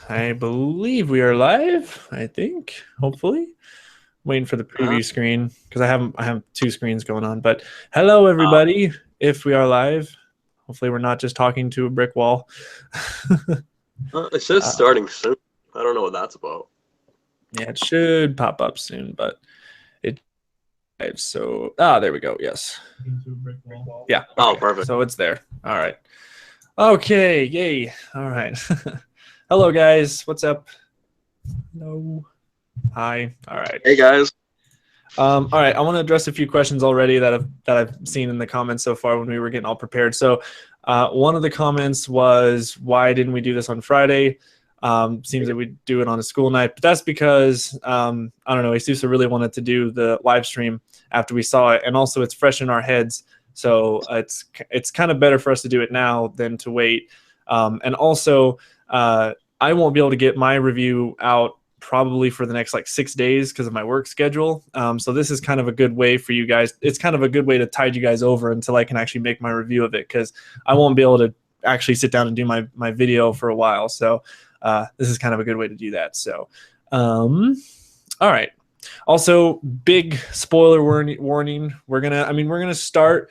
I believe we are live. I think, hopefully, waiting for the preview screen because I have two screens going on. But hello, everybody. If we are live, hopefully we're not just talking to a brick wall. It says starting soon. I don't know what that's about. Yeah, it should pop up soon, but it. So there we go. Yes. Yeah. Okay. Oh, perfect. So it's there. All right. Okay. Yay. All right. Hello, guys. What's up? Hello. Hi. All right. Hey, guys. All right. I want to address a few questions already that I've seen in the comments so far when we were getting all prepared. So, one of the comments was, "Why didn't we do this on Friday?" Seems that we do it on a school night, but that's because I don't know. Asousa really wanted to do the live stream after we saw it, and also it's fresh in our heads. So it's kind of better for us to do it now than to wait. And also, I won't be able to get my review out probably for the next like 6 days because of my work schedule. So this is kind of a good way for you guys. It's kind of a good way to tide you guys over until I can actually make my review of it, because I won't be able to actually sit down and do my video for a while. So this is kind of a good way to do that. So, all right. Also, big spoiler warning. We're gonna start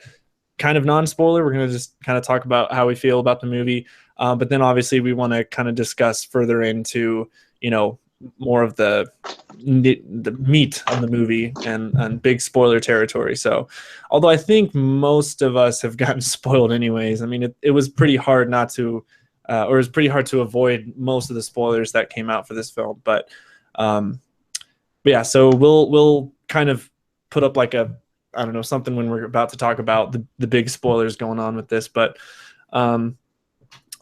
kind of non-spoiler. We're gonna just kind of talk about how we feel about the movie, but then obviously we want to kind of discuss further into, more of the meat of the movie and big spoiler territory. So, although I think most of us have gotten spoiled anyways, I mean, it was pretty hard not to, or it was pretty hard to avoid most of the spoilers that came out for this film. But yeah, so we'll kind of put up like I don't know, something when we're about to talk about the big spoilers going on with this. But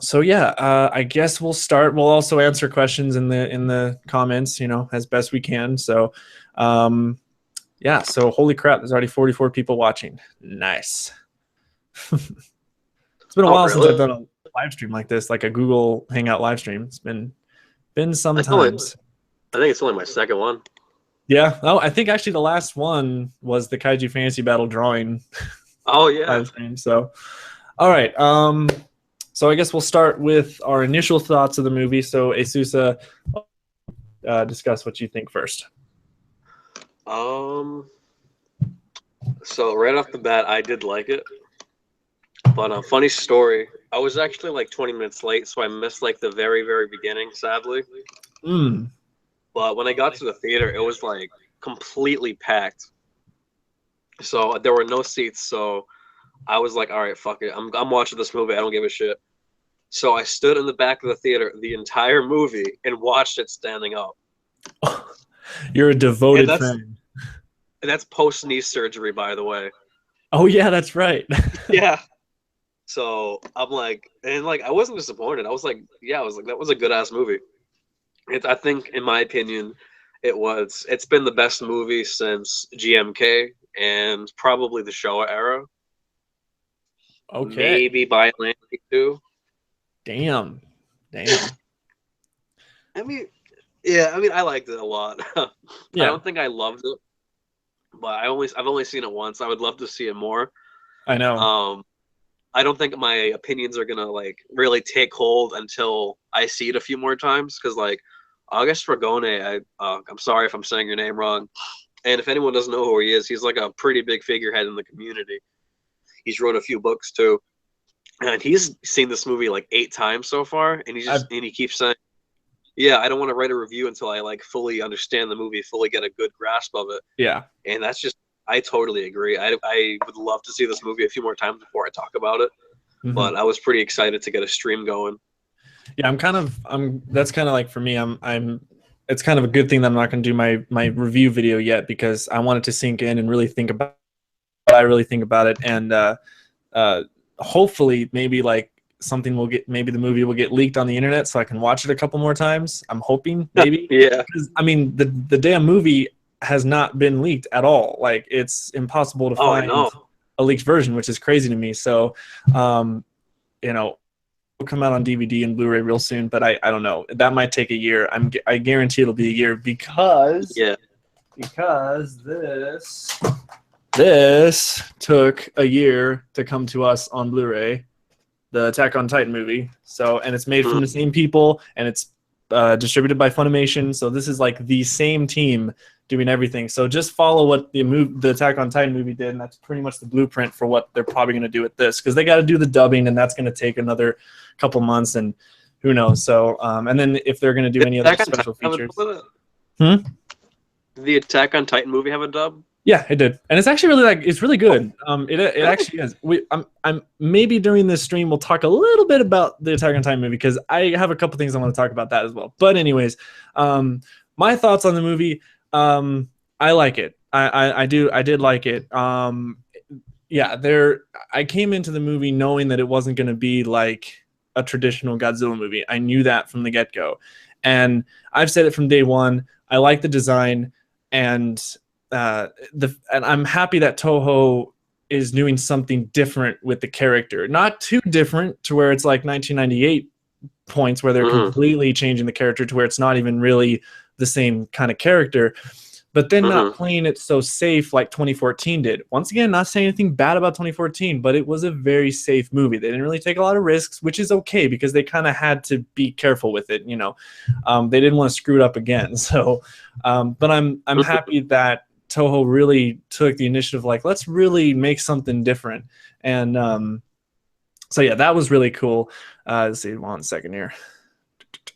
so yeah, I guess we'll start. We'll also answer questions in the comments, as best we can. So yeah, so holy crap, there's already 44 people watching. Nice. It's been a while since I've done a live stream like this, like a Google Hangout live stream. It's been some times. I think it's only my second one. Yeah. Oh, I think actually the last one was the Kaiju Fantasy Battle drawing. Oh yeah. live stream. So, all right. So I guess we'll start with our initial thoughts of the movie. So Asousa, discuss what you think first. So right off the bat, I did like it. But a funny story, I was actually like 20 minutes late, so I missed like the very, very beginning, sadly. But when I got to the theater, it was like completely packed. So there were no seats, so I was like, all right, fuck it. I'm watching this movie. I don't give a shit. So I stood in the back of the theater the entire movie and watched it standing up. You're a devoted fan. And that's post-knee surgery, by the way. Oh, yeah, that's right. Yeah. So I'm like, and like, I wasn't disappointed. I was like, that was a good-ass movie. I think, in my opinion, it's been the best movie since GMK and probably the Showa era. Okay. Maybe Biollante too. Damn. I mean, I liked it a lot. Yeah. I don't think I loved it, but I've only seen it once. I would love to see it more. I know. I don't think my opinions are gonna like really take hold until I see it a few more times, because like August Ragone, I'm sorry if I'm saying your name wrong, and if anyone doesn't know who he is, he's like a pretty big figurehead in the community. He's wrote a few books too, and he's seen this movie like 8 times so far, and he keeps saying, "Yeah, I don't want to write a review until I like fully understand the movie, fully get a good grasp of it." Yeah, and that's just, I totally agree. I would love to see this movie a few more times before I talk about it, but I was pretty excited to get a stream going. Yeah, that's kind of like, for me, it's kind of a good thing that I'm not going to do my review video yet, because I want it to sink in and really think about what I really think about it. And hopefully maybe like maybe the movie will get leaked on the internet so I can watch it a couple more times. I'm hoping, maybe. Yeah. Because, I mean, the damn movie has not been leaked at all. Like, it's impossible to find a leaked version, which is crazy to me. So, will come out on DVD and Blu-ray real soon, but I don't know. That might take a year. I guarantee it'll be a year, because this took a year to come to us on Blu-ray, the Attack on Titan movie. So, and it's made from the same people, and it's distributed by Funimation. So this is like the same team doing everything. So just follow what the Attack on Titan movie did, and that's pretty much the blueprint for what they're probably going to do with this, because they got to do the dubbing, and that's going to take another couple months, and who knows. So and then if they're going to do any other special features. Did the Attack on Titan movie have a dub? Yeah, it did, and it's actually it's really good. It actually is. I'm maybe during this stream we'll talk a little bit about the Attack on Titan movie, because I have a couple things I want to talk about that as well. But anyways, my thoughts on the movie. I like it. I did like it. Yeah, I came into the movie knowing that it wasn't going to be like a traditional Godzilla movie. I knew that from the get-go, and I've said it from day one. I like the design, and I'm happy that Toho is doing something different with the character. Not too different to where it's like 1998 points where they're completely changing the character to where it's not even really the same kind of character, but then not playing it so safe like 2014 did. Once again, not saying anything bad about 2014, but it was a very safe movie. They didn't really take a lot of risks, which is okay because they kind of had to be careful with it. You know, they didn't want to screw it up again. So, but I'm happy that Toho really took the initiative. Like, let's really make something different. And so yeah, that was really cool. Let's see, 1 second here.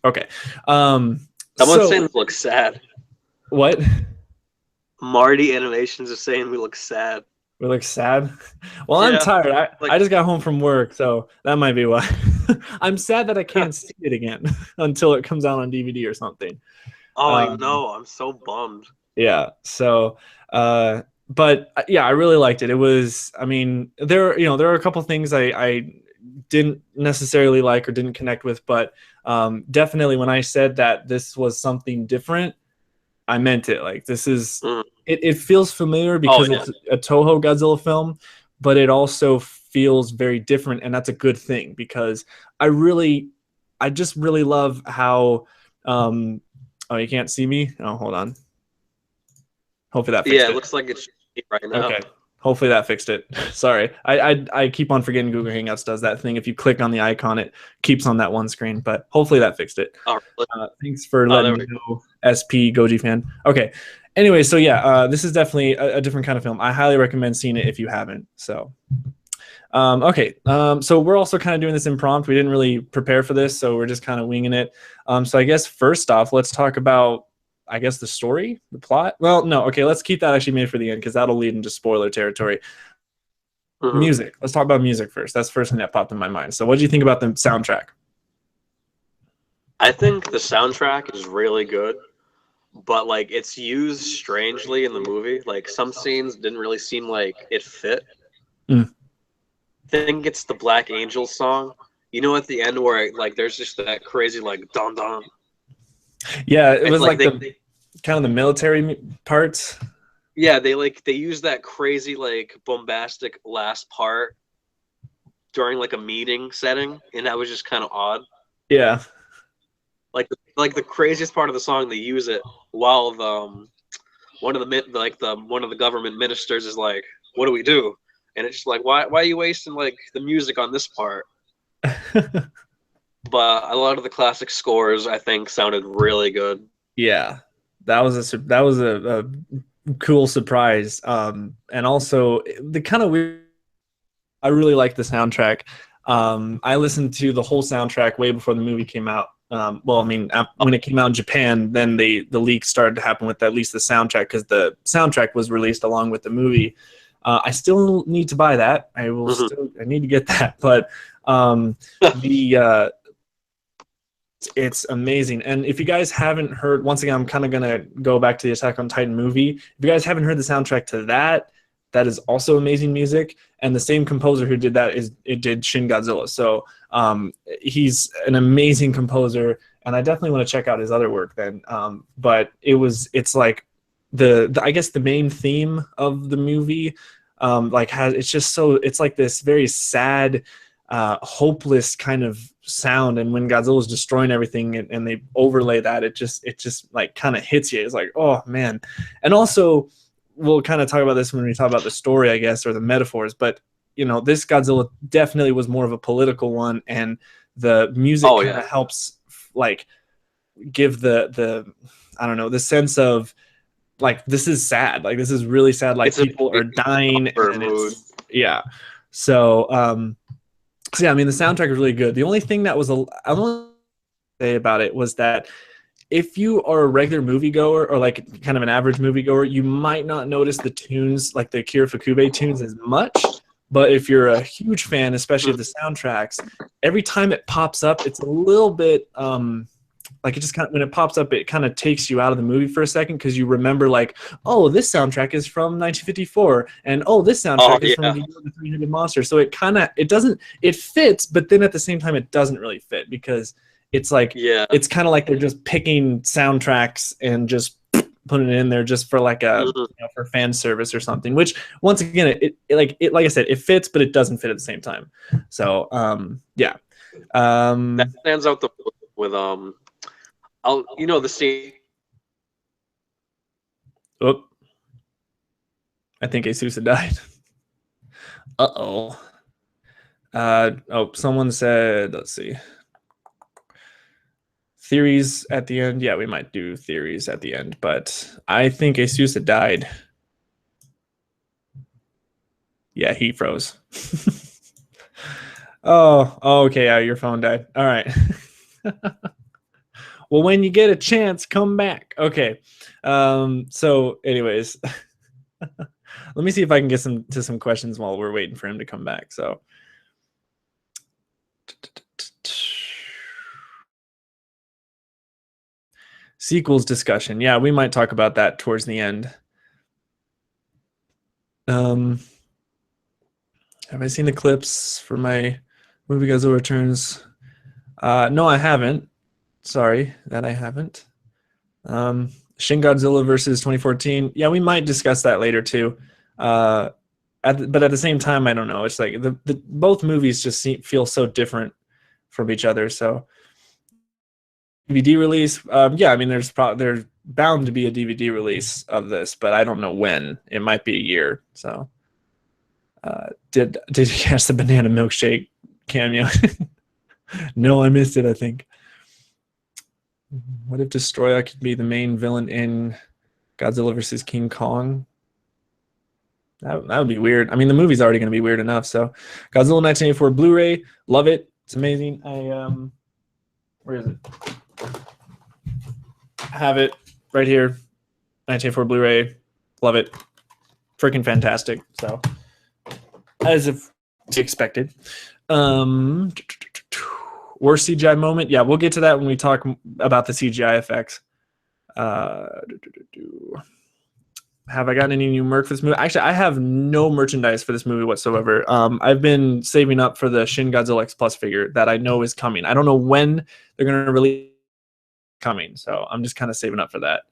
Okay. Someone's saying we look sad. What? Marty Animations is saying we look sad. We look sad? Well, yeah. I'm tired. I just got home from work, so that might be why. I'm sad that I can't see it again until it comes out on DVD or something. Oh, I know. I'm so bummed. Yeah. So, but yeah, I really liked it. It was, I mean, there are a couple things I didn't necessarily like or didn't connect with, but definitely when I said that this was something different, I meant it. Like, this is it feels familiar because it's a Toho Godzilla film, but it also feels very different, and that's a good thing because I just really love how oh, you can't see me? Oh, hold on. Hopefully that fixed it. Yeah, it looks like it's right now. Okay. Hopefully that fixed it. Sorry. I keep on forgetting Google Hangouts does that thing. If you click on the icon, it keeps on that one screen. But hopefully that fixed it. Oh, really? Thanks for letting me know, SP Goji fan. Okay. Anyway, so yeah, this is definitely a different kind of film. I highly recommend seeing it if you haven't. So, okay. So we're also kind of doing this impromptu. We didn't really prepare for this, so we're just kind of winging it. So I guess first off, let's talk about the story, the plot. Well, no, okay, let's keep that actually made for the end because that'll lead into spoiler territory. Music. Let's talk about music first. That's the first thing that popped in my mind. So what do you think about the soundtrack? I think the soundtrack is really good, but like it's used strangely in the movie. Like some scenes didn't really seem like it fit. I think it's the Black Angel song. You know, at the end where like there's just that crazy like dun dun. Yeah, it was like the kind of the military parts. Yeah, they use that crazy like bombastic last part during like a meeting setting, and that was just kind of odd. Yeah, like the craziest part of the song, they use it while one of the government ministers is like, "What do we do?" And it's just like, why are you wasting like the music on this part? But a lot of the classic scores, I think, sounded really good. Yeah, that was a cool surprise. And also the kind of weird. I really like the soundtrack. I listened to the whole soundtrack way before the movie came out. Well, I mean, when it came out in Japan, then the leaks started to happen with at least the soundtrack because the soundtrack was released along with the movie. I still need to buy that. I need to get that, but it's amazing. And if you guys haven't heard, once again, I'm kind of going to go back to the Attack on Titan movie. If you guys haven't heard the soundtrack to that is also amazing music. And the same composer who did that did Shin Godzilla. So he's an amazing composer, and I definitely want to check out his other work then. But it's like I guess the main theme of the movie it's like this very sad, hopeless kind of sound, and when Godzilla is destroying everything and they overlay that, it just like kind of hits you. It's like, oh man. And also we'll kind of talk about this when we talk about the story, I guess, or the metaphors, but this Godzilla definitely was more of a political one, and the music helps like give the I don't know, the sense of like this is sad, like this is really sad, like people are dying, and it's yeah. So so yeah, I mean the soundtrack is really good. The only thing that was I don't say about it was that if you are a regular moviegoer or like kind of an average moviegoer, you might not notice the tunes, like the Akira Ifukube tunes, as much. But if you're a huge fan, especially of the soundtracks, every time it pops up, it's a little bit like it just kind of, when it pops up, it kind of takes you out of the movie for a second because you remember like, oh, this soundtrack is from 1954, and oh, this soundtrack is from the Three-Headed Monster. So it kind of it fits, but then at the same time, it doesn't really fit because it's like it's kind of like they're just picking soundtracks and just putting it in there just for like a for fan service or something. Which once again, it like I said, it fits, but it doesn't fit at the same time. So yeah, that stands out with the scene. Oh, I think Asousa died. Oh, someone said, let's see. Theories at the end. Yeah, we might do theories at the end, but I think Asousa died. Yeah, he froze. Oh, okay. Yeah, your phone died. All right. Well, when you get a chance, come back. Okay. So anyways, let me see if I can get to some questions while we're waiting for him to come back. So sequels discussion. Yeah, we might talk about that towards the end. Have I seen the clips for my movie Godzilla Returns? No, I haven't. Sorry that I haven't. Shin Godzilla versus 2014. Yeah, we might discuss that later too. But at the same time, I don't know. It's like the both movies just feel so different from each other. So DVD release. Yeah, I mean, there's bound to be a DVD release of this, but I don't know when. It might be a year. So, did you catch the banana milkshake cameo? No, I missed it. I think. What if Destroyer could be the main villain in Godzilla versus King Kong? That would be weird. I mean, the movie's already going to be weird enough. So, Godzilla 1984 Blu-ray, love it. It's amazing. Where is it? I have it right here. 1984 Blu-ray, love it. Freaking fantastic. So, as if expected. Worst CGI moment? Yeah, we'll get to that when we talk about the CGI effects. Have I gotten any new merch for this movie? Actually, I have no merchandise for this movie whatsoever. I've been saving up for the Shin Godzilla X Plus figure that I know is coming. I don't know when they're going to release coming, so I'm just kind of saving up for that.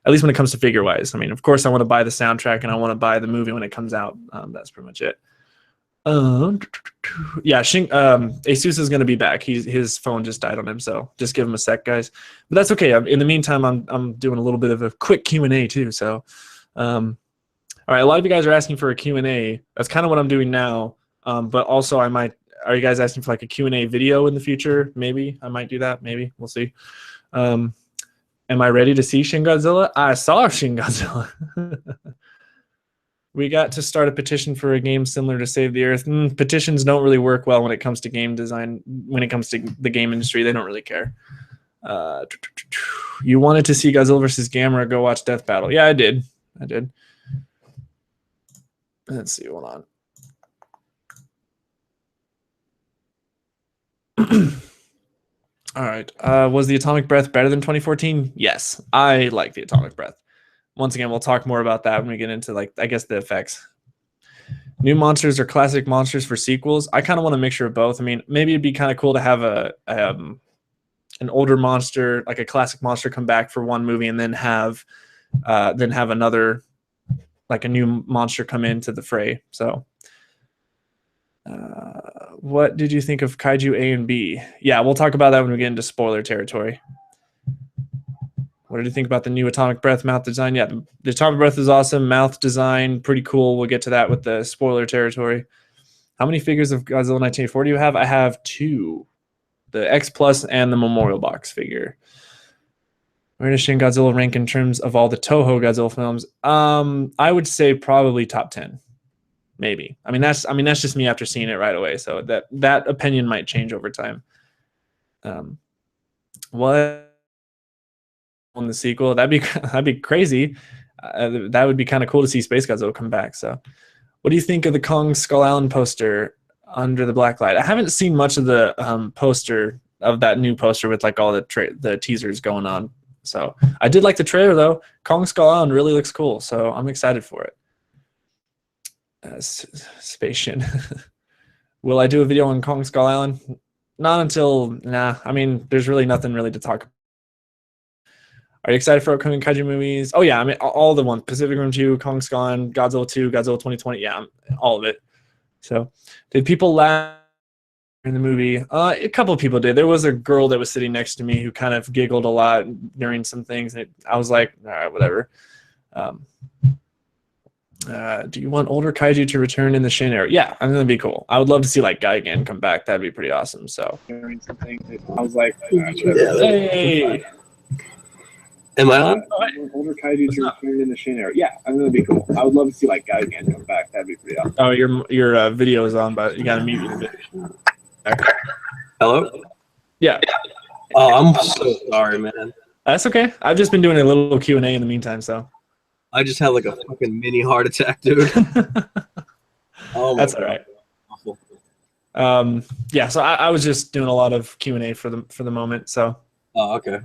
At least when it comes to figure-wise. I mean, of course, I want to buy the soundtrack and I want to buy the movie when it comes out. That's pretty much it. Yeah, Asousa is going to be back. His phone just died on him, so just give him a sec, guys. But that's okay. In the meantime, I'm doing a little bit of a quick Q&A too. So, all right, a lot of you guys are asking for a Q&A. That's kind of what I'm doing now. But also, I might. Are you guys asking for like a Q&A video in the future? Maybe I might do that. Maybe we'll see. Am I ready to see Shin Godzilla? I saw Shin Godzilla. We got to start a petition for a game similar to Save the Earth. Petitions don't really work well when it comes to game design. When it comes to the game industry, they don't really care. You wanted to see Godzilla versus Gamera? Go watch Death Battle. Yeah, I did. Let's see. Hold on. All right. Was the Atomic Breath better than 2014? Yes, I like the Atomic Breath. Once again, we'll talk more about that when we get into, like, I guess the effects. New monsters or classic monsters for sequels. I kind of want a mixture of both. I mean, maybe it'd be kind of cool to have an older monster, like a classic monster, come back for one movie, and then have another, like a new monster, come into the fray. So, what did you think of Kaiju A and B? Yeah, we'll talk about that when we get into spoiler territory. What did you think about the new Atomic Breath mouth design? Yeah, the Atomic Breath is awesome. Mouth design, pretty cool. We'll get to that with the spoiler territory. How many figures of Godzilla 1984 do you have? I have 2. The X Plus and the Memorial Box figure. Where does Shin Godzilla rank in terms of all the Toho Godzilla films? I would say probably top 10, maybe. I mean that's just me after seeing it right away. So that opinion might change over time. What on the sequel? That'd be crazy. That would be kind of cool to see Space Godzilla come back. So, what do you think of the Kong Skull Island poster under the black light? I haven't seen much of the poster of that new poster with like all the teasers going on. So I did like the trailer though. Kong Skull Island really looks cool, so I'm excited for it. Space Shin. Will I do a video on Kong Skull Island? Not until I mean, there's really nothing really to talk about. Are you excited for upcoming kaiju movies? Oh yeah, I mean all the ones: Pacific Rim 2, Kong Skull Island, Godzilla 2, Godzilla 2020. Yeah, all of it. So, did people laugh in the movie? A couple of people did. There was a girl that was sitting next to me who kind of giggled a lot during some things. And I was like, all right, whatever. Do you want older kaiju to return in the Shin era? Yeah, I think that'd be cool. I would love to see like Gigan come back. That'd be pretty awesome. So, during some things, I was like, hey. Am I on? Older kaiju to return in the Shin era. Yeah, I think that'd be cool. I would love to see like Gigan come back. That'd be pretty awesome. Oh, your video is on, but you gotta mute your video. Okay. Hello? Yeah. Oh, I'm so sorry, man. That's okay. I've just been doing a little Q&A in the meantime, so. I just had like a fucking mini heart attack, dude. Oh, that's all right. Awful. Yeah, so I was just doing a lot of Q&A for the moment, so. Oh, okay.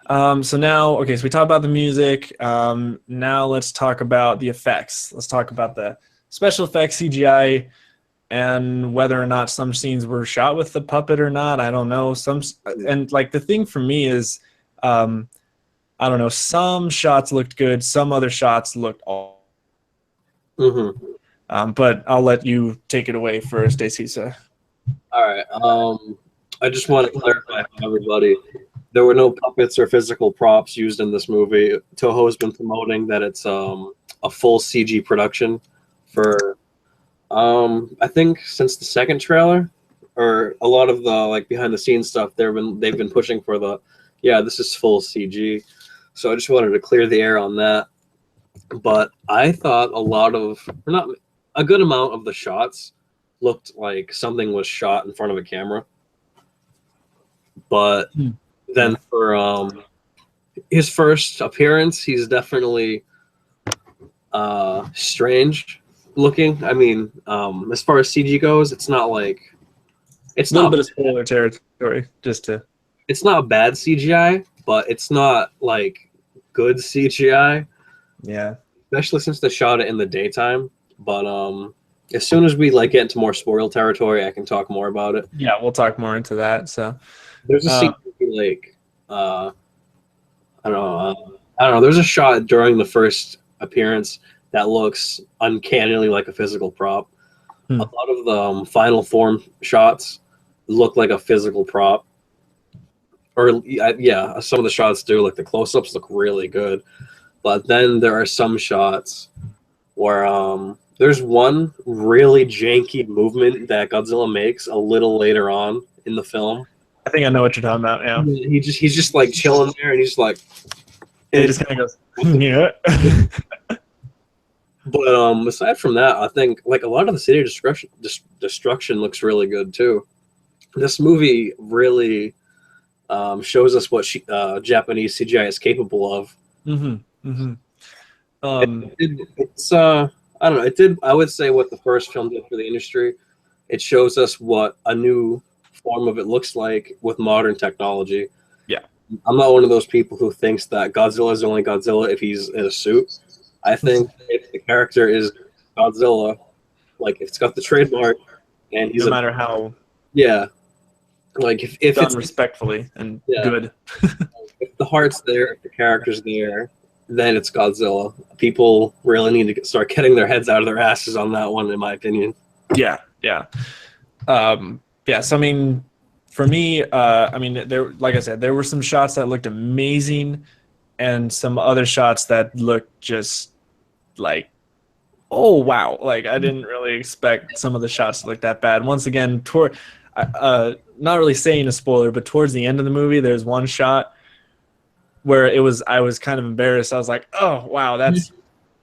So now, okay, so we talked about the music. Now let's talk about the effects. Let's talk about the special effects, CGI, and whether or not some scenes were shot with the puppet or not. I don't know. And like the thing for me is, I don't know. Some shots looked good. Some other shots looked all. But I'll let you take it away first, Asousa. All right. I just want to clarify for everybody. There were no puppets or physical props used in this movie. Toho has been promoting that it's a full CG production for, I think since the second trailer, or a lot of the like behind the scenes stuff. They've been pushing for this is full CG. So I just wanted to clear the air on that. But I thought a good amount of the shots looked like something was shot in front of a camera. But then for his first appearance, he's definitely strange looking. I mean, as far as CG goes, it's not like it's a little bit of spoiler territory. It's not bad CGI, but it's not like good CGI. Yeah, especially since they shot it in the daytime. But as soon as we like get into more spoil territory, I can talk more about it. Yeah, we'll talk more into that. So there's a scene like I don't know. There's a shot during the first appearance that looks uncannily like a physical prop. A lot of the final form shots look like a physical prop. Or yeah, some of the shots do. Like the close-ups look really good, but then there are some shots where there's one really janky movement that Godzilla makes a little later on in the film. I think I know what you're talking about. Yeah, he's just like chilling there, and he's like, he just kind of goes, yeah. But aside from that, I think like a lot of the city destruction looks really good too. This movie really shows us what Japanese CGI is capable of. It's I don't know. It did. I would say what the first film did for the industry. It shows us what a new form of it looks like with modern technology. Yeah, I'm not one of those people who thinks that Godzilla is only Godzilla if he's in a suit. I think if the character is Godzilla, like if it's got the trademark, and he's no matter how. Yeah. Like if done it's respectfully and good. If the heart's there, if the character's there, then it's Godzilla. People really need to start getting their heads out of their asses on that one, in my opinion. Yeah. So I mean, for me, I mean, like I said, there were some shots that looked amazing, and some other shots that looked just like, oh wow! Like I didn't really expect some of the shots to look that bad. Once again, not really saying a spoiler, but towards the end of the movie, there's one shot where I was kind of embarrassed. I was like, oh wow, that's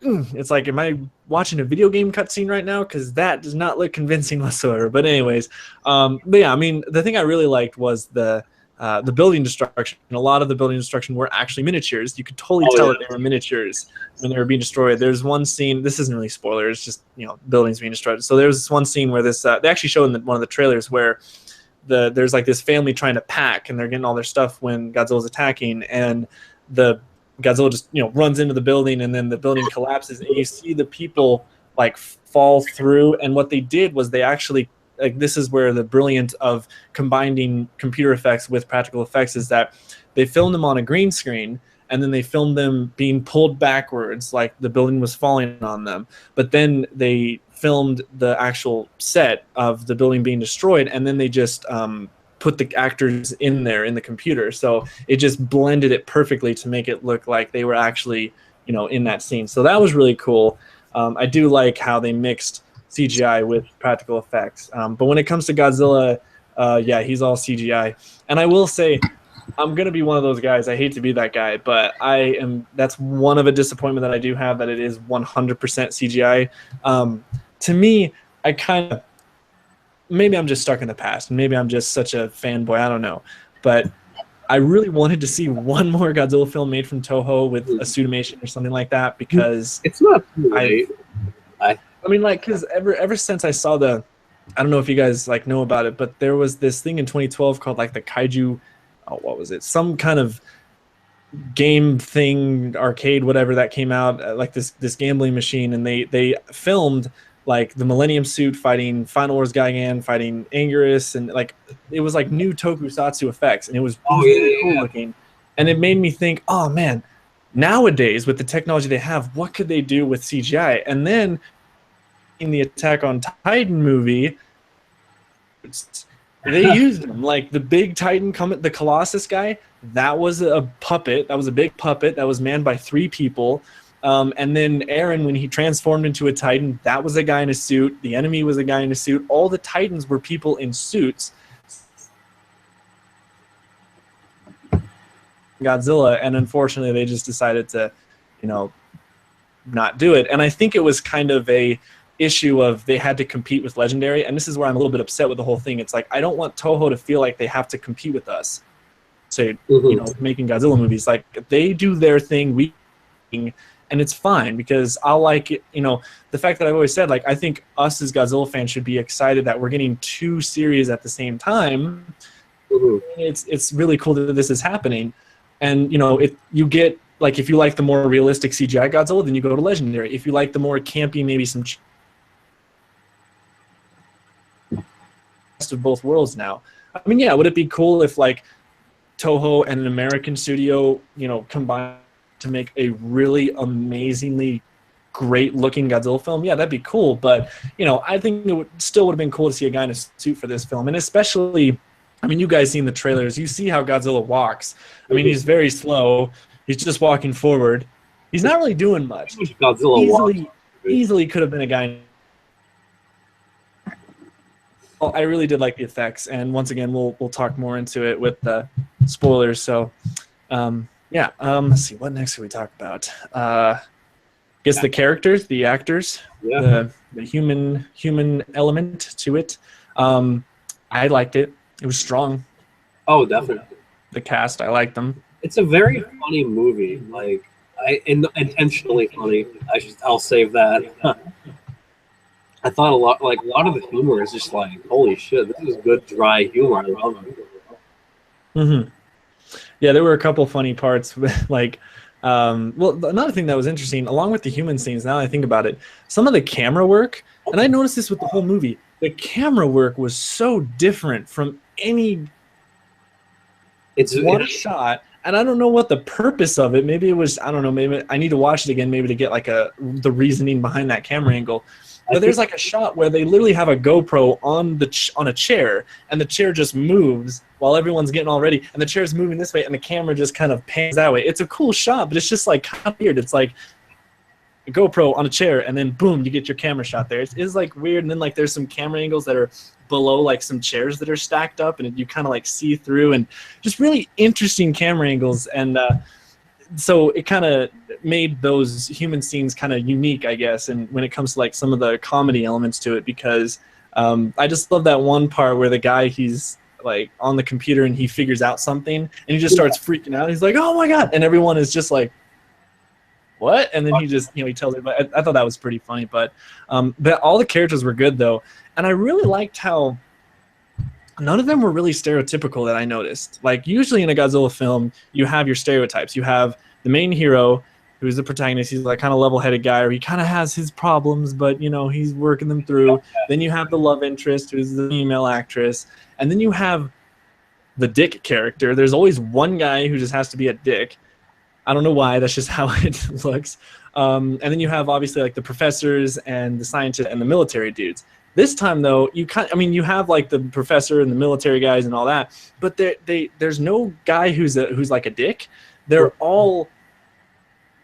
it's like, am I watching a video game cutscene right now? Because that does not look convincing whatsoever. But anyways, but yeah, I mean, the thing I really liked was the building destruction. A lot of the building destruction were actually miniatures. You could totally tell that they were miniatures when they were being destroyed. There's one scene. This isn't really spoilers, it's just, you know, buildings being destroyed. So there's this one scene where this they actually showed in one of the trailers where there's like this family trying to pack and they're getting all their stuff when Godzilla's attacking, and the Godzilla just, you know, runs into the building, and then the building collapses, and you see the people like fall through. And what they did was they actually, like, this is where the brilliant of combining computer effects with practical effects is that they filmed them on a green screen, and then they filmed them being pulled backwards like the building was falling on them. But then they filmed the actual set of the building being destroyed, and then they just put the actors in there in the computer, so it just blended it perfectly to make it look like they were actually, you know, in that scene. So that was really cool. I do like how they mixed CGI with practical effects, but when it comes to Godzilla, yeah, he's all CGI. And I will say, I'm gonna be one of those guys. I hate to be that guy, but that's one of a disappointment that I do have, that it is 100% CGI. To me, I kind of, maybe I'm just stuck in the past. Maybe I'm just such a fanboy. I don't know. But I really wanted to see one more Godzilla film made from Toho with a Suitomation or something like that, because it's not too late. I mean, like, because ever since I saw I don't know if you guys like know about it, but there was this thing in 2012 called like the Kaiju, what was it? Some kind of game thing, arcade, whatever, that came out, like this gambling machine, and they filmed like the Millennium Suit fighting Final Wars Gigan, fighting Anguirus, and like it was like new tokusatsu effects, and it was really cool looking. And it made me think, oh man, nowadays with the technology they have, what could they do with CGI? And then in the Attack on Titan movie, they used them, like the big Titan, the Colossus guy. That was a puppet. That was a big puppet that was manned by 3 people. And then Eren, when he transformed into a Titan, that was a guy in a suit. The enemy was a guy in a suit. All the Titans were people in suits. Godzilla, and unfortunately they just decided to, you know, not do it. And I think it was kind of a issue of they had to compete with Legendary, and this is where I'm a little bit upset with the whole thing. It's like, I don't want Toho to feel like they have to compete with us. So, you know, making Godzilla movies, like, they do their thing, and it's fine, because I'll like it, you know, the fact that I've always said, like, I think us as Godzilla fans should be excited that we're getting 2 series at the same time. It's really cool that this is happening. And, you know, you get, like, if you like the more realistic CGI Godzilla, then you go to Legendary. If you like the more campy, maybe some of both worlds now. I mean, yeah, would it be cool if, like, Toho and an American studio, you know, combined to make a really amazingly great looking Godzilla film? Yeah, that'd be cool. But, you know, I think it still would have been cool to see a guy in a suit for this film. And especially, I mean, you guys seen the trailers. You see how Godzilla walks. I mean, he's very slow. He's just walking forward. He's not really doing much. Godzilla easily could have been a guy. Well, I really did like the effects, and once again, we'll talk more into it with the spoilers. So, yeah. Let's see, what next can we talk about? I guess the characters, the actors, the human element to it. I liked it. It was strong. Oh, definitely. The cast, I liked them. It's a very funny movie. Like, intentionally funny. I'll save that. I thought a lot of the humor is just like, holy shit, this is good dry humor. I love it. Yeah, there were a couple funny parts, like, well, another thing that was interesting, along with the human scenes, now that I think about it, some of the camera work, and I noticed this with the whole movie, the camera work was so different from any shot, and I don't know what the purpose of it. Maybe it was, I don't know, maybe I need to watch it again, maybe to get like the reasoning behind that camera angle. But there's like a shot where they literally have a GoPro on a chair, and the chair just moves while everyone's getting all ready, and the chair's moving this way, and the camera just kind of pans that way. It's a cool shot, but it's just like kind of weird. It's like a GoPro on a chair, and then boom, you get your camera shot there. It's like weird, and then like there's some camera angles that are below like some chairs that are stacked up, and you kind of like see through, and just really interesting camera angles. And so it kind of made those human scenes kind of unique, I guess, and when it comes to like some of the comedy elements to it, because I just love that one part where the guy, he's like on the computer and he figures out something and he just starts freaking out. He's like, oh my god, and everyone is just like, what? And then he just, he tells it. But I thought that was pretty funny. But all the characters were good though, and I really liked how none of them were really stereotypical that I noticed. Like usually in a Godzilla film, you have your stereotypes. You have the main hero, who's the protagonist. He's like kind of level-headed guy, or he kind of has his problems, but he's working them through. Then you have the love interest, who's the female actress, and then you have the dick character. There's always one guy who just has to be a dick. I don't know why. That's just how it looks. And then you have obviously like the professors and the scientists and the military dudes. This time though, you have like the professor and the military guys and all that, but there's no guy who's like a dick. They're all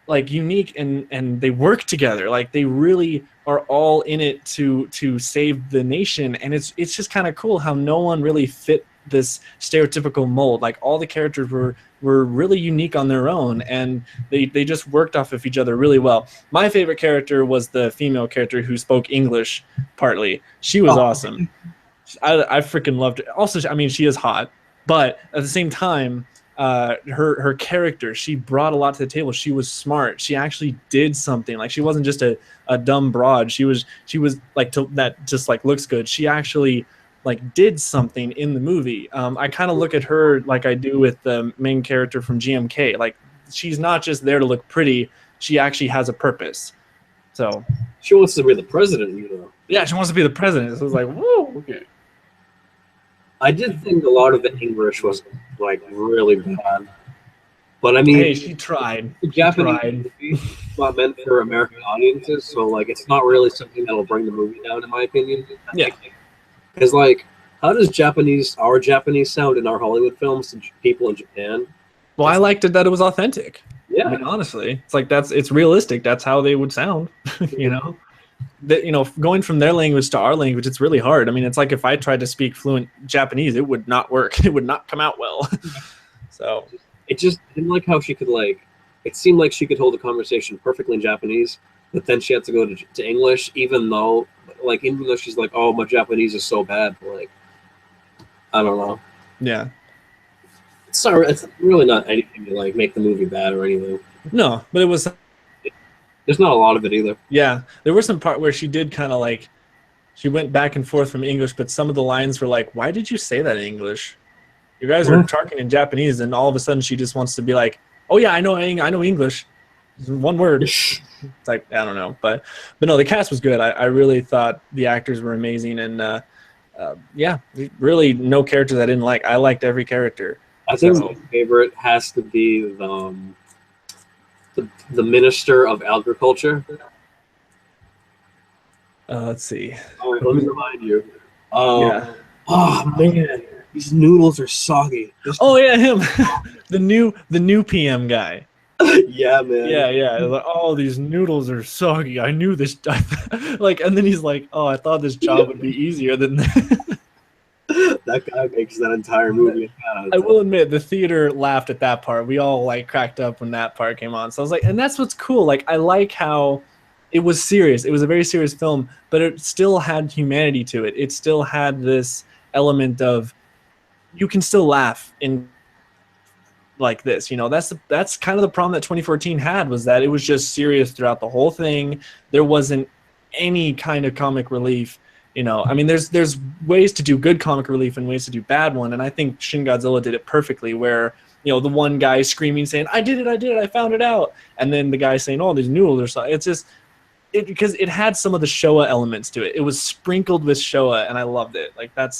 like unique and they work together. Like they really are all in it to save the nation, and it's just kind of cool how no one really fit this stereotypical mold. Like all the characters were really unique on their own, and they just worked off of each other really well. My favorite character was the female character who spoke English partly. She was awesome. I freaking loved it. Also, I mean, she is hot, but at the same time, her character, she brought a lot to the table. She was smart. She actually did something. Like she wasn't just a dumb broad. She was like that just like looks good. She actually like did something in the movie. I kind of look at her like I do with the main character from GMK. Like she's not just there to look pretty. She actually has a purpose. So she wants to be the president, Yeah, she wants to be the president. So it was like, whoa, okay. I did think a lot of the English was like really bad, but I mean, hey, she tried. The Japanese movie is not meant for American audiences, so like it's not really something that will bring the movie down, in my opinion. Yeah. Because, like, how does our Japanese sound in our Hollywood films to people in Japan? Well, I liked it that it was authentic. Yeah. I mean, honestly, it's like it's realistic. That's how they would sound, going from their language to our language, it's really hard. I mean, it's like if I tried to speak fluent Japanese, it would not work. It would not come out well. So it just didn't like how she could it seemed like she could hold a conversation perfectly in Japanese, but then she had to go to English, even though she's like, oh, my Japanese is so bad. But, like, I don't know. Yeah. It's really not anything to like make the movie bad or anything. No, but it was. There's not a lot of it either. Yeah, there was some part where she did kind of like, she went back and forth from English, but some of the lines were like, why did you say that in English? You guys are talking in Japanese, and all of a sudden she just wants to be like, oh yeah, I know English. One word. It's like, I don't know, but no, the cast was good. I really thought the actors were amazing, and yeah, really no characters I didn't like. I liked every character. I think my favorite has to be the Minister of Agriculture. Let's see. All right, let me remind you. Yeah. Oh man, these noodles are soggy. Oh yeah, him, the new PM guy. Yeah, man. Yeah. Like, oh, these noodles are soggy. I knew this. Like, and then he's like, oh, I thought this job would be easier than that. That guy makes that entire movie. I will admit, the theater laughed at that part. We all like cracked up when that part came on. So I was like, and that's what's cool. Like, I like how it was serious. It was a very serious film, but it still had humanity to it. It still had this element of you can still laugh in like this. That's kind of the problem that 2014 had, was that it was just serious throughout the whole thing. There wasn't any kind of comic relief. I mean, there's ways to do good comic relief and ways to do bad one, and I think Shin Godzilla did it perfectly, where the one guy screaming saying, I did it, I found it out, and then the guy saying, oh, these noodles or something. It's just because it had some of the Showa elements to it. It was sprinkled with Showa, and I loved it. Like that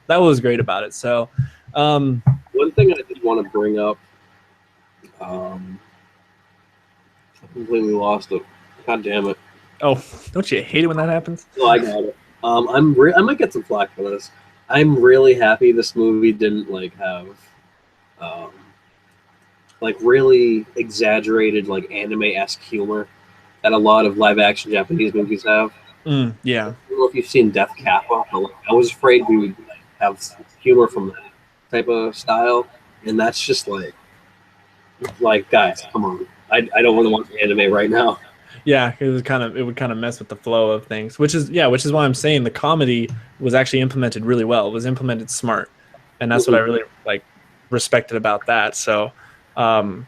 was great about it. So one thing I did want to bring up, I completely lost it. God damn it. Oh, don't you hate it when that happens? No, I got it. I might get some flack for this. I'm really happy this movie didn't have really exaggerated anime-esque humor that a lot of live-action Japanese movies have. Yeah. I don't know if you've seen Death Kappa. I was afraid we would have humor from that type of style, and that's just Like, guys, come on. I don't want to watch anime right now. Yeah, it would kind of mess with the flow of things, which is why I'm saying the comedy was actually implemented really well. It was implemented smart, and that's what I really like respected about that. So, all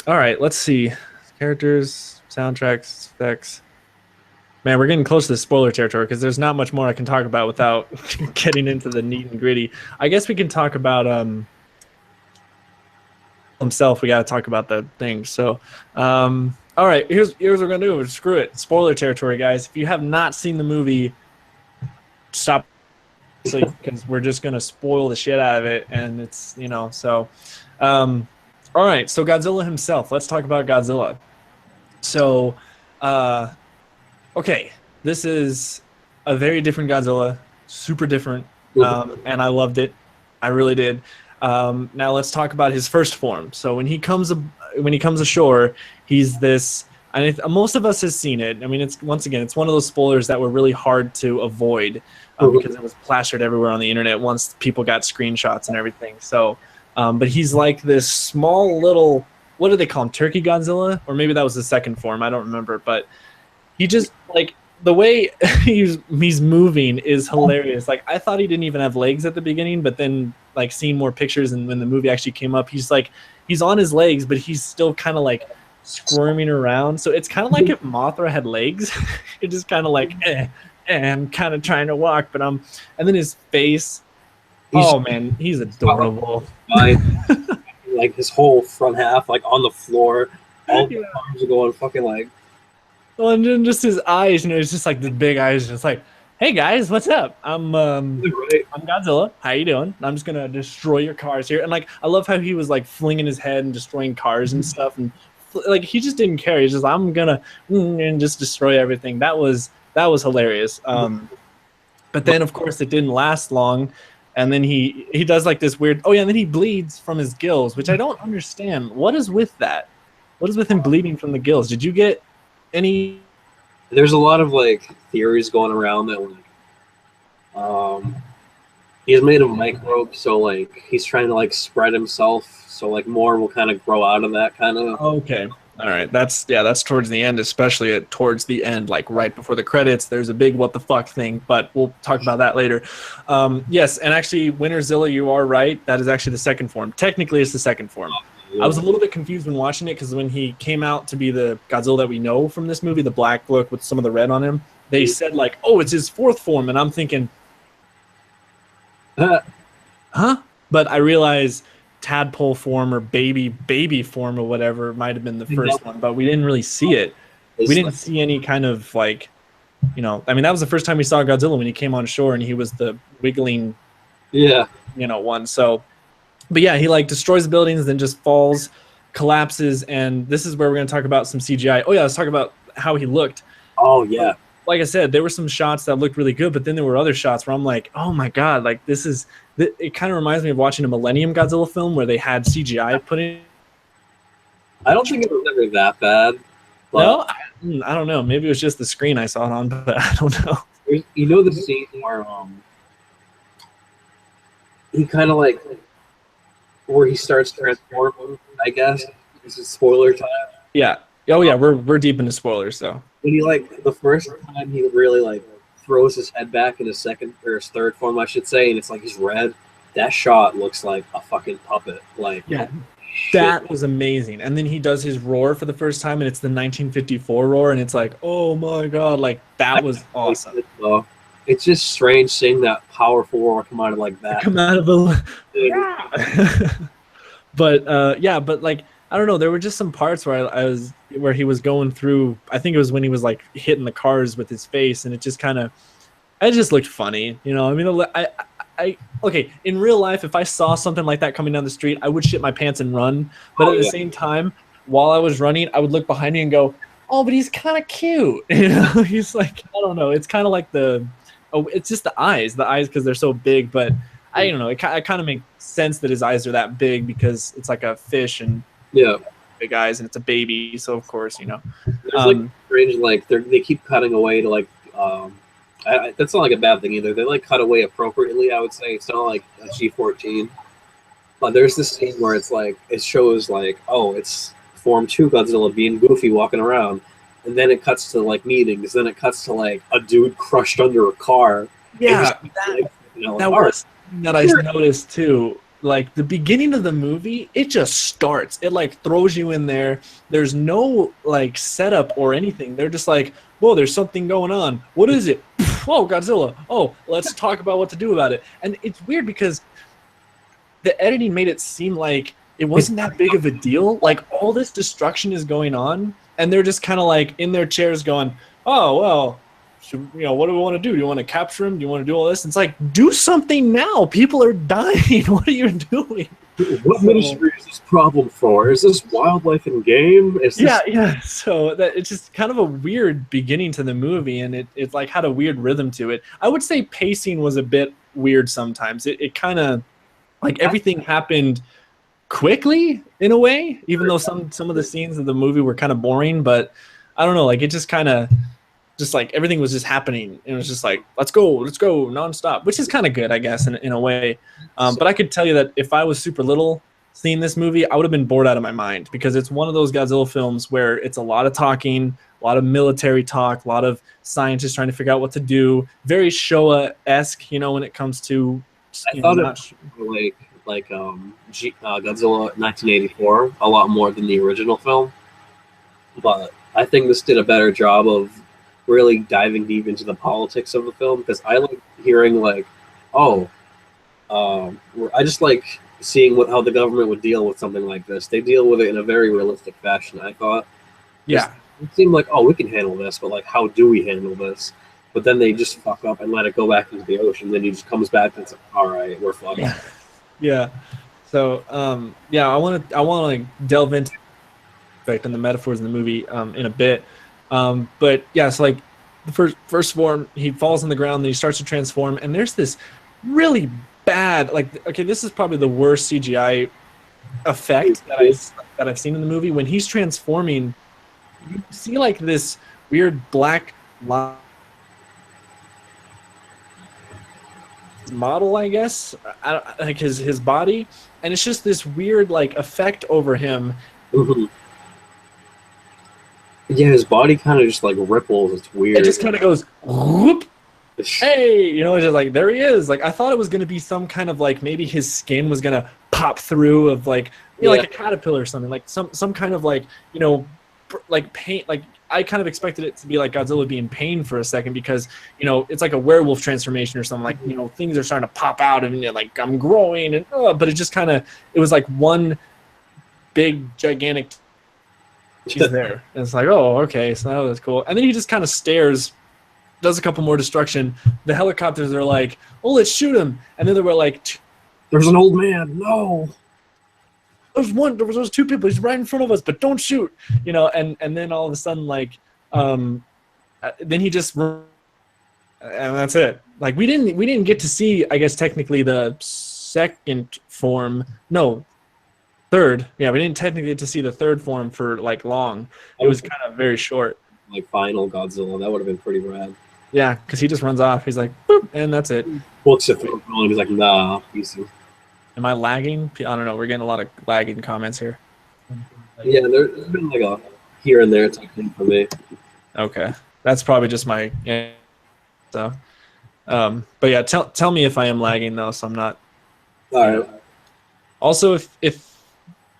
right, let's see characters, soundtracks, effects. Man, we're getting close to the spoiler territory because there's not much more I can talk about without getting into the neat and gritty. I guess we can talk about himself. We got to talk about the things. So, all right, here's what we're gonna do. Screw it, spoiler territory, guys. If you have not seen the movie, stop, because we're just gonna spoil the shit out of it, and it's so. All right, so Godzilla himself. Let's talk about Godzilla. So, okay, this is a very different Godzilla, super different, and I loved it. I really did. Now let's talk about his first form. So when he comes ashore, he's this. And most of us has seen it. I mean, it's one of those spoilers that were really hard to avoid because it was plastered everywhere on the internet once people got screenshots and everything. So, but he's like this small little. What do they call him? Turkey Godzilla, or maybe that was the second form. I don't remember, but he just like the way he's moving is hilarious. Like I thought he didn't even have legs at the beginning, but then like seeing more pictures and when the movie actually came up, he's on his legs, but he's still kind of like squirming around. So it's kind of like if Mothra had legs. It's just kind of like and kind of trying to walk, but and then his face. He's adorable. Like his whole front half, like on the floor, all the arms are going fucking like. Well, and then just his eyes, it's just like the big eyes, just like, "Hey guys, what's up? I'm Godzilla. How you doing? I'm just gonna destroy your cars here." And like, I love how he was like flinging his head and destroying cars and stuff, and like he just didn't care. He's just, "I'm gonna and just destroy everything." That was hilarious. But then of course it didn't last long, and then he does like this weird. Oh yeah, and then he bleeds from his gills, which I don't understand. What is with that? What is with him bleeding from the gills? Did you get any? There's a lot of like theories going around that like he's made of microbes, so like he's trying to like spread himself, so like more will kind of grow out of that kind of. Okay, all right, that's towards the end, especially towards the end, like right before the credits. There's a big what the fuck thing, but we'll talk about that later. Yes, and actually, Winterzilla, you are right. That is actually the second form. Technically, it's the second form. I was a little bit confused when watching it because when he came out to be the Godzilla that we know from this movie, the black look with some of the red on him, they said like, "Oh, it's his fourth form," and I'm thinking, huh? But I realized tadpole form or baby form or whatever might have been the first one, but we didn't really see it. We didn't see any kind of like, I mean, that was the first time we saw Godzilla when he came on shore and he was the wiggling, one. So. But yeah, he like destroys the buildings, then just falls, collapses, and this is where we're going to talk about some CGI. Oh yeah, let's talk about how he looked. Oh yeah. Like I said, there were some shots that looked really good, but then there were other shots where I'm like, oh my god, like it kind of reminds me of watching a Millennium Godzilla film where they had CGI put in. I don't think it was ever that bad. No, I don't know. Maybe it was just the screen I saw it on, but I don't know. You know the scene where he kind of like. Where he starts transforming, I guess. This is spoiler time. Yeah. Oh yeah, we're deep into spoilers, so. When he like the first time he really like throws his head back in his second or his third form, I should say, and it's like he's red. That shot looks like a fucking puppet. Like yeah, that was amazing. And then he does his roar for the first time, and it's the 1954 roar, and it's like, oh my god, like that was awesome. It's just strange seeing that powerful roar come out of like that. Come out of a yeah. But like I don't know, there were just some parts where he was going through. I think it was when he was like hitting the cars with his face, and it just looked funny. I mean, I okay. In real life, if I saw something like that coming down the street, I would shit my pants and run. But at the same time, while I was running, I would look behind me and go, "Oh, but he's kind of cute." He's like, I don't know. It's kind of like it's just the eyes because they're so big. But I don't know. It kind of makes sense that his eyes are that big because it's like a fish and big eyes, and it's a baby. So of course, There's like strange, like they keep cutting away to like. That's not like a bad thing either. They like cut away appropriately. I would say it's not like a G14. There's this scene where it's like it shows like, oh, it's Form 2 Godzilla being goofy walking around, and then it cuts to like meetings, then it cuts to like a dude crushed under a car. Yeah, Like, you know, that like, was something that I noticed too. Like the beginning of the movie, it just starts. It like throws you in there. There's no like setup or anything. They're just like, whoa, there's something going on. What is it? Oh, Godzilla. Oh, let's talk about what to do about it. And it's weird because the editing made it seem like it wasn't that big of a deal. Like all this destruction is going on, and they're just kind of like in their chairs going, "Oh well, what do we want to do? Do you want to capture him? Do you want to do all this?" And it's like, do something now. People are dying. What are you doing? What ministry is this problem for? Is this wildlife and game? Is this... Yeah. So that it's just kind of a weird beginning to the movie, and it like had a weird rhythm to it. I would say pacing was a bit weird sometimes. It kind of like everything happened quickly in a way, even though some of the scenes of the movie were kind of boring. But I don't know, like it just kind of just like everything was just happening. It was just like let's go nonstop, which is kind of good, I guess, in a way. But I could tell you that if I was super little seeing this movie, I would have been bored out of my mind because it's one of those Godzilla films where it's a lot of talking, a lot of military talk, a lot of scientists trying to figure out what to do. Very Showa-esque, when it comes to. I thought it was like Godzilla 1984 a lot more than the original film, but I think this did a better job of really diving deep into the politics of the film because I like hearing like, I just like seeing how the government would deal with something like this. They deal with it in a very realistic fashion, I thought. Yeah, it seemed like, we can handle this, but like, how do we handle this? But then they just fuck up and let it go back into the ocean. Then he just comes back and it's like, all right, we're fucked. Yeah. So, I want to like delve into and the metaphors in the movie in a bit. But yeah, so like the first form, he falls on the ground, then he starts to transform, and there's this really bad, like, okay, this is probably the worst CGI effect that I've seen in the movie. When he's transforming, you see like this weird black line model, I guess, like his body, and it's just this weird like effect over him. Mm-hmm. Yeah, his body kind of just like ripples. It's weird. It just kind of goes whoop. Hey, it's just like there he is. Like I thought it was gonna be some kind of like maybe his skin was gonna pop through of like like a caterpillar or something, like some kind of like like pain. Like I kind of expected it to be like Godzilla be in pain for a second because it's like a werewolf transformation or something. Like things are starting to pop out and like I'm growing and but it just kind of it was like one big gigantic. She's there. And it's like, oh, okay, so that was cool. And then he just kind of stares, does a couple more destruction. The helicopters are like, oh, let's shoot him. And then they were like, there's an old man. No. There was those two people. He's right in front of us, but don't shoot. And then all of a sudden, like, then he just, and that's it. Like we didn't get to see, I guess technically the second form. No. Third, we didn't technically get to see the third form for like long. It was kind of very short. Like final Godzilla, that would have been pretty rad. Yeah, because he just runs off. He's like, boop, and that's it. Looks at him and he's like, nah, easy. Am I lagging? I don't know. We're getting a lot of lagging comments here. Yeah, there's been like a here and there type thing for me. Okay, that's probably just my. So, but yeah, tell me if I am lagging though, so I'm not. All right. Also, if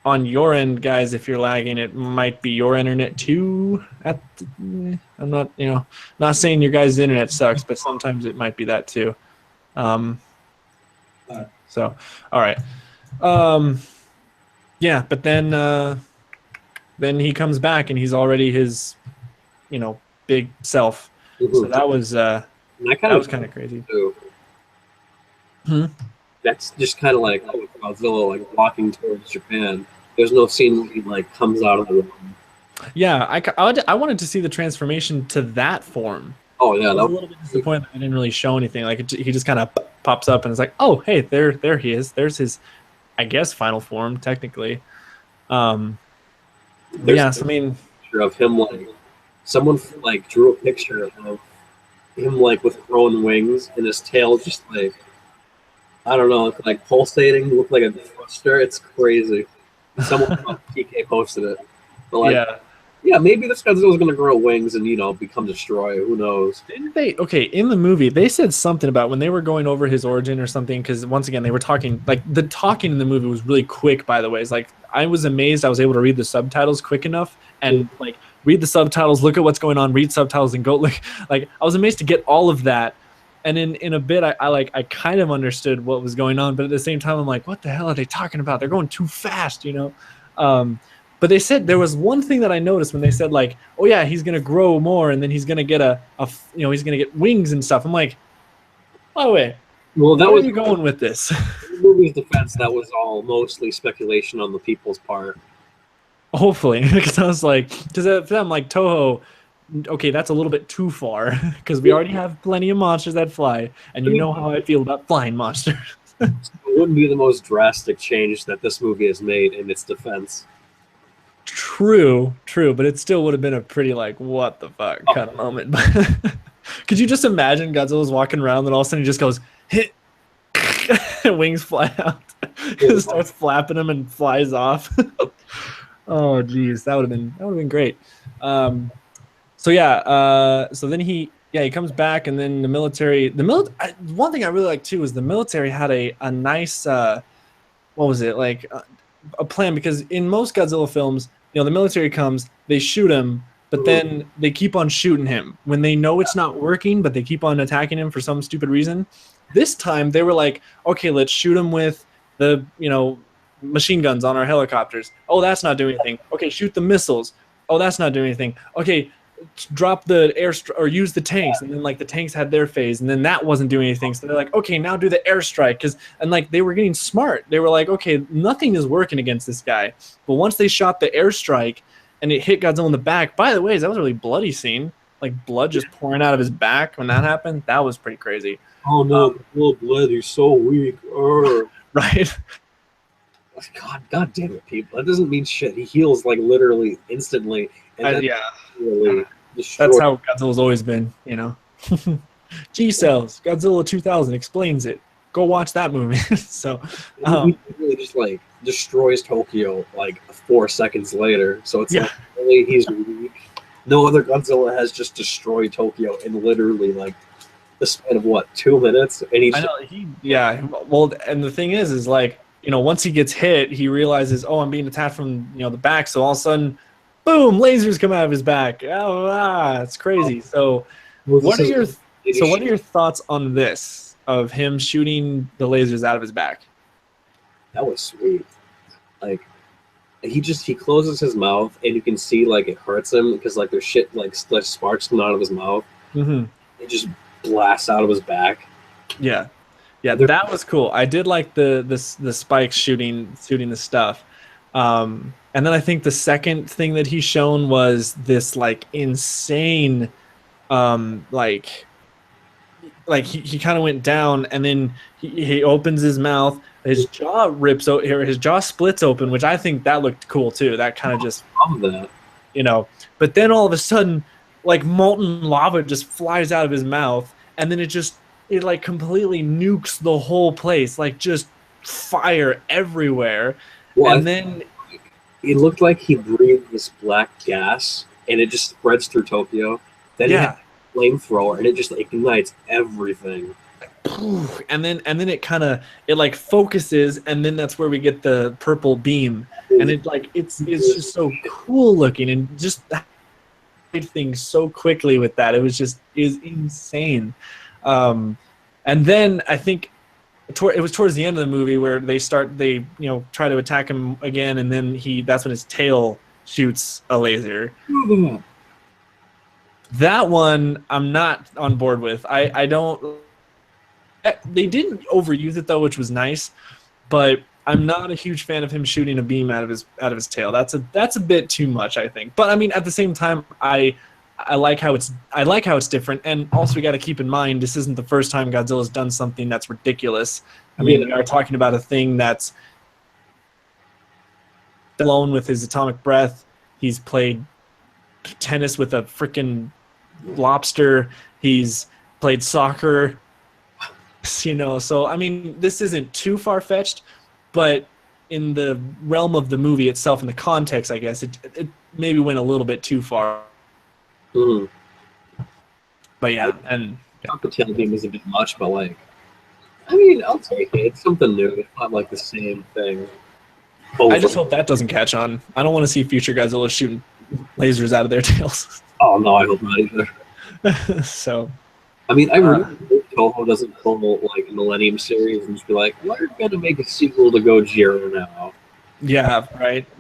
on your end, guys, if you're lagging, it might be your internet too. I'm not, not saying your guys' internet sucks, but sometimes it might be that too. So, all right. Yeah, but then he comes back and he's already his, big self. Mm-hmm. So that was kind of crazy. Too. That's just kind of like Godzilla like walking towards Japan. There's no scene where he like comes out of the room. Yeah, I wanted to see the transformation to that form. Oh yeah, I was a little bit disappointed that I didn't really show anything. Like he just kind of pops up and it's like, oh hey, there he is. There's his, I guess, final form technically. Yes, I mean, picture of him like someone like drew a picture of him like with growing wings and his tail just like I don't know, like pulsating, looked like a thruster. It's crazy. Someone on PK posted it. But like, Yeah. yeah, maybe this Godzilla's gonna grow wings and become destroyer. Who knows? Didn't they? Okay, in the movie, they said something about when they were going over his origin or something. Because once again, they were talking like the talking in the movie was really quick. By the way, it's like I was amazed. I was able to read the subtitles quick enough and like read the subtitles, look at what's going on, read subtitles, and go like I was amazed to get all of that. And in a bit, I kind of understood what was going on, but at the same time, I'm like, what the hell are they talking about? They're going too fast, you know. But they said there was one thing that I noticed when they said like, oh yeah, he's gonna grow more and then he's gonna get he's gonna get wings and stuff. I'm like, by the way, Well, that where was are you going with this? the movie's defense. That was all mostly speculation on the people's part. Hopefully, because I was like, because I'm like Toho, okay, that's a little bit too far because we already have plenty of monsters that fly, and you know how I feel about flying monsters. It wouldn't be the most drastic change that this movie has made in its defense. True, but it still would have been a pretty like what the fuck kind of moment. Could you just imagine Godzilla's walking around and all of a sudden he just goes hit, and wings fly out, just starts flapping them and flies off. Oh geez, that would have been great. So yeah, so then he comes back and then the military one thing I really like too is the military had a nice what was it like a plan, because in most Godzilla films, the military comes, they shoot him, but then they keep on shooting him when they know it's not working, but they keep on attacking him for some stupid reason. This time they were like, okay, let's shoot him with the machine guns on our helicopters. Oh, that's not doing anything. Okay, shoot the missiles. Oh, that's not doing anything. Okay, drop the or use the tanks, and then like the tanks had their phase, and then that wasn't doing anything. So they're like, okay, now do the airstrike, and like they were getting smart. They were like, okay, nothing is working against this guy. But once they shot the airstrike and it hit Godzilla in the back, by the way, that was a really bloody scene, like blood just pouring out of his back when that happened. That was pretty crazy. Oh no, blood, he's so weak. Right. God damn it, people. That doesn't mean shit. He heals like literally instantly. And Yeah. Really that's how Godzilla's always been, G cells, Godzilla 2000 explains it. Go watch that movie. So he really just like destroys Tokyo like 4 seconds later. So it's like really he's weak. No other Godzilla has just destroyed Tokyo in literally like the span of what, 2 minutes? And well, and the thing is like, once he gets hit, he realizes, oh, I'm being attacked from the back. So all of a sudden, boom, lasers come out of his back. It's crazy. So what are your thoughts on this of him shooting the lasers out of his back? That was sweet. Like he closes his mouth and you can see like it hurts him because like there's shit like sparks coming out of his mouth. Mm-hmm. It just blasts out of his back. Yeah, that was cool. I did like the spikes shooting the stuff. And then I think the second thing that he's shown was this like insane, like he kind of went down and then he opens his mouth, his jaw rips out, his jaw splits open, which I think that looked cool too. That kind of just, but then all of a sudden, like molten lava just flies out of his mouth, and then it like completely nukes the whole place, like just fire everywhere. Well, and then it looked like he breathed this black gas, and it just spreads through Tokyo. Then he had a flamethrower, and it just ignites everything. And then it like focuses, and then that's where we get the purple beam, and it's just so cool looking, and just things so quickly with that. It was insane. And then I think it was towards the end of the movie where they try to attack him again, and then that's when his tail shoots a laser. Mm-hmm. That one I'm not on board with. I don't. They didn't overuse it though, which was nice, but I'm not a huge fan of him shooting a beam out of his tail. That's a bit too much, I think. But I mean, at the same time, I like how it's different, and also we got to keep in mind this isn't the first time Godzilla's done something that's ridiculous. I mean, we are talking about a thing that's alone with his atomic breath. He's played tennis with a freaking lobster. He's played soccer. You know, so I mean, this isn't too far-fetched, but in the realm of the movie itself, in the context, I guess it maybe went a little bit too far. Mm. But yeah, and I thought the tail beam was a bit much, but like, I mean, I'll take it. It's something new. It's not like the same thing. I just hope that doesn't catch on. I don't want to see future Godzilla shooting lasers out of their tails. Oh no, I hope not either. So, I mean, I really hope Toho doesn't pull like a Millennium series and just be like, we're gonna make a sequel to Gojira now. yeah,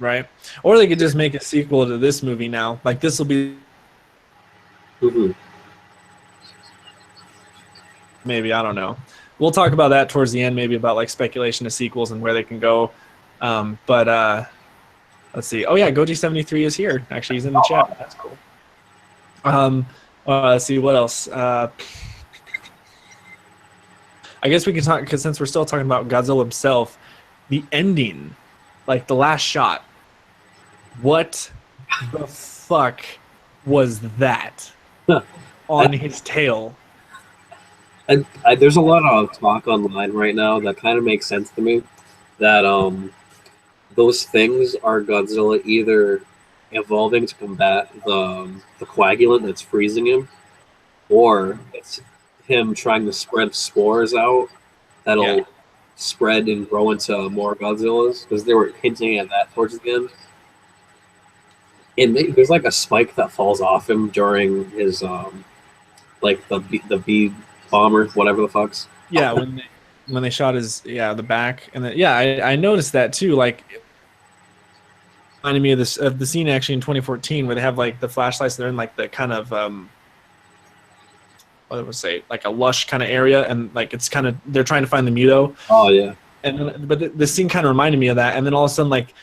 right. Or they could just make a sequel to this movie now. Like this will be maybe, I don't know. We'll talk about that towards the end, maybe about like speculation of sequels and where they can go. But let's see. Oh yeah, Goji73 is here. Actually, he's in the chat. That's cool. Let's see what else. I guess we can talk, because since we're still talking about Godzilla himself, the ending, like the last shot. What the fuck was that on his tail? And there's a lot of talk online right now that kind of makes sense to me. That those things are Godzilla either evolving to combat the coagulant that's freezing him, or it's him trying to spread spores out that'll spread and grow into more Godzillas, because they were hinting at that towards the end. And there's like a spike that falls off him during his like the bee bomber, whatever the fuck's. Yeah, when they shot his the back, and then, I noticed that too. Like, reminded me of the scene actually in 2014 where they have like the flashlights. They're in like the kind of what would I say, like a lush kind of area, and like it's kind of, they're trying to find the Muto. Oh yeah. And then, but the scene kind of reminded me of that, and then all of a sudden like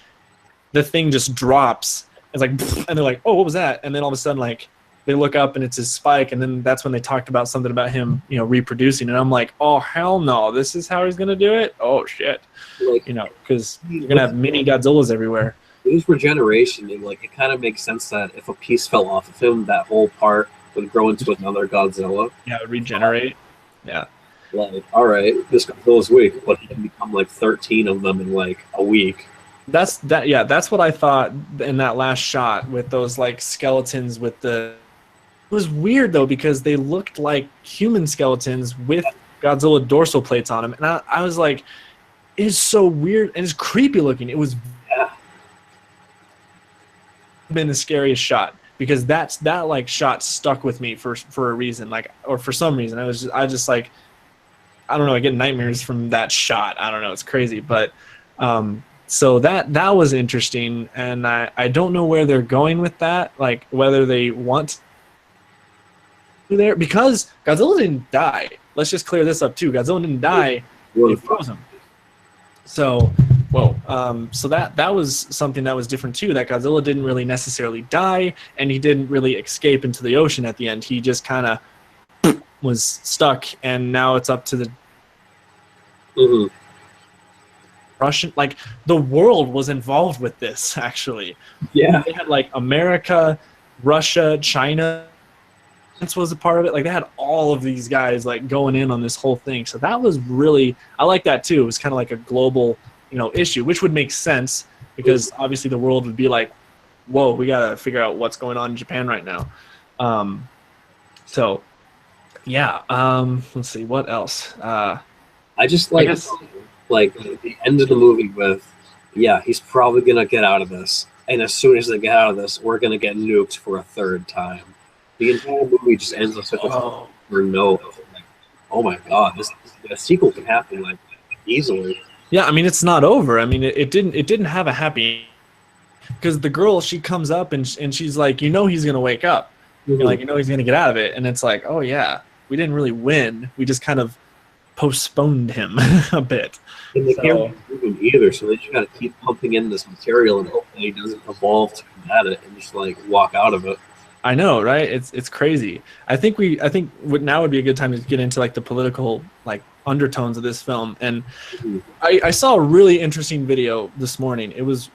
the thing just drops. It's like, and they're like, oh, what was that? And then all of a sudden like they look up and it's his spike, and then that's when they talked about something about him, reproducing. And I'm like, oh hell no, this is how he's gonna do it? Oh shit, like, because you're gonna have mini Godzillas everywhere. His regeneration, and like it kind of makes sense that if a piece fell off of him, that whole part would grow into another Godzilla. Yeah, it would regenerate. Yeah. Like, all right, this Godzilla's weak, but he can become like 13 of them in like a week. That's what I thought in that last shot with those like skeletons with the. It was weird though, because they looked like human skeletons with Godzilla dorsal plates on them, and I was like, it's so weird and it's creepy looking. It was been the scariest shot, because that like shot stuck with me for a reason, like, or for some reason I just like, I don't know, I get nightmares from that shot. I don't know, it's crazy, but so that was interesting, and I don't know where they're going with that, like whether they want there, because Godzilla didn't die. Let's just clear this up too. Godzilla didn't die. They froze him. So, so that was something that was different too. That Godzilla didn't really necessarily die, and he didn't really escape into the ocean at the end. He just kind of was stuck, and now it's up to the Russian. Like, the world was involved with this actually. Yeah, they had like America, Russia, China. Was a part of it. Like, they had all of these guys like going in on this whole thing. So that was really, I like that too. It was kind of like a global, issue, which would make sense, because obviously the world would be like, whoa, we got to figure out what's going on in Japan right now. So yeah. Let's see what else. I just like the end of the movie with, he's probably going to get out of this. And as soon as they get out of this, we're going to get nuked for a third time. The entire movie just ends with such a no. Like, oh my god, a sequel can happen like easily. Yeah, I mean, it's not over. I mean, it didn't have a happy, because the girl, she comes up and she's like, he's gonna wake up, like, he's gonna get out of it, and it's like, oh yeah, we didn't really win. We just kind of postponed him a bit. And they can't move him either, so they just gotta keep pumping in this material and hopefully he doesn't evolve to combat it and just like walk out of it. I know, right? It's crazy. I think now would be a good time to get into like the political like undertones of this film. And I saw a really interesting video this morning. It was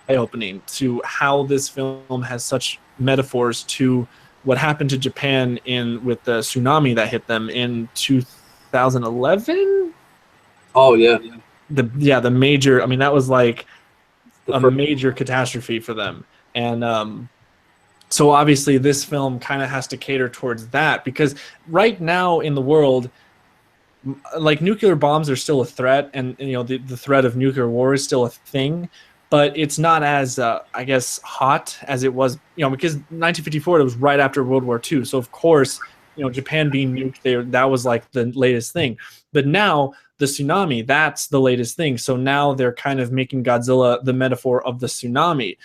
eye-opening to how this film has such metaphors to what happened to Japan with the tsunami that hit them in 2011. Oh yeah, The major. I mean, that was like the a first, major catastrophe for them, and so obviously this film kind of has to cater towards that because right now in the world, like nuclear bombs are still a threat, and you know the threat of nuclear war is still a thing, but it's not as I guess hot as it was, you know, because 1954 it was right after World War II, so of course, you know, Japan being nuked there, that was like the latest thing. But now the tsunami, that's the latest thing. So now they're kind of making Godzilla the metaphor of the tsunami,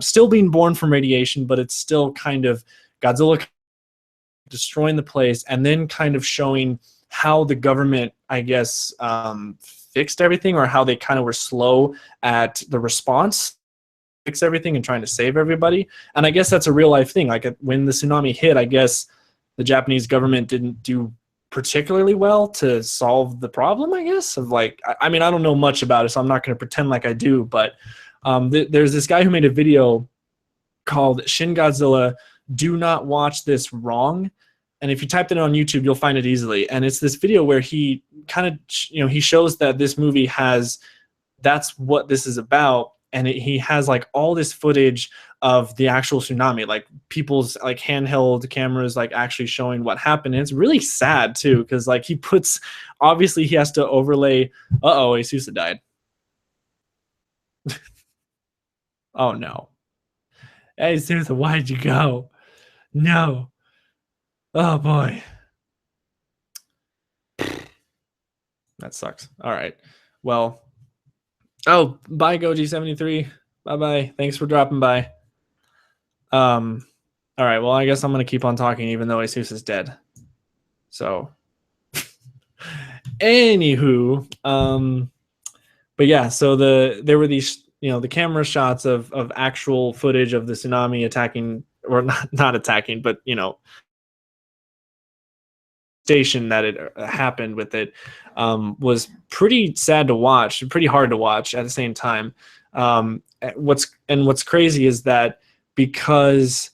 still being born from radiation, but it's still kind of Godzilla destroying the place and then kind of showing how the government, I guess, fixed everything, or how they kind of were slow at the response, fix everything and trying to save everybody. And I guess that's a real life thing. Like when the tsunami hit, I guess the Japanese government didn't do particularly well to solve the problem, I guess, of like, I mean, I don't know much about it, so I'm not going to pretend like I do, but there's this guy who made a video called Shin Godzilla, Do Not Watch This Wrong. And if you typed it on YouTube, you'll find it easily. And it's this video where he kind of, you know, he shows that this movie has, that's what this is about. And he has like all this footage of the actual tsunami, like people's like handheld cameras, like actually showing what happened. And it's really sad too, because like he puts, obviously he has to overlay, uh-oh, Asousa died. Oh no. Hey, Asousa, why'd you go? No. Oh boy. That sucks. All right. Well, oh, bye Goji73. Bye-bye. Thanks for dropping by. All right. Well, I guess I'm going to keep on talking even though Asousa is dead. So anywho, but yeah, so there were these, you know, the camera shots of actual footage of the tsunami attacking, or not attacking, but you know, station that it happened with it, was pretty sad to watch, pretty hard to watch at the same time. What's crazy is that because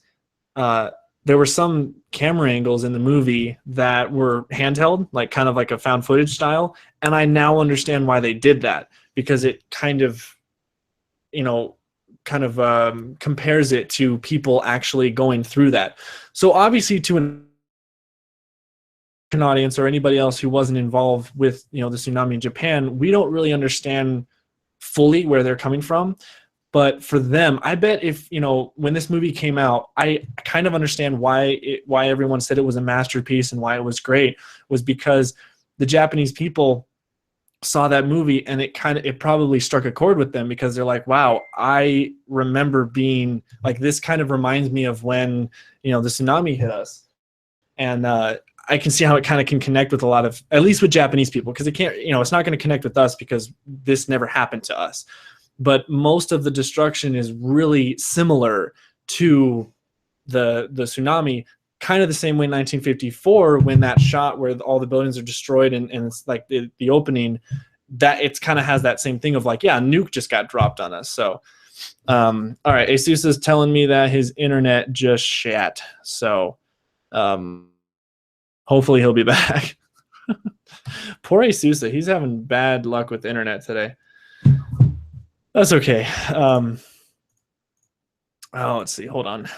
there were some camera angles in the movie that were handheld, like kind of like a found footage style, and I now understand why they did that, because it kind of, you know, kind of compares it to people actually going through that. So obviously to an audience or anybody else who wasn't involved with, you know, the tsunami in Japan, we don't really understand fully where they're coming from. But for them, I bet if, you know, when this movie came out, I kind of understand why everyone said it was a masterpiece and why it was great, was because the Japanese people saw that movie and it probably struck a chord with them, because they're like, wow, I remember being like, this kind of reminds me of when, you know, the tsunami hit us. And I can see how it kind of can connect with a lot of, at least with Japanese people, because it can't, you know, it's not going to connect with us because this never happened to us. But most of the destruction is really similar to the tsunami, kind of the same way in 1954 when that shot where all the buildings are destroyed and it's like the opening, that it's kind of has that same thing of like, yeah, a nuke just got dropped on us. So all right, Asousa is telling me that his internet just shat, so hopefully he'll be back. Poor Asousa, he's having bad luck with the internet today. That's okay. Oh, let's see. Hold on.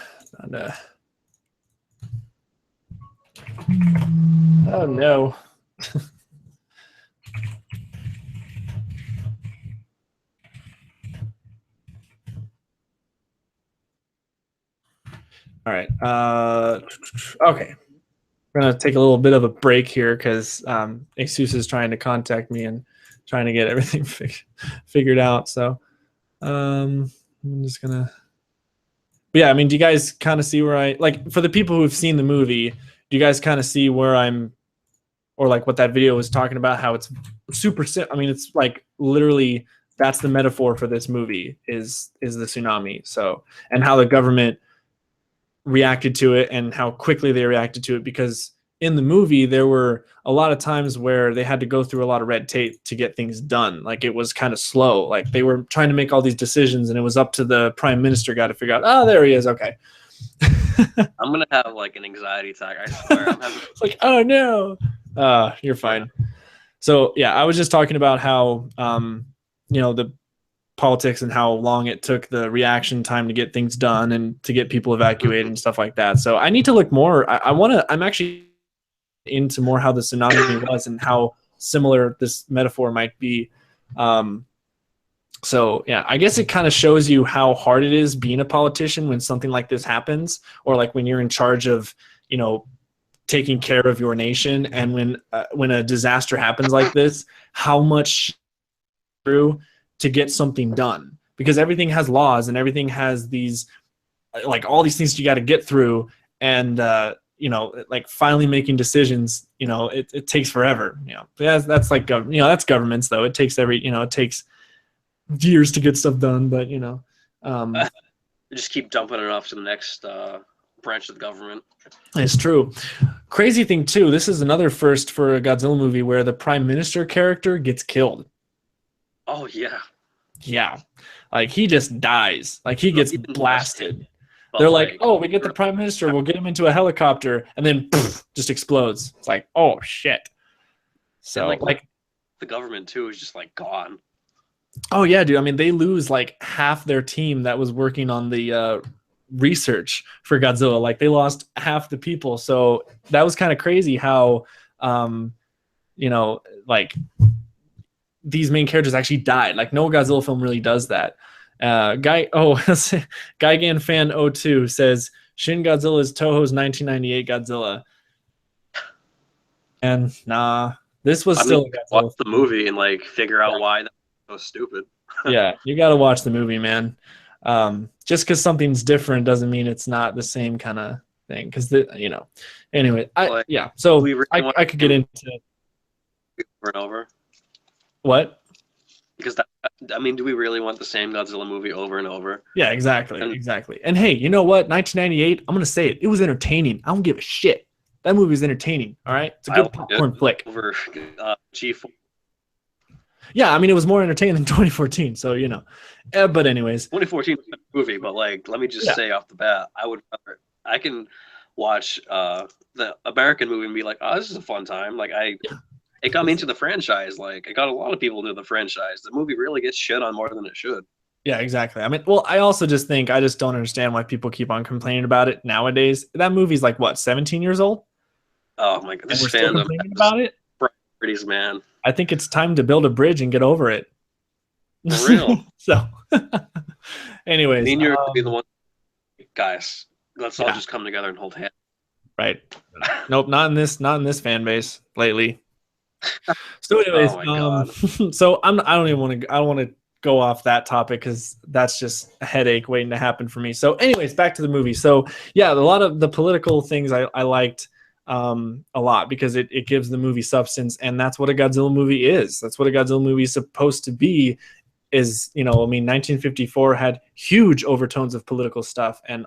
Oh no. All right. Okay. We're gonna take a little bit of a break here because Asousa is trying to contact me and trying to get everything figured out. So I'm just gonna. But yeah, I mean, do you guys kind of see where I, like, for the people who've seen the movie, do you guys kind of see where I'm, or like what that video was talking about, how it's super, I mean, it's like literally that's the metaphor for this movie is the tsunami. So, and how the government reacted to it and how quickly they reacted to it, because in the movie there were a lot of times where they had to go through a lot of red tape to get things done. Like it was kind of slow, like they were trying to make all these decisions and it was up to the prime minister guy to figure out, oh, there he is, okay. I'm gonna have like an anxiety attack, I swear. I'm having It's like, oh no. You're fine. So yeah, I was just talking about how the politics and how long it took the reaction time to get things done and to get people evacuated and stuff like that. So I need to look more. I'm actually into more how the tsunami was and how similar this metaphor might be. So yeah, I guess it kind of shows you how hard it is being a politician when something like this happens, or like when you're in charge of, taking care of your nation, and when a disaster happens like this, how much through to get something done, because everything has laws and everything has these, like, all these things you got to get through, and like finally making decisions, it takes forever. That's like that's governments though. It takes it takes years to get stuff done, but You just keep dumping it off to the next branch of the government. It's true. Crazy thing too, this is another first for a Godzilla movie where the prime minister character gets killed. Oh yeah. Yeah, like he just dies. Like he gets blasted. But They're like, oh, we get the prime minister, we'll get him into a helicopter, and then poof, just explodes. It's like, oh shit. So like the government too is just like gone. Oh yeah, dude. I mean, they lose like half their team that was working on the research for Godzilla. Like they lost half the people. So that was kind of crazy how like these main characters actually died. Like no Godzilla film really does that. Gigan fan 02 says Shin Godzilla is Toho's 1998 Godzilla. And nah, this was watch the movie and like figure out why that was stupid. Yeah, you got to watch the movie, man. Just because something's different doesn't mean it's not the same kind of thing. Because anyway, So I could get into over and over. What? Because do we really want the same Godzilla movie over and over? Yeah, exactly. And hey, you know what? 1998. I'm gonna say it. It was entertaining. I don't give a shit. That movie was entertaining. All right, it's a good popcorn flick. Over G4. Yeah, I mean, it was more entertaining than 2014. So but anyways, 2014 movie. But like, let me just say off the bat, I can watch the American movie and be like, oh, this is a fun time. Like it got me into the franchise. Like it got a lot of people into the franchise. The movie really gets shit on more than it should. Yeah, exactly. I mean, well, I also just think I just don't understand why people keep on complaining about it nowadays. That movie's like what, 17 years old? Oh my god, this fandom complaining about it. Priorities, man. I think it's time to build a bridge and get over it. For real. So, anyways, me and you're gonna be the one guys. Let's all just come together and hold hands. Right. Nope, not in this fan base lately. So, anyways, so I don't want to go off that topic because that's just a headache waiting to happen for me. So, anyways, back to the movie. So, yeah, a lot of the political things I liked a lot because it gives the movie substance, and that's what a Godzilla movie is. That's what a Godzilla movie is supposed to be. Is 1954 had huge overtones of political stuff and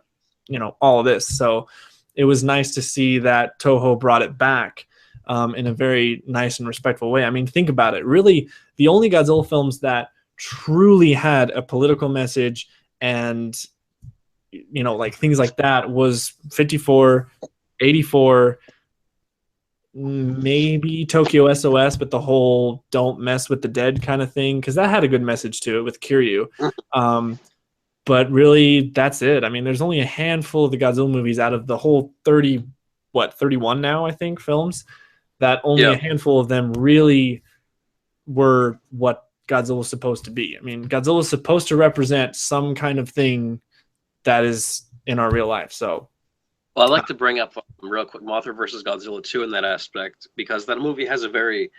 all of this. So it was nice to see that Toho brought it back in a very nice and respectful way. I mean, think about it. Really, the only Godzilla films that truly had a political message and like things like that was 54, 84, maybe Tokyo SOS, but the whole don't mess with the dead kind of thing, because that had a good message to it with Kiryu. But really, that's it. I mean, there's only a handful of the Godzilla movies out of the whole 31 now, I think, films, that only a handful of them really were what Godzilla was supposed to be. I mean, Godzilla is supposed to represent some kind of thing that is in our real life. So, well, I'd like to bring up real quick Mothra versus Godzilla 2 in that aspect, because that movie has a very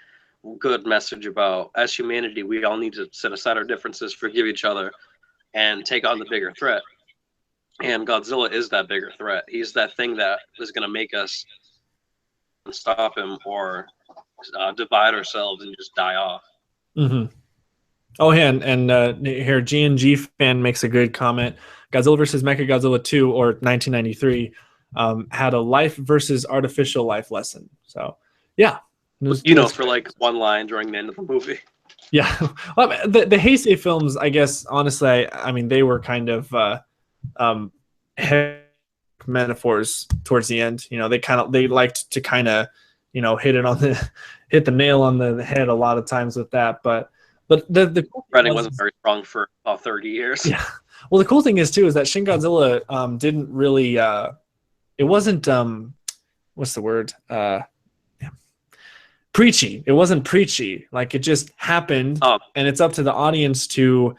good message about, as humanity, we all need to set aside our differences, forgive each other, and take on the bigger threat. And Godzilla is that bigger threat. He's that thing that is going to make us stop him or divide ourselves and just die off. Mm-hmm. Oh, yeah, and here, G&G fan makes a good comment. Godzilla vs. Mechagodzilla 2, or 1993, had a life versus artificial life lesson. So, yeah. For like one line during the end of the movie. Yeah. Well, the Heisei films, I guess, honestly, I mean, they were kind of metaphors towards the end. They liked to kind of hit the nail on the head a lot of times with that. But the cool Writing wasn't very strong for about 30 years. Yeah. Well, the cool thing is too is that Shin Godzilla didn't really it wasn't what's the word preachy. It wasn't preachy. Like, it just happened, and it's up to the audience to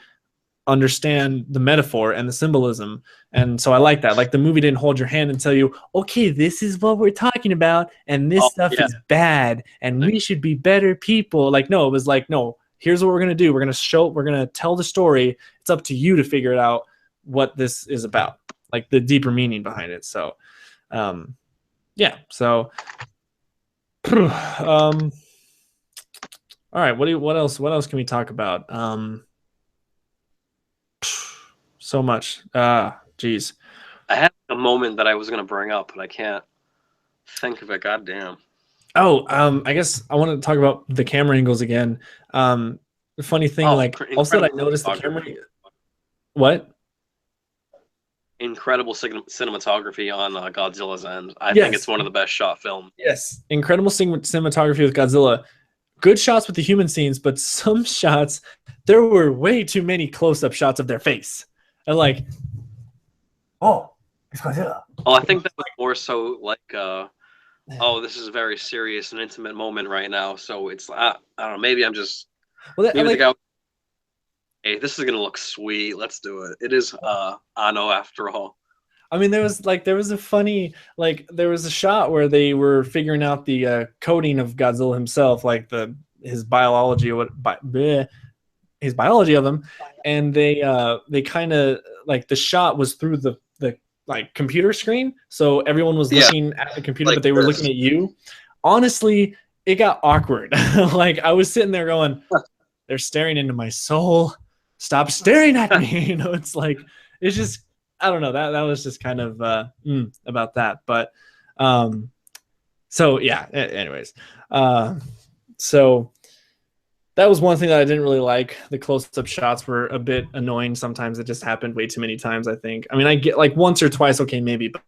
understand the metaphor and the symbolism. And so I like that. Like, the movie didn't hold your hand and tell you, okay, this is what we're talking about, and this stuff is bad, and we should be better people. Like, no, it was like, no, here's what we're gonna do. We're gonna tell the story. It's up to you to figure it out what this is about, like the deeper meaning behind it. So yeah. So all right, what else can we talk about? So much. Geez. I had a moment that I was gonna bring up, but I can't think of it. Goddamn. Oh, I guess I want to talk about the camera angles again. The funny thing, also I noticed the camera. What? Incredible cinematography on Godzilla's end. I think it's one of the best shot films. Yes, incredible cinematography with Godzilla. Good shots with the human scenes, but some shots, there were way too many close-up shots of their face. And like, oh, it's Godzilla. Oh, I think that was more so like, oh, this is a very serious and intimate moment right now. So it's, I don't know, maybe I'm just, maybe the guy, hey, this is gonna look sweet. Let's do it. It is Anno after all. I mean, there was a funny, there was a shot where they were figuring out the coding of Godzilla himself, like his biology of him, and they kind of like, the shot was through the like computer screen, so everyone was looking at the computer, but they were looking at you. Honestly, it got awkward. Like, I was sitting there going, they're staring into my soul. Stop staring at me. It's like, it's just, I don't know, that was just kind of about that. But so yeah, anyways, so that was one thing that I didn't really like. The close-up shots were a bit annoying sometimes. It just happened way too many times, I think. I mean, I get like once or twice, okay, maybe, but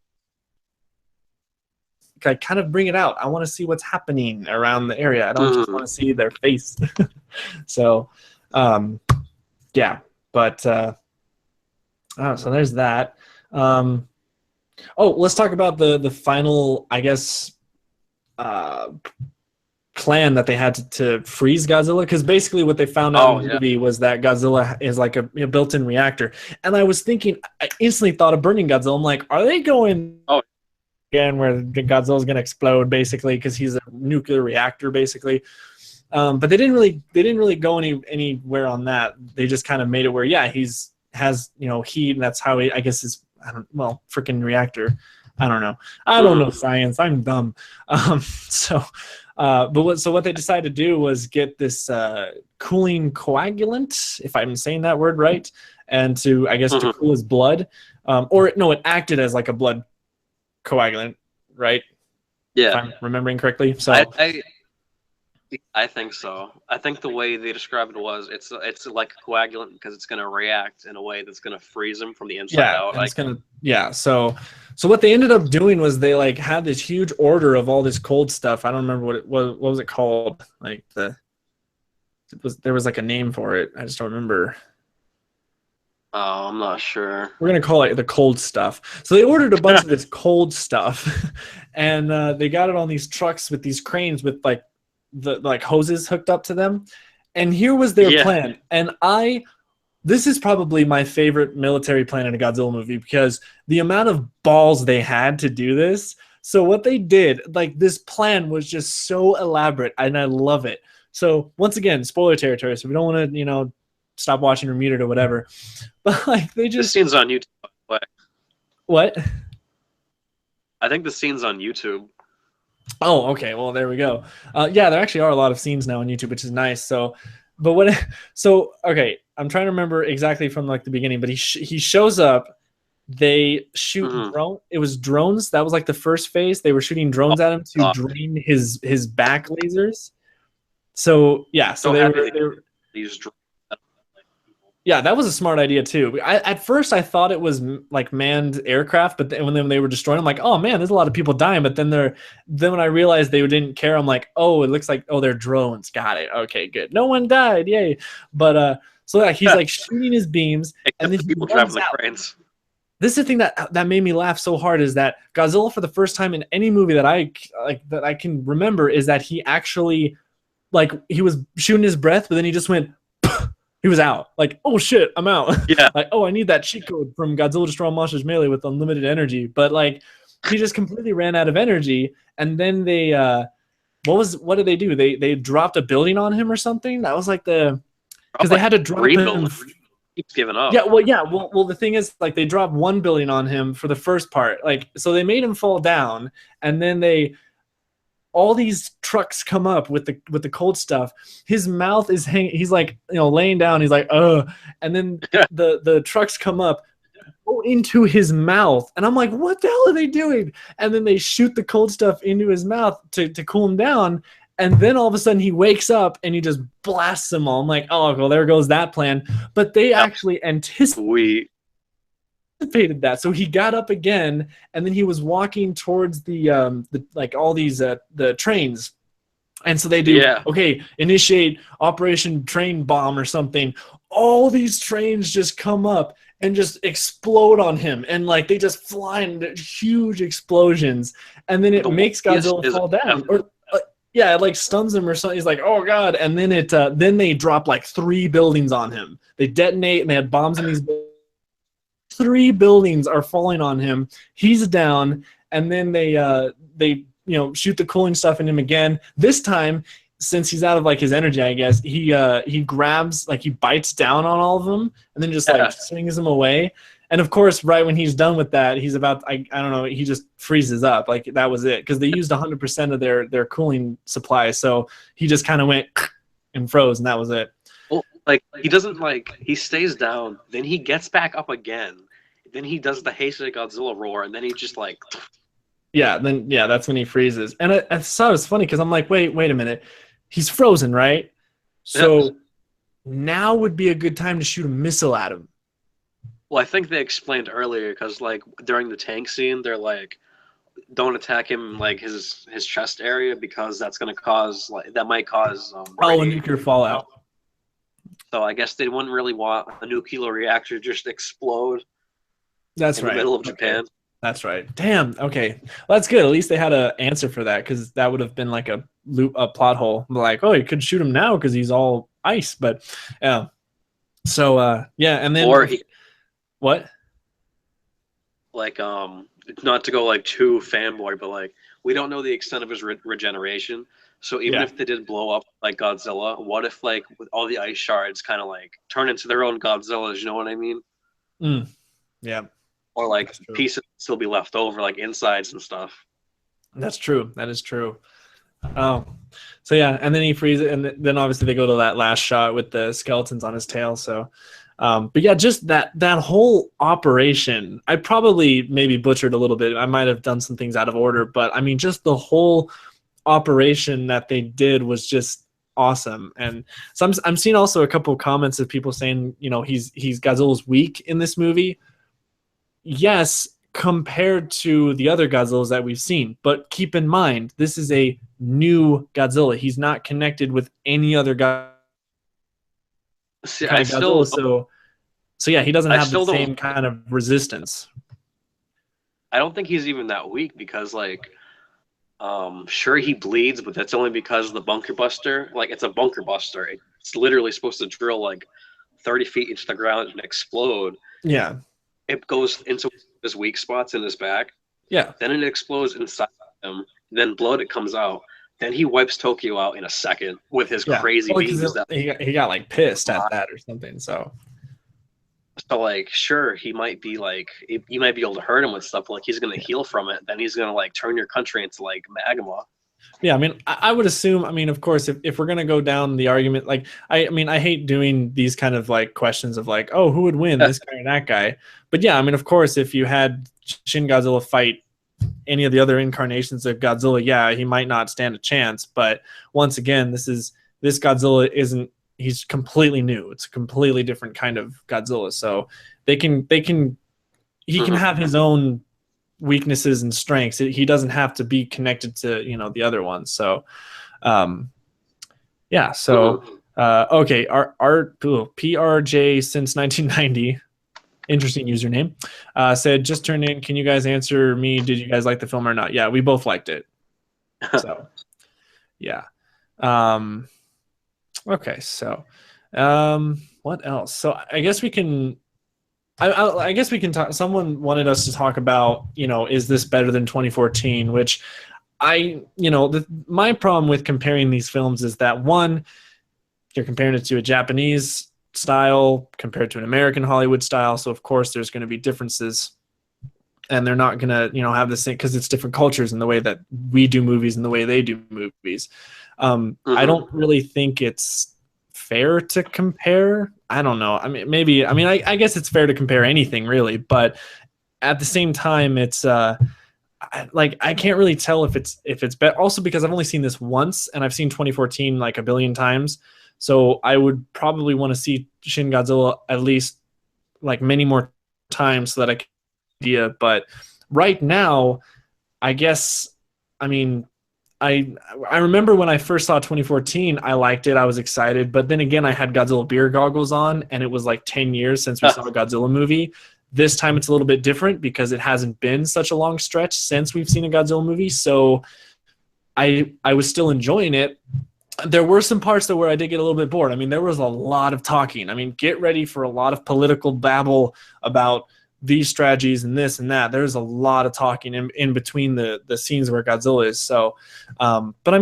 I kind of bring it out. I want to see what's happening around the area. I don't just want to see their face. So yeah, but so there's that. Oh, let's talk about the final, I guess, plan that they had to freeze Godzilla, because basically what they found out in the movie was that Godzilla is like a built-in reactor. And I was thinking, I instantly thought of Burning Godzilla. I'm like, are they going again where Godzilla's going to explode basically because he's a nuclear reactor basically? But they didn't really go anywhere on that. They just kind of made it where has heat, and that's how I guess is freaking reactor. I don't know. I don't know science. I'm dumb. But what they decided to do was get this cooling coagulant, if I'm saying that word right, and to cool his blood, it acted as like a blood coagulant, right? Yeah, if I'm remembering correctly. So I think so. I think the way they described it was it's like a coagulant because it's going to react in a way that's going to freeze him from the inside out. It's gonna So what they ended up doing was they like had this huge order of all this cold stuff. I don't remember what was it called. Like there was like a name for it. I just don't remember. Oh, I'm not sure. We're gonna call it the cold stuff. So they ordered a bunch of this cold stuff, and they got it on these trucks with these cranes with like the hoses hooked up to them. And here was their plan. And this is probably my favorite military plan in a Godzilla movie, because the amount of balls they had to do this. So what they did, like, this plan was just so elaborate, and I love it. So once again, spoiler territory. So we don't want to, stop watching or mute it or whatever. But like, they just. The scene's on YouTube. What? I think the scene's on YouTube. Oh, okay. Well, there we go. Yeah, there actually are a lot of scenes now on YouTube, which is nice. So, but okay, I'm trying to remember exactly from like the beginning, but he shows up. They shoot drone. It was drones. That was like the first phase. They were shooting drones at him to drain his back lasers. So yeah, so they were these drones. Yeah, that was a smart idea too. At first I thought it was like manned aircraft, but then when they were destroying, I'm like, oh man, there's a lot of people dying. But then when I realized they didn't care, I'm like, oh, it looks like they're drones. Got it. Okay, good. No one died. Yay. But so yeah, he's like shooting his beams, and Except then the he people runs driving the out. cranes. This is the thing that made me laugh so hard is that Godzilla, for the first time in any movie that I can remember, is that he actually, like, he was shooting his breath, but then he just went. He was out. Like, oh shit, I'm out. Yeah. Like, oh, I need that cheat code from Godzilla Destroy All Monsters Melee with unlimited energy. But like, he just completely ran out of energy. And then they, what did they do? They dropped a building on him or something. That was like because they had to drop him. Keeps giving up. Yeah, well, the thing is, like, they dropped one building on him for the first part. Like, so they made him fall down, and then all these trucks come up with the cold stuff. His mouth is hanging. He's like, laying down. He's like, and then the trucks come up, go into his mouth, and I'm like, what the hell are they doing? And then they shoot the cold stuff into his mouth to cool him down. And then all of a sudden he wakes up and he just blasts them all. I'm like, oh, well, there goes that plan. But they actually anticipated that, so he got up again, and then he was walking towards the like all these the trains, and so they do okay, initiate Operation Train Bomb or something. All these trains just come up and just explode on him, and like they just fly into huge explosions, and then it makes Godzilla fall down, or it like stuns him or something. He's like, oh god, and then then they drop like 3 buildings on him. They detonate, and they had bombs in these buildings. 3 buildings are falling on him. He's down, and then they shoot the cooling stuff in him again. This time, since he's out of like his energy, I guess he grabs, like, he bites down on all of them and then just like swings them away. And of course, right when he's done with that, he's about I don't know, he just freezes up. Like, that was it, because they used 100% of their cooling supply, so he just kind of went and froze, and that was it. Like, he doesn't, like, he stays down, then he gets back up again, then he does the Heisei Godzilla roar, and then he just like, that's when he freezes. And I thought it was funny because I'm like, wait a minute, he's frozen, right? So now would be a good time to shoot a missile at him. Well, I think they explained earlier, because like during the tank scene, they're like, don't attack him like his chest area, because that's gonna cause that might cause a nuclear fallout. So I guess they wouldn't really want a nuclear reactor just explode. That's in right. the middle of Japan. That's right. Damn. Okay. Well, that's good. At least they had an answer for that, because that would have been like a plot hole. Like, oh, you could shoot him now because he's all ice. But yeah. So and then what? Like not to go like too fanboy, but like, we don't know the extent of his regeneration. So even if they did blow up like Godzilla, what if like with all the ice shards kind of like turn into their own Godzillas? You know what I mean? Yeah. Or like pieces still be left over, like insides and stuff. That's true. That is true. Oh, so yeah, and then he freezes, and then obviously they go to that last shot with the skeletons on his tail. So, but yeah, just that whole operation, I probably maybe butchered a little bit. I might have done some things out of order, but I mean, just the whole operation that they did was just awesome. And so I'm seeing also a couple of comments of people saying, he's Godzilla's weak in this movie. Yes, compared to the other Godzillas that we've seen. But keep in mind, this is a new Godzilla. He's not connected with any other Godzilla. So yeah, he doesn't have the same kind of resistance. I don't think he's even that weak, because like, sure, he bleeds, but that's only because the bunker buster, like, it's a bunker buster. It's literally supposed to drill like 30 feet into the ground and explode. Yeah. It goes into his weak spots in his back. Yeah. Then it explodes inside him. Then blood comes out. Then he wipes Tokyo out in a second with his crazy beams. He got like pissed at that or something. So like, sure, he might be like, you might be able to hurt him with stuff, but like, he's gonna heal from it. Then he's gonna like turn your country into like magma. Yeah, I mean, I would assume, I mean, of course, if we're going to go down the argument, like, I mean, I hate doing these kind of like questions of like, oh, who would win, this guy or that guy? But yeah, I mean, of course, if you had Shin Godzilla fight any of the other incarnations of Godzilla, yeah, he might not stand a chance. But once again, this Godzilla isn't he's completely new. It's a completely different kind of Godzilla. So he can have his own weaknesses and strengths. He doesn't have to be connected to, the other ones. So, yeah. So, okay. Our PRJ since 1990. Interesting username. Said, just turned in. Can you guys answer me? Did you guys like the film or not? Yeah, we both liked it. So, yeah. Okay. So, what else? So I guess we can. I guess we can talk. Someone wanted us to talk about, is this better than 2014? Which my problem with comparing these films is that, one, you're comparing it to a Japanese style compared to an American Hollywood style. So of course there's going to be differences, and they're not going to, have the same, because it's different cultures in the way that we do movies and the way they do movies. I don't really think it's fair to compare. I don't know. I mean, maybe, I guess it's fair to compare anything really, but at the same time, it's I can't really tell if it's better. Also, because I've only seen this once, and I've seen 2014 like a billion times. So I would probably want to see Shin Godzilla at least like many more times so that I can idea. But right now, I guess, I remember when I first saw 2014, I liked it. I was excited. But then again, I had Godzilla beer goggles on, and it was like 10 years since we saw a Godzilla movie. This time it's a little bit different because it hasn't been such a long stretch since we've seen a Godzilla movie. So I was still enjoying it. There were some parts where I did get a little bit bored. There was a lot of talking. Get ready for a lot of political babble about these strategies and this and that. There's a lot of talking in between the scenes where Godzilla is. So, but I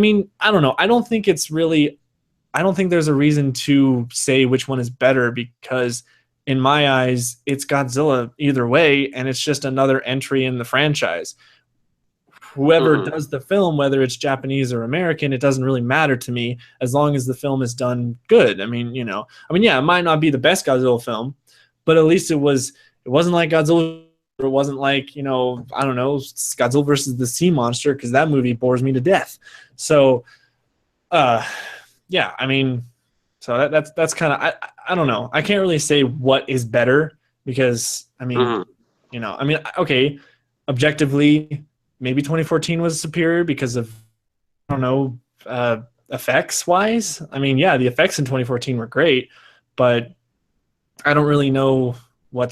don't know. I don't think there's a reason to say which one is better, because in my eyes, it's Godzilla either way, and it's just another entry in the franchise. Whoever does the film, whether it's Japanese or American, it doesn't really matter to me as long as the film is done good. Yeah, it might not be the best Godzilla film, but at least it wasn't like Godzilla. It wasn't like, I don't know, Godzilla versus the Sea Monster, because that movie bores me to death. So, yeah, so that's kind of, I don't know. I can't really say what is better because, okay, objectively, maybe 2014 was superior because of, I don't know, effects wise. Yeah, the effects in 2014 were great, but I don't really know I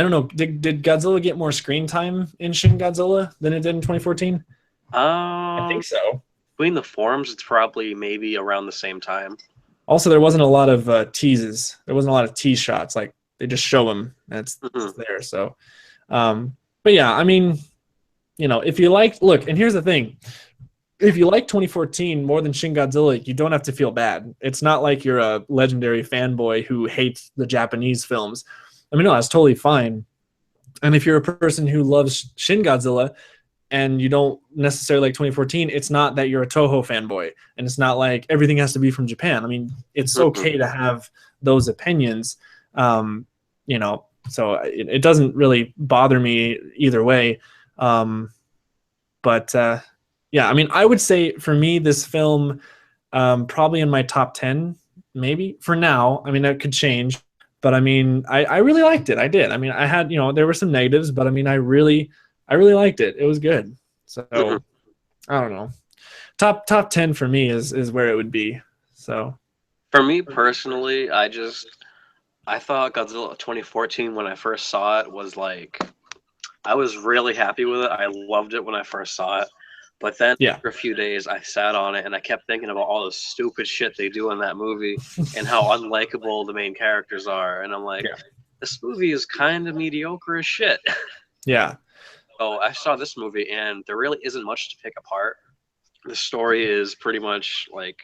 don't know. Did Godzilla get more screen time in Shin Godzilla than it did in 2014? I think so. Between the forms, it's probably maybe around the same time. Also, there wasn't a lot of teases. There wasn't a lot of tease shots. Like, they just show them. It's there. So, but yeah, if you look, and here's the thing. If you like 2014 more than Shin Godzilla, you don't have to feel bad. It's not like you're a legendary fanboy who hates the Japanese films. No, that's totally fine. And if you're a person who loves Shin Godzilla and you don't necessarily like 2014, it's not that you're a Toho fanboy, and it's not like everything has to be from Japan. It's okay to have those opinions, so it doesn't really bother me either way. But yeah, I would say for me, this film, probably in my top 10, maybe for now. That could change, but I really liked it. I did. I had, there were some negatives, but I really liked it. It was good. So I don't know. Top 10 for me is where it would be. So for me personally, I thought Godzilla 2014 when I first saw it was like, I was really happy with it. I loved it when I first saw it. But then for a few days, I sat on it and I kept thinking about all the stupid shit they do in that movie and how unlikable the main characters are. And I'm like, this movie is kind of mediocre as shit. Yeah. So I saw this movie and there really isn't much to pick apart. The story is pretty much like,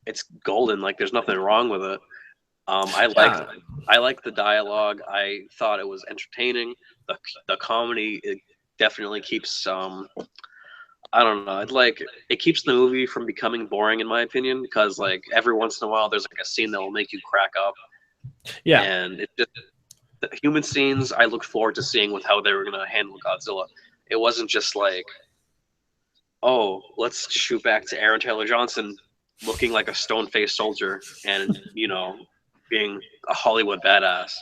it's golden. Like, there's nothing wrong with it. I liked the dialogue. I thought it was entertaining. The comedy, it definitely keeps I don't know. It keeps the movie from becoming boring, in my opinion, because like every once in a while there's like a scene that will make you crack up. Yeah. And it just, the human scenes I look forward to seeing with how they were gonna handle Godzilla. It wasn't just like, oh, let's shoot back to Aaron Taylor Johnson looking like a stone-faced soldier and, you know, being a Hollywood badass.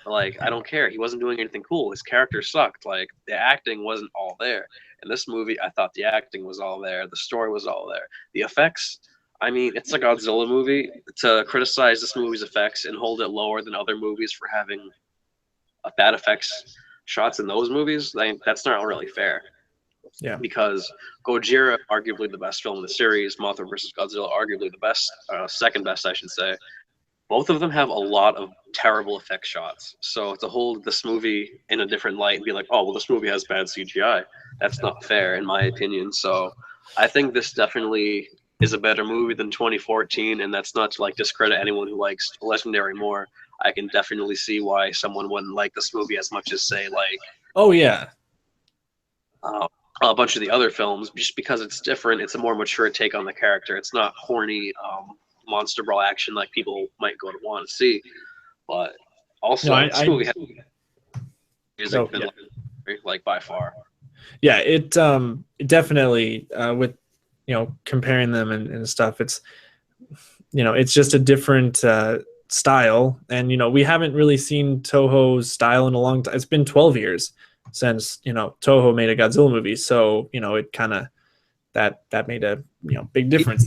Like, I don't care. He wasn't doing anything cool. His character sucked. Like, the acting wasn't all there. In this movie, I thought the acting was all there. The story was all there. The effects, I mean, it's a Godzilla movie. To criticize this movie's effects and hold it lower than other movies for having bad effects shots in those movies, that's not really fair. Yeah. Because Gojira, arguably the best film in the series, Mothra vs. Godzilla, arguably the best, second best, I should say. Both of them have a lot of terrible effect shots. So to hold this movie in a different light and be like, oh, well, this movie has bad CGI, that's not fair, in my opinion. So I think this definitely is a better movie than 2014, and that's not to like discredit anyone who likes Legendary more. I can definitely see why someone wouldn't like this movie as much as, say, like, oh yeah, a bunch of the other films, just because it's different. It's a more mature take on the character. It's not horny monster brawl action like people might go to want to see. But also, this movie had music like by far. Yeah, it definitely with, you know, comparing them and stuff, it's, you know, it's just a different style, and, you know, we haven't really seen Toho's style in a long time. It's been 12 years since, you know, Toho made a Godzilla movie, so, you know, it kind of that made a, you know, big difference.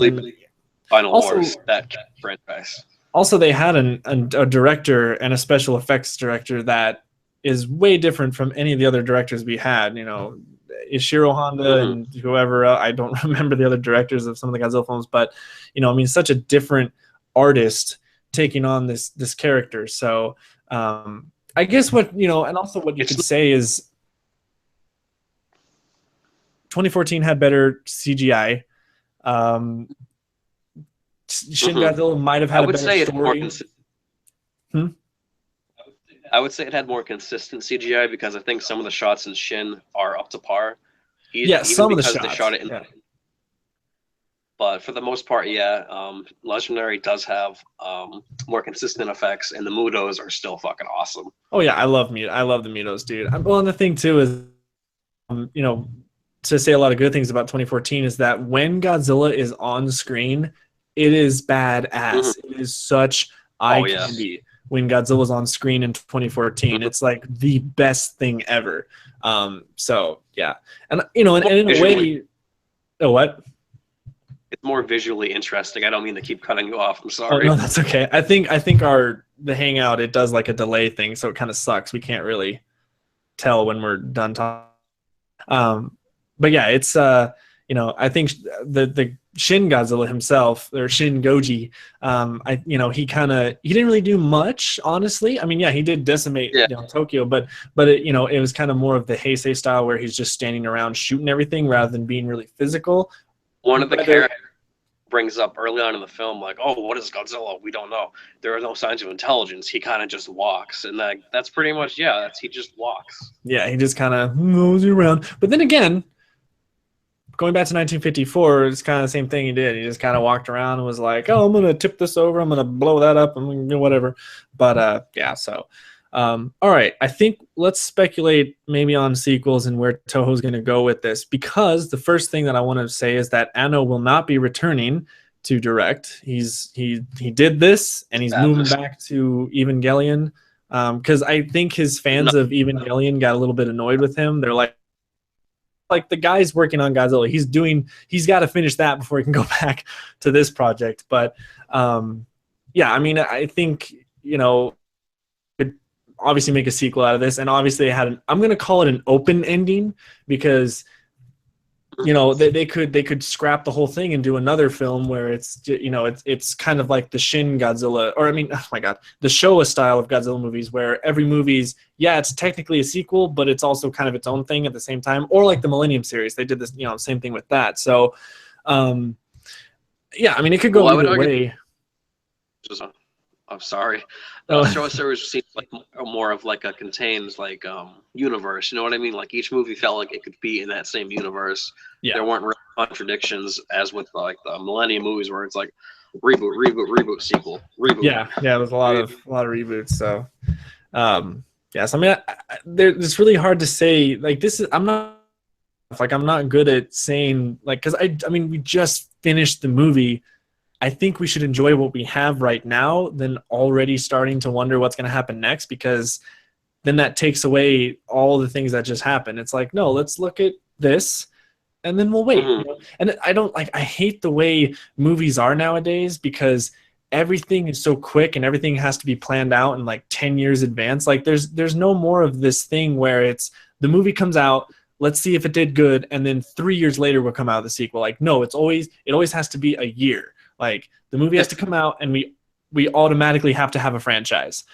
Final Wars, that franchise. Also, they had a director and a special effects director that is way different from any of the other directors we had. You know, Ishiro Honda and whoever I don't remember the other directors of some of the Godzilla films, but, you know, I mean, such a different artist taking on this character. So I guess what, you know, and also what you could say is 2014 had better CGI. Shin Godzilla might have had a better story. I would say it had more consistent CGI because I think some of the shots in Shin are up to par. Some of the shots. They shot it in, but for the most part, Legendary does have more consistent effects, and the Mutos are still fucking awesome. Oh yeah, I love the Mutos, dude. Well, and the thing too is, you know, to say a lot of good things about 2014 is that when Godzilla is on screen, it is badass. It is such eye candy when Godzilla's on screen in 2014. It's like the best thing ever. So yeah, and, you know, and in a way, what? It's more visually interesting. I don't mean to keep cutting you off. I'm sorry. Oh, no, that's okay. I think the Hangout, it does like a delay thing, so it kind of sucks. We can't really tell when we're done talking. But yeah, it's you know, I think the Shin Godzilla himself, or Shin Goji, you know, he didn't really do much, honestly. I mean, yeah, he did decimate you know, Tokyo, but it, you know, it was kind of more of the Heisei style where he's just standing around shooting everything rather than being really physical. One of the characters brings up early on in the film, like, oh, what is Godzilla? We don't know. There are no signs of intelligence. He kind of just walks, and that's pretty much he just walks. Yeah, he just kind of moves around. But then again, going back to 1954, it's kind of the same thing he did. He just kind of walked around and was like, oh, I'm going to tip this over. I'm going to blow that up. I'm going to do whatever. But, yeah, so. All right. I think let's speculate maybe on sequels and where Toho's going to go with this, because the first thing that I want to say is that Anno will not be returning to direct. He did this, and he's moving back to Evangelion, because I think his fans of Evangelion got a little bit annoyed with him. They're like the guy's working on Godzilla. He's got to finish that before he can go back to this project. But yeah, I mean, I think, you know, could obviously make a sequel out of this, and obviously they had I'm going to call it an open ending, because, you know, they could scrap the whole thing and do another film where it's, you know, it's kind of like the Shin Godzilla, or I mean, oh my god, the Showa style of Godzilla movies, where every movie's, yeah, it's technically a sequel, but it's also kind of its own thing at the same time. Or like the Millennium series, they did this, you know, same thing with that. So yeah, I mean, it could go either way. I'm sorry. Showa series seems like more of like a contained like universe. You know what I mean? Like each movie felt like it could be in that same universe. Yeah. There weren't real contradictions as with like the Millennium movies, where it's like reboot, sequel, reboot. Yeah, it was a lot of reboots. So, yeah. So I mean, it's really hard to say. Like this is, I'm not good at saying, like, because I mean, we just finished the movie I think we should enjoy what we have right now than already starting to wonder what's going to happen next, because then that takes away all the things that just happened. It's like, no, let's look at this and then we'll wait. Mhm. And I don't like, I hate the way movies are nowadays, because everything is so quick and everything has to be planned out in like 10 years advance. Like there's no more of this thing where it's the movie comes out, let's see if it did good, and then 3 years later will come out the sequel. Like, no, it always has to be a year. Like the movie has to come out and we automatically have to have a franchise.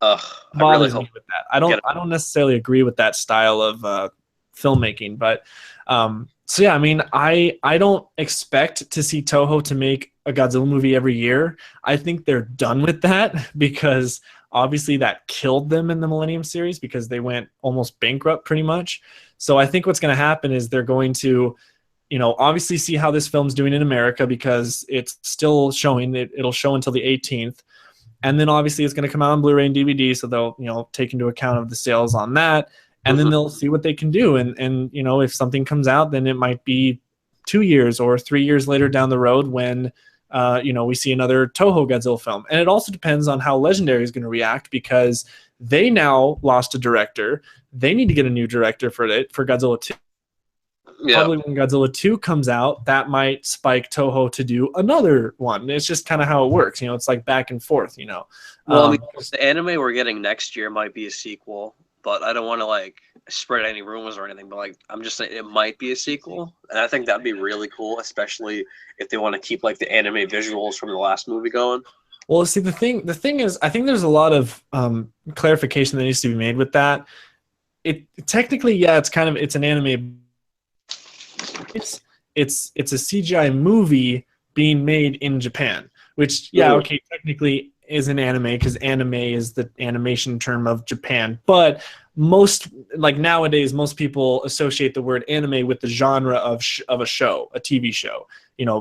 Ugh, I really Bothers hope. me with that. I don't necessarily agree with that style of filmmaking, but so yeah, I mean, I don't expect to see Toho to make a Godzilla movie every year. I think they're done with that because obviously that killed them in the Millennium series, because they went almost bankrupt pretty much. So I think what's going to happen is they're going to, obviously see how this film's doing in America, because it's still showing. It'll show until the 18th. And then obviously it's going to come out on Blu-ray and DVD, so they'll take into account of the sales on that, and then they'll see what they can do. And if something comes out, then it might be 2 years or 3 years later down the road when we see another Toho Godzilla film. And it also depends on how Legendary is going to react, because they now lost a director. They need to get a new director for Godzilla 2. Yeah. Probably when Godzilla 2 comes out, that might spike Toho to do another one. It's just kind of how it works. It's like back and forth, Well, I mean, the anime we're getting next year might be a sequel, but I don't want to like spread any rumors or anything. But like, I'm just saying it might be a sequel, and I think that'd be really cool, especially if they want to keep like the anime visuals from the last movie going. Well, see, the thing is, I think there's a lot of clarification that needs to be made with that. It technically, yeah, it's an anime. It's a CGI movie being made in Japan, which, yeah, okay, technically is an anime, because anime is the animation term of Japan. But nowadays, most people associate the word anime with the genre of a show, a TV show,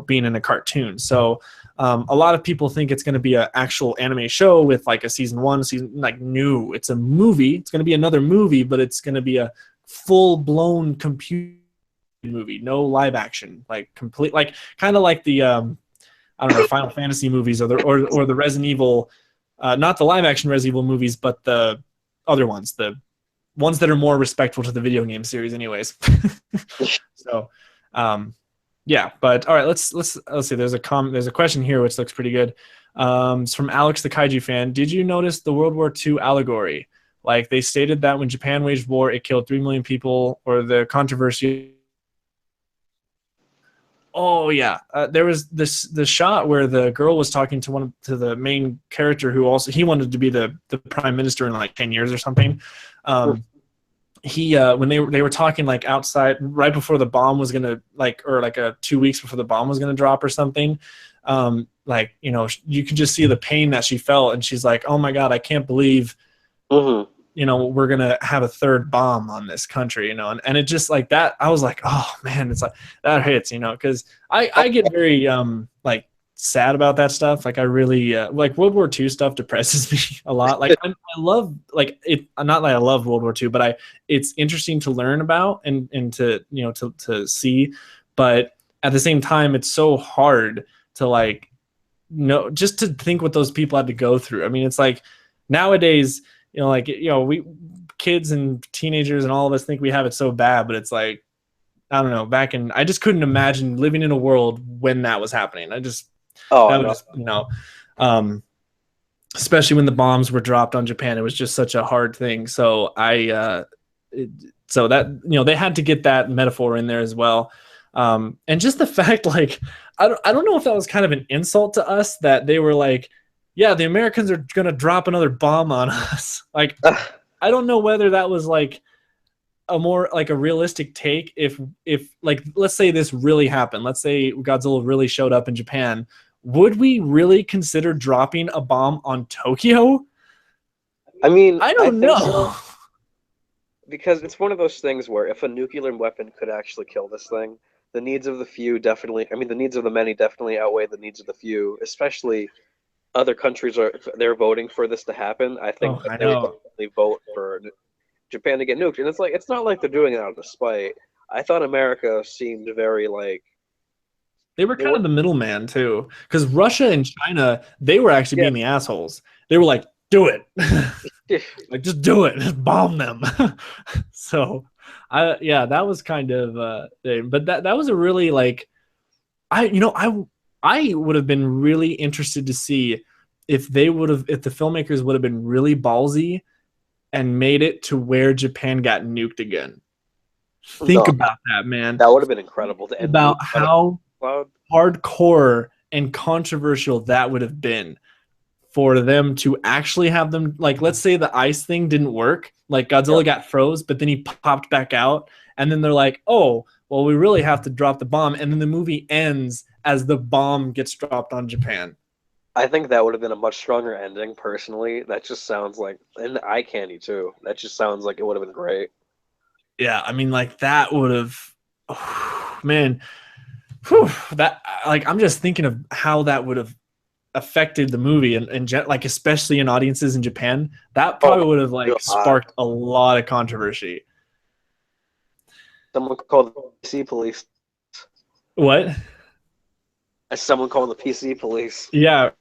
being in a cartoon. So a lot of people think it's going to be an actual anime show with like a season 1, no, it's a movie. It's going to be another movie, but it's going to be a full-blown computer movie, no live action, like complete, like kind of like the I don't know, Final Fantasy movies, or the Resident Evil, not the live action Resident Evil movies, but the other ones, the ones that are more respectful to the video game series, anyways. So, yeah. But all right, let's see. There's a question here which looks pretty good. It's from Alex, the Kaiju fan. Did you notice the World War II allegory? Like, they stated that when Japan waged war, it killed 3 million people, or the controversy. Oh yeah, there was the shot where the girl was talking to the main character, who also he wanted to be the prime minister in like 10 years or something. When they were talking like outside right before the bomb was gonna or 2 weeks before the bomb was gonna drop or something, you could just see the pain that she felt, and she's like, oh my god, I can't believe we're gonna have a third bomb on this country, and it just like that. I was like, oh man, it's like that hits, because I get very sad about that stuff. Like I really like World War II stuff depresses me a lot. Like I love it. Not that I love World War II, but it's interesting to learn about and to to see. But at the same time, it's so hard to just to think what those people had to go through. I mean, it's like nowadays, we kids and teenagers and all of us think we have it so bad, but it's like, I don't know, I just couldn't imagine living in a world when that was happening. Especially when the bombs were dropped on Japan, it was just such a hard thing. So so that, they had to get that metaphor in there as well. And just the fact, I don't know if that was kind of an insult to us, that they were like, yeah, the Americans are going to drop another bomb on us. Like, I don't know whether that was like a more like a realistic take. If let's say this really happened. Let's say Godzilla really showed up in Japan. Would we really consider dropping a bomb on Tokyo? I mean, I don't know. So, because it's one of those things where if a nuclear weapon could actually kill this thing, the needs of the few definitely, the needs of the many definitely outweigh the needs of the few, especially other countries they're voting for this to happen. I think they would definitely vote for Japan to get nuked. And it's not like they're doing it out of spite. I thought America seemed very They were kind of the middleman too, because Russia and China, they were actually being the assholes. They were like, "Do it, like just do it, just bomb them." So, that was kind of thing. But that was a really like, I would have been really interested to see if the filmmakers would have been really ballsy and made it to where Japan got nuked again. Think about that, man. That would have been incredible. To end about how hardcore and controversial that would have been for them to actually have them, like, let's say the ice thing didn't work, like Godzilla got froze, but then he popped back out, and then they're like, oh, well, we really have to drop the bomb, and then the movie ends as the bomb gets dropped on Japan. I think that would have been a much stronger ending, personally. That just sounds like, and eye candy too. That just sounds like it would have been great. Yeah, I mean, like, that would have, man, that, like, I'm just thinking of how that would have affected the movie, and like, especially in audiences in Japan. That probably would have like sparked a lot of controversy. Someone called the PC police. What? Someone called the PC police. Yeah.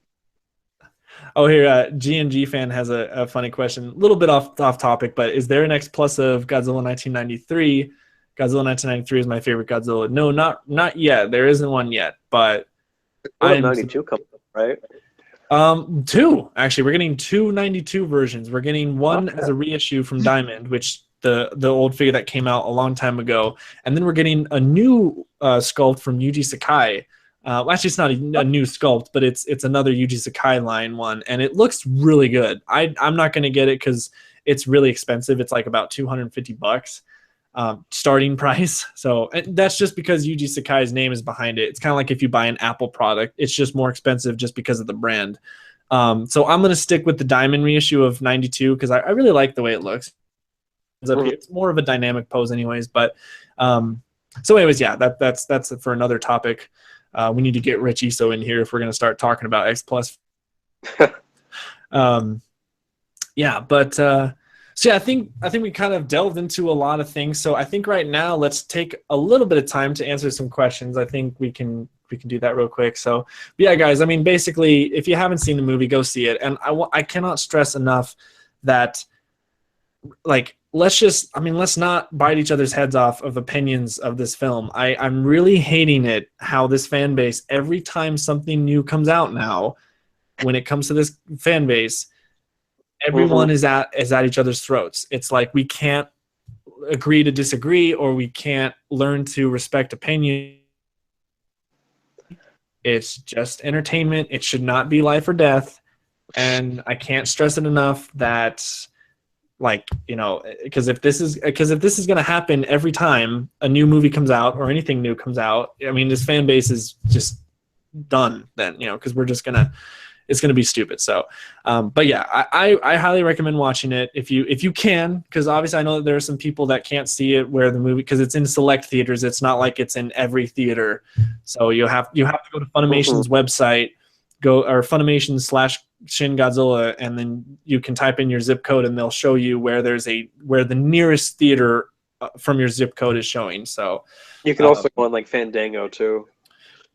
Oh, here, G&G fan has a funny question. A little bit off topic, but is there an X Plus of Godzilla 1993? Godzilla 1993 is my favorite Godzilla. No, not yet. There isn't one yet, but 92 coming, right? 2, actually. We're getting 2 92 versions. We're getting one as a reissue from Diamond, which the old figure that came out a long time ago, and then we're getting a new sculpt from Yuji Sakai. Actually, it's not a new sculpt, but it's another Yuji Sakai line one, and it looks really good. I'm not going to get it because it's really expensive. It's like about $250 starting price. So that's just because Yuji Sakai's name is behind it. It's kind of like if you buy an Apple product, it's just more expensive just because of the brand. So I'm going to stick with the Diamond reissue of 92 because I really like the way it looks. It's more of a dynamic pose anyways. But so anyways, yeah, that's for another topic. We need to get Rich Iso in here if we're going to start talking about X Plus. Yeah, but so yeah, I think we kind of delved into a lot of things. So I think right now let's take a little bit of time to answer some questions. I think we can do that real quick. So yeah, guys, I mean, basically, if you haven't seen the movie, go see it. And I cannot stress enough that, like, let's not bite each other's heads off of opinions of this film. I'm really hating it how this fan base, every time something new comes out now, when it comes to this fan base, everyone is at each other's throats. It's like we can't agree to disagree, or we can't learn to respect opinion. It's just entertainment. It should not be life or death. And I can't stress it enough that, like, because if this is going to happen every time a new movie comes out or anything new comes out, I mean, this fan base is just done then, because it's going to be stupid. So, but yeah, I highly recommend watching it if you can, because obviously I know that there are some people that can't see it where the movie, because it's in select theaters. It's not like it's in every theater. So you have to go to Funimation's website, or Funimation/Shin Godzilla, and then you can type in your zip code and they'll show you where the nearest theater from your zip code is showing. So you can also go on like Fandango too.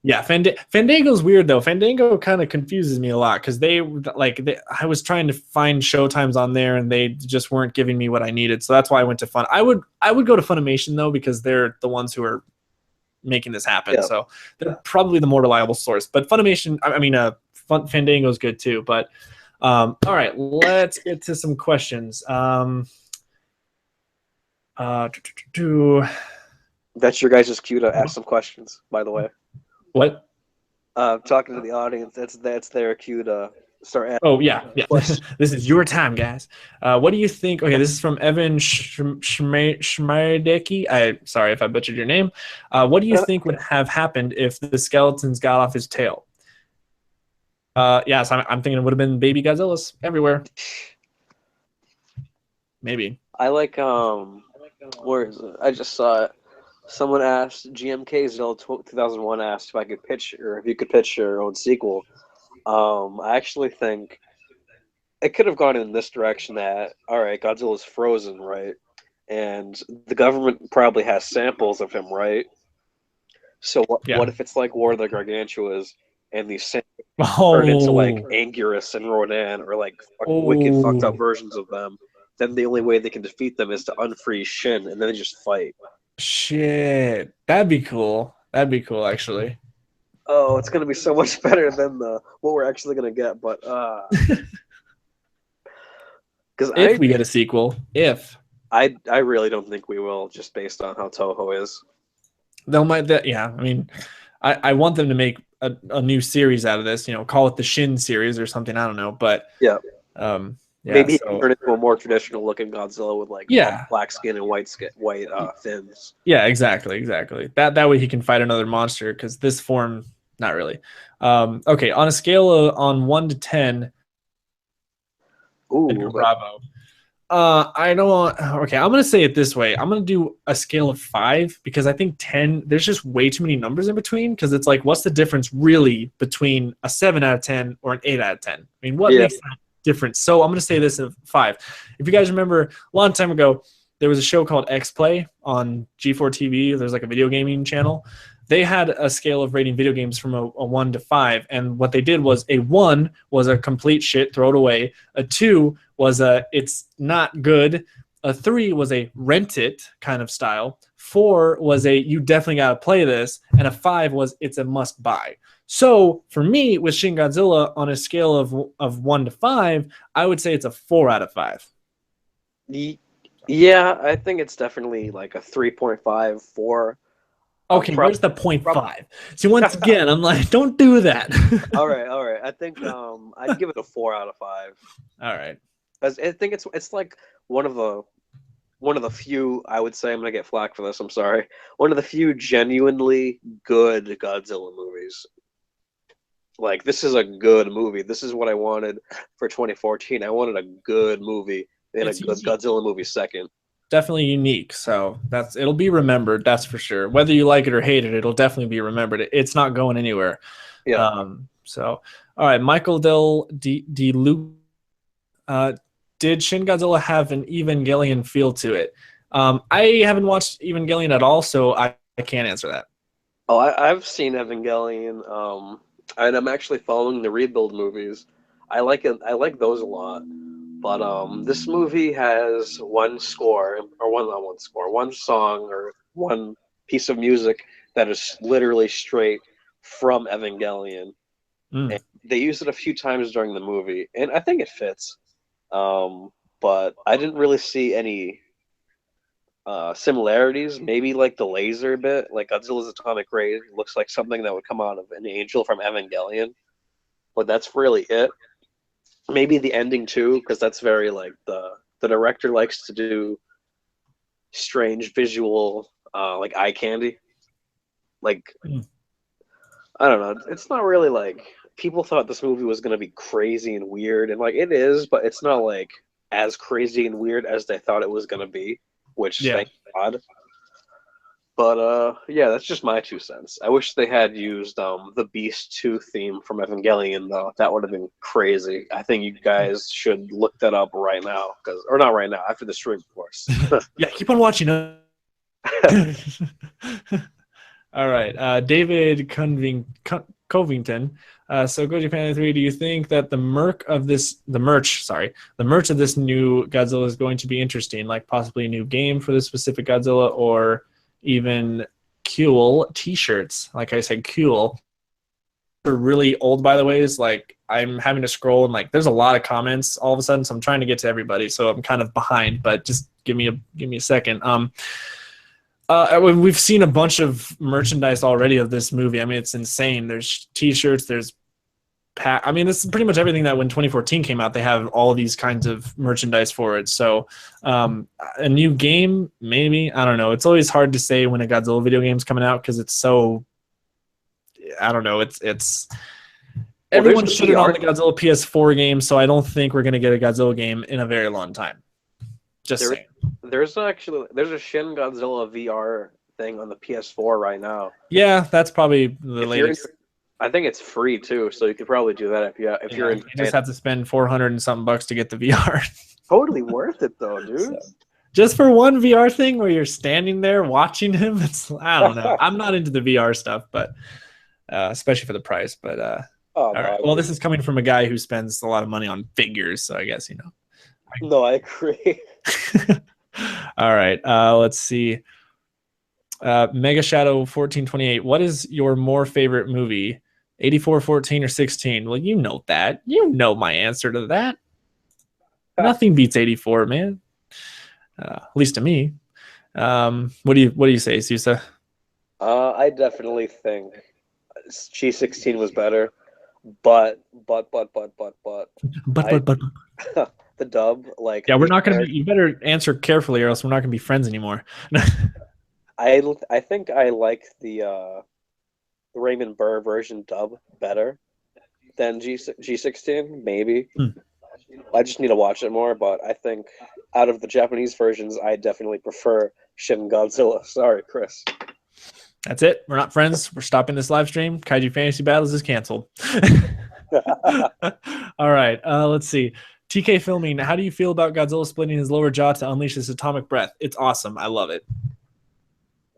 Yeah, Fandango's weird though. Fandango kind of confuses me a lot because I was trying to find showtimes on there and they just weren't giving me what I needed. So that's why I went to Fun. I would go to Funimation though, because they're the ones who are making this happen. Yeah. So they're probably the more reliable source. But Funimation, Fandango's good too. But all right, let's get to some questions. That's your guys' cue to ask some questions, by the way. What? Talking to the audience. That's their cue to start asking. Oh yeah. This is your time, guys. What do you think? Okay, this is from Evan Schmerdecki. Sorry if I butchered your name. What do you think would have happened if the skeletons got off his tail? So I'm thinking it would have been baby Godzillas everywhere. Maybe. I like where is it? I just saw it. Someone asked, GMK Zilla 2001 asked if you could pitch your own sequel. I actually think it could have gone in this direction that, all right, Godzilla's frozen, right? And the government probably has samples of him, right? So Yeah. what if it's like War of the Gargantuas and these Sins Oh, turn into like Anguirus and Rodan or like wicked fucked up oh, versions of them? Then the only way they can defeat them is to unfreeze Shin, and then they just fight. shit. That'd be cool. That'd be cool, actually. Oh, it's gonna be so much better than what we're actually gonna get. But because If we get a sequel, I really don't think we will, just based on how Toho is. yeah. I mean, I want them to make a new series out of this. You know, call it the Shin series or something. I don't know, but Yeah, yeah. maybe So turn into a more traditional looking Godzilla with like yeah, black skin and white fins. yeah, exactly. That way he can fight another monster because this form, not really. Okay, on a scale of on 1 to 10, Ooh, bravo. I don't. Okay, I'm gonna say it this way. I'm gonna do a scale of 5 because I think 10. There's just way too many numbers in between. Because it's like, what's the difference really between a 7 out of 10 or an 8 out of 10? I mean, what makes that difference? So I'm gonna say this of 5. If you guys remember, a long time ago, there was a show called X Play on G4 TV. There's like a video gaming channel. They had a scale of rating video games from a 1 to 5, and what they did was a 1 was a complete shit, throw it away. A 2 was a it's not good. A 3 was a rent it kind of style. 4 was a you definitely got to play this, and a 5 was it's a must buy. So for me, with Shin Godzilla on a scale of 1 to 5, I would say it's a 4 out of 5. Yeah, I think it's definitely like a 3.5, 4. Okay, where's the 0.5? See, once again, I'm like, don't do that. all right. I think I'd give it a 4 out of 5. All right. I think it's like one of the few, I would say, I'm gonna get flack for this, I'm sorry. One of the few genuinely good Godzilla movies. Like, this is a good movie. This is what I wanted for 2014. I wanted a good movie and a good Godzilla movie second. Definitely unique, so it'll be remembered, that's for sure. Whether you like it or hate it, it'll definitely be remembered. It's not going anywhere. Yeah. So all right, Michael Del Luke, did Shin Godzilla have an Evangelion feel to it? I haven't watched Evangelion at all, so I can't answer that. Oh, I've seen Evangelion, and I'm actually following the Rebuild movies. I like it. I like those a lot. But this movie has one song or one piece of music that is literally straight from Evangelion. Mm. And they use it a few times during the movie, and I think it fits. But I didn't really see any similarities. Maybe like the laser bit, like Godzilla's atomic ray looks like something that would come out of an angel from Evangelion, but that's really it. Maybe the ending too, because that's very like the director likes to do strange visual, like eye candy. Like, I don't know. It's not really like people thought this movie was gonna be crazy and weird, and like it is, but it's not like as crazy and weird as they thought it was gonna be. Which thank God. But yeah, that's just my 2 cents. I wish they had used the Beast 2 theme from Evangelion though. That would have been crazy. I think you guys should look that up right now, or not right now, after the stream, of course. Yeah, keep on watching. All right, David Covington. So Goji Panda 3, do you think that the merch of this new Godzilla is going to be interesting, like possibly a new game for this specific Godzilla, or even cool t-shirts? Like I said, cool. They're really old, by the way. Is like I'm having to scroll and like there's a lot of comments all of a sudden, so I'm trying to get to everybody. So I'm kind of behind, but just give me a second. We've seen a bunch of merchandise already of this movie. I mean, it's insane. There's t-shirts, there's I mean, this is pretty much everything that when 2014 came out, they have all these kinds of merchandise for it. So a new game, maybe. I don't know. It's always hard to say when a Godzilla video game is coming out because it's so, I don't know. It's everyone shitted on the Godzilla PS4 game, so I don't think we're going to get a Godzilla game in a very long time. Just saying. There's a Shin Godzilla VR thing on the PS4 right now. Yeah, that's probably the latest. I think it's free too, so you could probably do that if you're in. You just have to spend $400 and something to get the VR. Totally worth it though, dude. Just for one VR thing where you're standing there watching him, I don't know. I'm not into the VR stuff, but especially for the price. But all right. Well, this is coming from a guy who spends a lot of money on figures, so I guess No, I agree. All right. Let's see. Mega Shadow 1428. What is your more favorite movie? 84, 14, or 16? Well, you know that. You know my answer to that. Nothing beats 84, man. At least to me. What do you say, Asousa? I definitely think G16 was better, but the dub, like yeah, we're not gonna be. You better answer carefully, or else we're not gonna be friends anymore. I think I like the Raymond Burr version dub better than G16, maybe. I just need to watch it more, but I think out of the Japanese versions, I definitely prefer Shin Godzilla. Sorry, Chris. That's it. We're not friends. We're stopping this live stream. Kaiju Fantasy Battles is canceled. All right. Let's see. TK Filming. How do you feel about Godzilla splitting his lower jaw to unleash his atomic breath? It's awesome. I love it.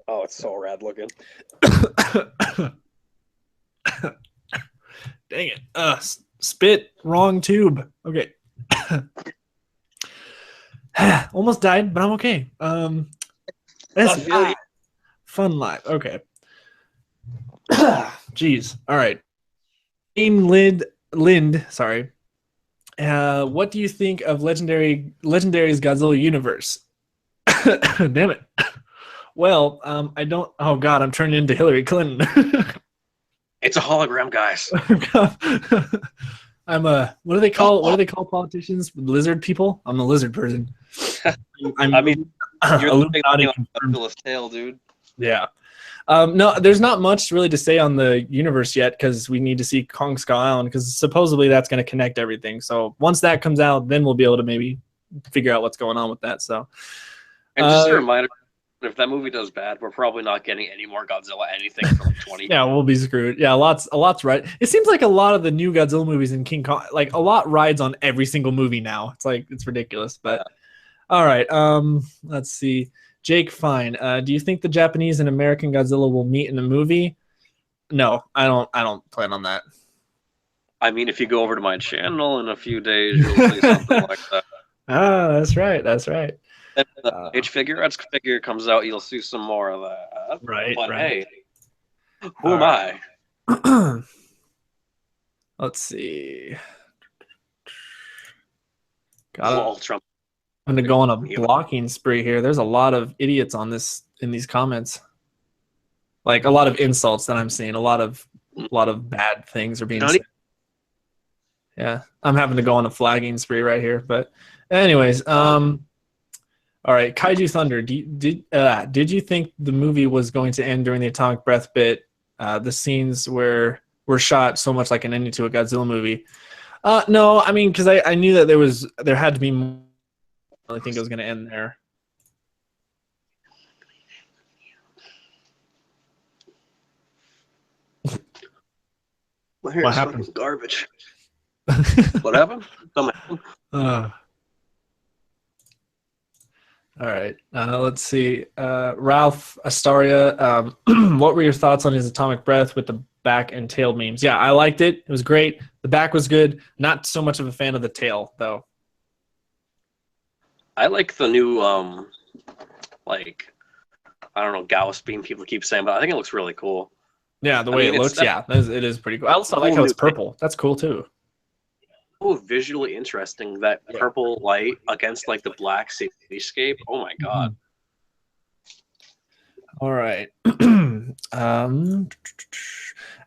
Oh, it's so rad looking. Dang it. Spit. Wrong tube. Okay. Almost died, but I'm okay. That's fun live. Okay. Jeez. All right. Lind, sorry. What do you think of Legendary's Godzilla universe? Damn it. Well, I don't. Oh God, I'm turning into Hillary Clinton. It's a hologram, guys. I'm a. What do they call politicians? Lizard people. I'm a lizard person. I mean, you're Illuminati on Godzilla's tail, dude. Yeah. No, there's not much really to say on the universe yet because we need to see Kong Skull Island because supposedly that's going to connect everything. So once that comes out, then we'll be able to maybe figure out what's going on with that. So, and just a reminder, if that movie does bad, we're probably not getting any more Godzilla anything for like 20. Yeah, we'll be screwed. Yeah, a lot's right. It seems like a lot of the new Godzilla movies in King Kong, like a lot rides on every single movie now. It's like it's ridiculous. But all right, let's see. Jake, fine. Do you think the Japanese and American Godzilla will meet in a movie? No, I don't plan on that. I mean, if you go over to my channel in a few days, you'll see something like that. Ah, that's right. That's right. If the H-Figurettes figure comes out, you'll see some more of that. Right. But right. hey, who am I? Let's see. Trump. I'm gonna go on a blocking spree here. There's a lot of idiots on this in these comments. Like a lot of insults that I'm seeing. A lot of bad things are being said. Yeah, I'm having to go on a flagging spree right here. But anyways, all right, Kaiju Thunder. Did you think the movie was going to end during the atomic breath bit? The scenes were shot so much like an ending to a Godzilla movie. No, I mean because I knew that there had to be more. I think it was going to end there. What happened? Garbage. What happened? All right. Let's see. Ralph Astaria, what were your thoughts on his atomic breath with the back and tail memes? Yeah, I liked it. It was great. The back was good. Not so much of a fan of the tail, though. I like the new, like, I don't know, Gauss beam people keep saying, but I think it looks really cool. Yeah, the way it looks, yeah, it is pretty cool. I also like how it's purple. That's cool, too. Oh, visually interesting, that purple light against, like, the black cityscape. Oh, my God. All right.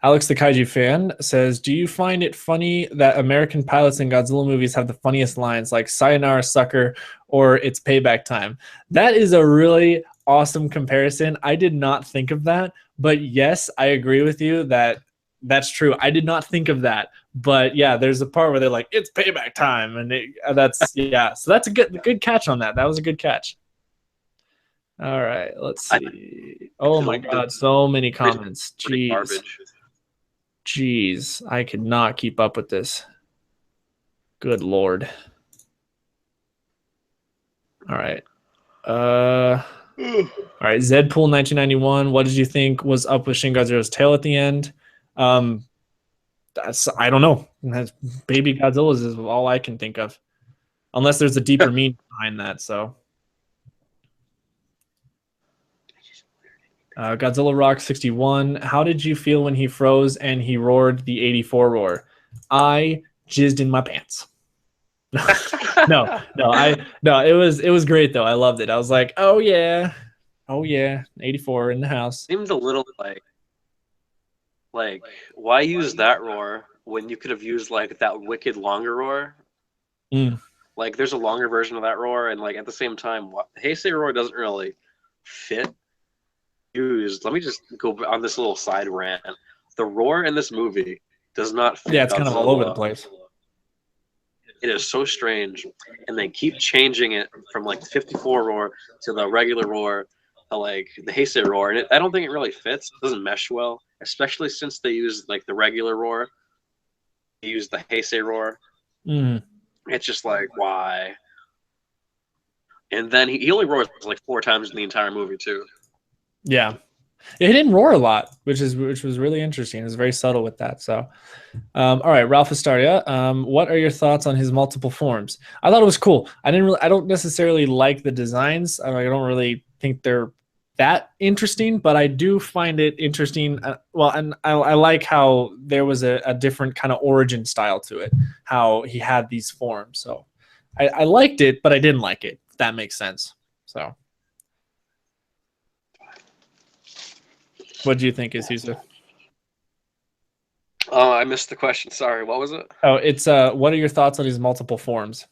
Alex the Kaiju fan says, do you find it funny that American pilots in Godzilla movies have the funniest lines like sayonara sucker or it's payback time? That is a really awesome comparison. I did not think of that, but yes, I agree with you that that's true. I did not think of that, but yeah, there's a part where they're like, it's payback time. And that's, yeah. So that's a good catch on that. That was a good catch. All right, let's see. Oh my God, so many comments. Jeez, I could not keep up with this. Good Lord. All right. All right, Zedpool 1991. What did you think was up with Shin Godzilla's tail at the end? I don't know. That's, Baby Godzilla's is all I can think of, unless there's a deeper meaning behind that. So, Godzilla Rock 61. How did you feel when he froze and he roared the 84 roar? I jizzed in my pants. no, it was great though. I loved it. I was like, oh yeah, 84 in the house. Seems a little like why use that roar when you could have used like that wicked longer roar? Like there's a longer version of that roar, and like at the same time, the Heisei roar doesn't really fit. Let me just go on this little side rant. The roar in this movie does not fit. Yeah, it's kind of all over the place. It is so strange, and they keep changing it from like the 54 roar to the regular roar to like the Heisei roar, and I don't think it really fits. It doesn't mesh well, especially since they use like the regular roar. They use the Heisei roar. It's just like why? And then he only roars like 4 times in the entire movie too. Yeah. He didn't roar a lot, which was really interesting. It was very subtle with that. So, all right, Ralph Astaria, what are your thoughts on his multiple forms? I thought it was cool. I don't necessarily like the designs. I don't really think they're that interesting, but I do find it interesting. And I like how there was a different kind of origin style to it, how he had these forms. So, I liked it, but I didn't like it. If that makes sense. So. What do you think, Asousa? Oh, I missed the question. Sorry, what was it? Oh, it's what are your thoughts on his multiple forms?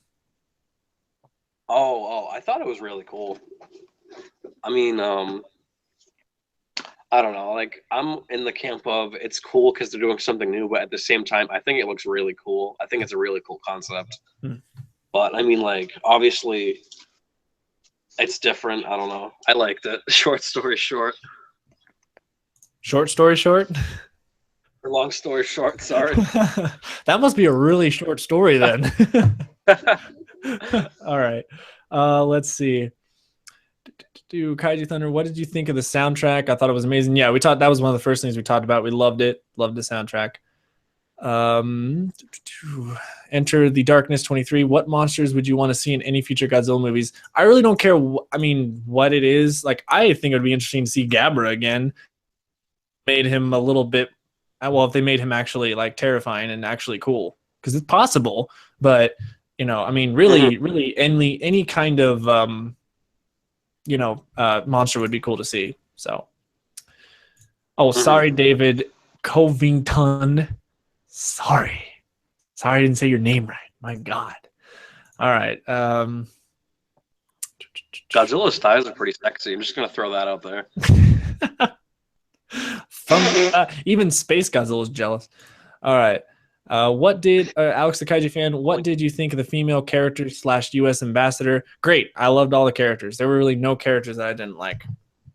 Oh, I thought it was really cool. I mean, I don't know. Like, I'm in the camp of it's cool because they're doing something new, but at the same time, I think it looks really cool. I think it's a really cool concept. But I mean, like, obviously, it's different. I don't know. I liked it. Short story short. Short story short? Or long story short, sorry. That must be a really short story then. All right. Let's see. Kaiju Thunder, what did you think of the soundtrack? I thought it was amazing. Yeah, that was one of the first things we talked about. We loved it. Loved the soundtrack. Enter the Darkness 23. What monsters would you want to see in any future Godzilla movies? I really don't care. What it is. Like, I think it would be interesting to see Gabra again. Made him a little bit, well, if they made him actually like terrifying and actually cool, because it's possible, but really any kind of monster would be cool to see. So sorry, David Covington, sorry I didn't say your name right, my god. All right. Godzilla's thighs are pretty sexy. I'm just gonna throw that out there. Even Space Godzilla is jealous. All right. What did Alex the Kaiju fan? What did you think of the female character / U.S. ambassador? Great. I loved all the characters. There were really no characters that I didn't like.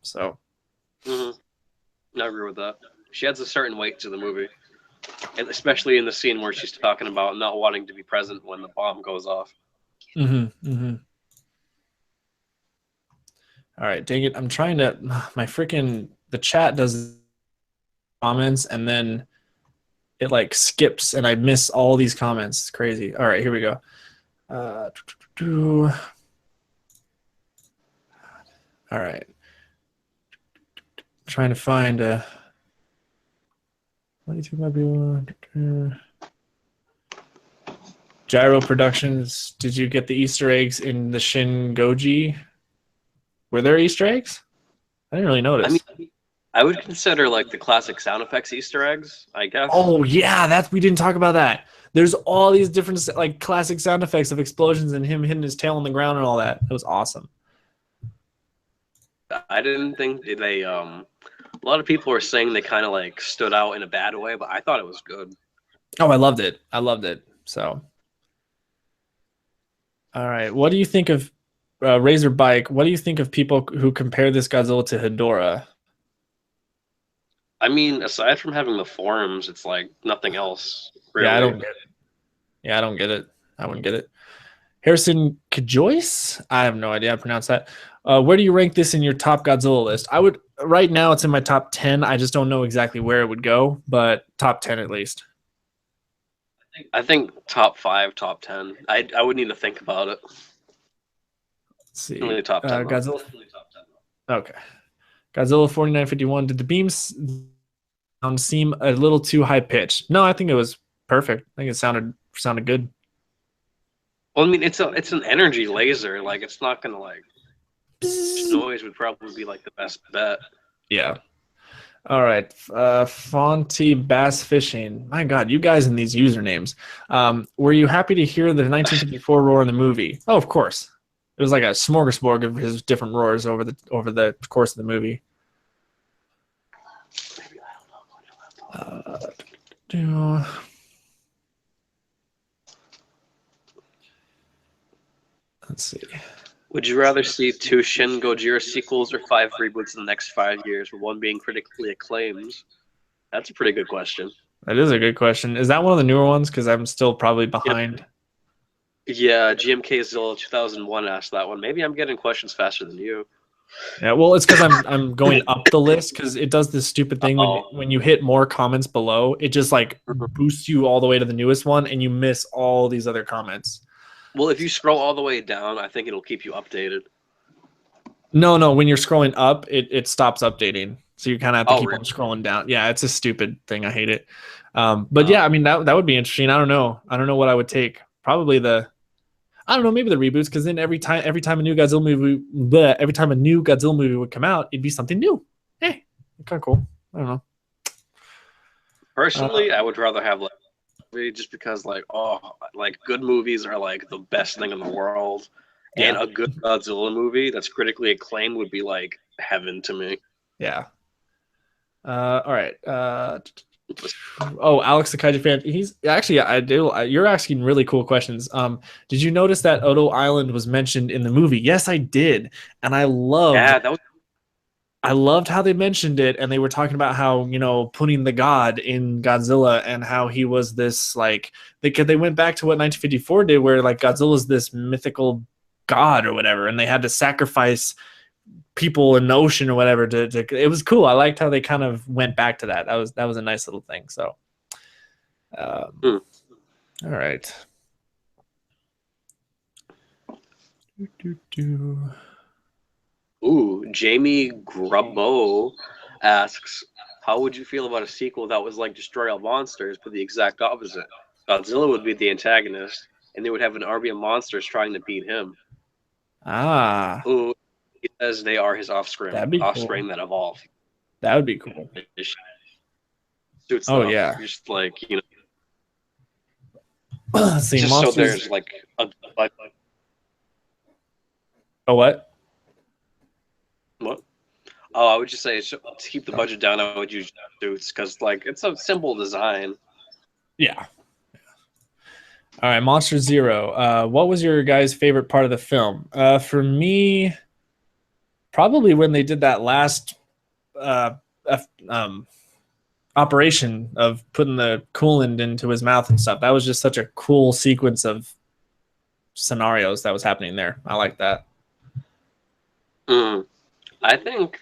So. I agree with that. She adds a certain weight to the movie, and especially in the scene where she's talking about not wanting to be present when the bomb goes off. All right. Dang it. I'm trying to. The chat does comments and then it like skips and I miss all these comments. It's crazy. All right, here we go. All right. Trying to find a. What do you think might be Gyro Productions? Did you get the Easter eggs in the Shin Goji? Were there Easter eggs? I didn't really notice. I mean, I would consider like the classic sound effects Easter eggs, I guess. Oh yeah, we didn't talk about that. There's all these different like classic sound effects of explosions and him hitting his tail on the ground and all that. It was awesome. I didn't think they a lot of people were saying they kind of like stood out in a bad way, but I thought it was good. Oh, I loved it. So, all right, what do you think of Razor Bike? What do you think of people who compare this Godzilla to Hedorah? I mean, aside from having the forms, it's like nothing else. Really. Yeah, I don't get it. I wouldn't get it. Harrison Kajois? I have no idea how to pronounce that. Where do you rank this in your top Godzilla list? I would right now it's in my top 10. I just don't know exactly where it would go, but top 10 at least. I think top 5, top 10. I would need to think about it. Let's see. Only top 10. Godzilla. Okay. Godzilla 4951. Did the beams seem a little too high pitched? No, I think it was perfect. I think it sounded good. Well, I mean, it's an energy laser. Like, it's not gonna like noise would probably be like the best bet. Yeah. All right. Fonty Bass Fishing. My God, you guys in these usernames. Were you happy to hear the 1954 roar in the movie? Oh, of course. It was like a smorgasbord of his different roars over the course of the movie. Let's see. Would you rather see 2 Shin Gojira sequels or 5 reboots in the next 5 years, with one being critically acclaimed? That's a pretty good question. That is a good question. Is that one of the newer ones? Because I'm still probably behind. Yeah, GMK Zilla 2001 asked that one. Maybe I'm getting questions faster than you. Yeah, well, it's because I'm going up the list because it does this stupid thing when you hit more comments below, it just like boosts you all the way to the newest one, and you miss all these other comments. Well, if you scroll all the way down, I think it'll keep you updated. No, when you're scrolling up, it stops updating, so you kind of have to keep on scrolling down. Yeah, it's a stupid thing. I hate it. But yeah, I mean that would be interesting. I don't know what I would take. Probably maybe the reboots, because then every time a new Godzilla movie would come out, it'd be something new. Hey, kind of cool. I don't know. Personally, I would rather have like just because like good movies are like the best thing in the world, and a good Godzilla movie that's critically acclaimed would be like heaven to me. Yeah. All right. Alex the Kaiju fan. He's actually you're asking really cool questions. Did you notice that Odo Island was mentioned in the movie? Yes, I did, and I loved how they mentioned it, and they were talking about how putting the god in Godzilla and how he was this like they went back to what 1954 did, where like Godzilla's this mythical god or whatever, and they had to sacrifice people in the ocean or whatever to it was cool. I liked how they kind of went back to that. That was a nice little thing. So all right. Ooh, Jamie Grubbo asks, how would you feel about a sequel that was like Destroy All Monsters, but the exact opposite? Godzilla would be the antagonist, and they would have an army of monsters trying to beat him. Ooh, he says they are his offspring. That'd be offspring cool. That evolve. That would be cool. Oh yeah. Just like See, just monsters... so there's like a what? What? Oh, I would just say to keep the budget down, I would use suits because like it's a simple design. Yeah. All right, Monster Zero. What was your guys' favorite part of the film? For me, probably when they did that last operation of putting the coolant into his mouth and stuff. That was just such a cool sequence of scenarios that was happening there. I like that. I think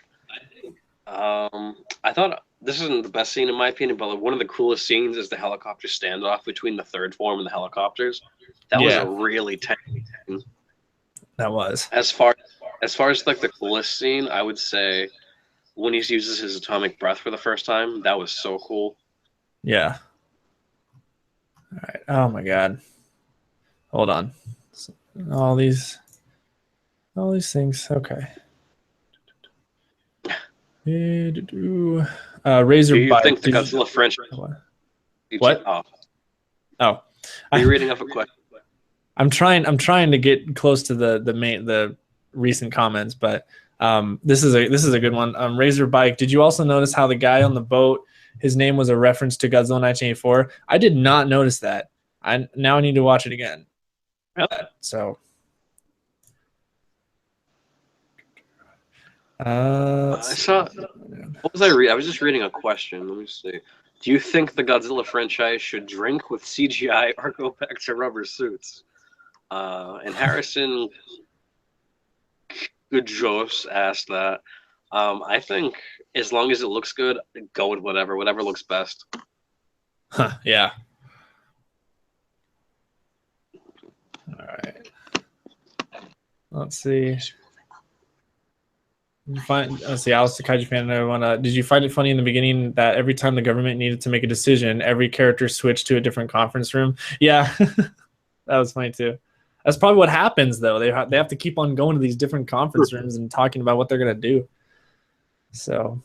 I thought this isn't the best scene in my opinion, but like one of the coolest scenes is the helicopter standoff between the third form and the helicopters. That was a really tense scene. That was. As far as like the coolest scene, I would say when he uses his atomic breath for the first time. That was so cool. Yeah. All right. Oh my God. Hold on. All these things. Okay. Razor Do you Bite. think the Godzilla franchise? What? Oh. Are you reading off a question? I'm trying to get close to the recent comments, but this is a good one. Razor Bike. Did you also notice how the guy on the boat, his name was a reference to Godzilla 1984? I did not notice that. I need to watch it again. So. I saw. What was I reading? I was just reading a question. Let me see. Do you think the Godzilla franchise should drink with CGI or go back to rubber suits? And Harrison Good asked that. I think as long as it looks good, go with whatever looks best. Huh, yeah. All right. Let's see. Let's see, Alice the Kaiju fan and everyone. Did you find it funny in the beginning that every time the government needed to make a decision, every character switched to a different conference room? Yeah, that was funny too. That's probably what happens though. They have to keep on going to these different conference rooms and talking about what they're gonna do. So,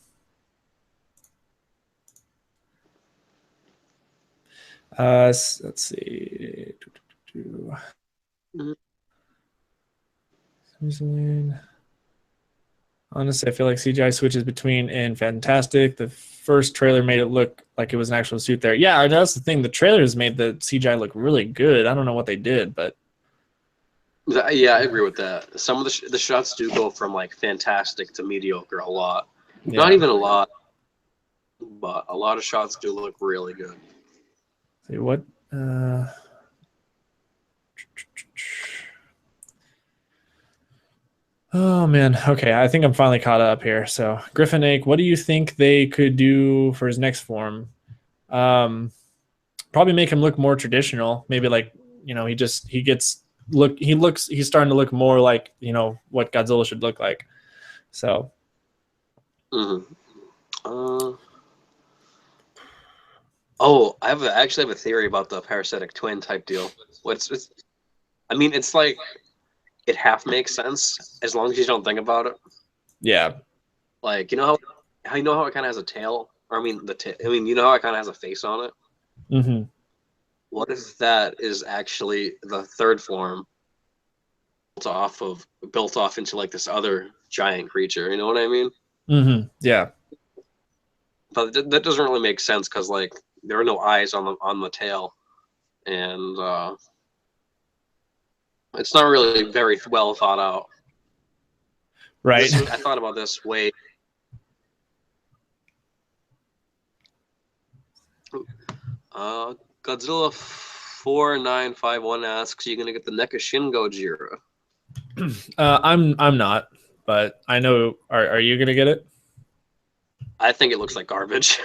let's see. Honestly, I feel like CGI switches between and fantastic. The first trailer made it look like it was an actual suit there. Yeah, that's the thing. The trailers made the CGI look really good. I don't know what they did, but yeah, I agree with that. Some of the shots do go from like fantastic to mediocre a lot. yeah. Not even a lot, but a lot of shots do look really good. See what? Oh man, okay. I think I'm finally caught up here. So Griffin Ake, what do you think they could do for his next form? Probably make him look more traditional. Maybe like he's starting to look more like what Godzilla should look like. So. I actually have a theory about the parasitic twin type deal. It's like it half makes sense as long as you don't think about it. Yeah. Like how it kind of has a tail, or how it kind of has a face on it. Mm-hmm. What if that is actually the third form built off into like this other giant creature? You know what I mean? Mm-hmm. Yeah. But that doesn't really make sense because like there are no eyes on the tail, and it's not really very well thought out. Right. I thought about this way. Godzilla 4951 asks, "Are you gonna get the NECA Shin Gojira?" I'm not, but I know. Are you gonna get it? I think it looks like garbage.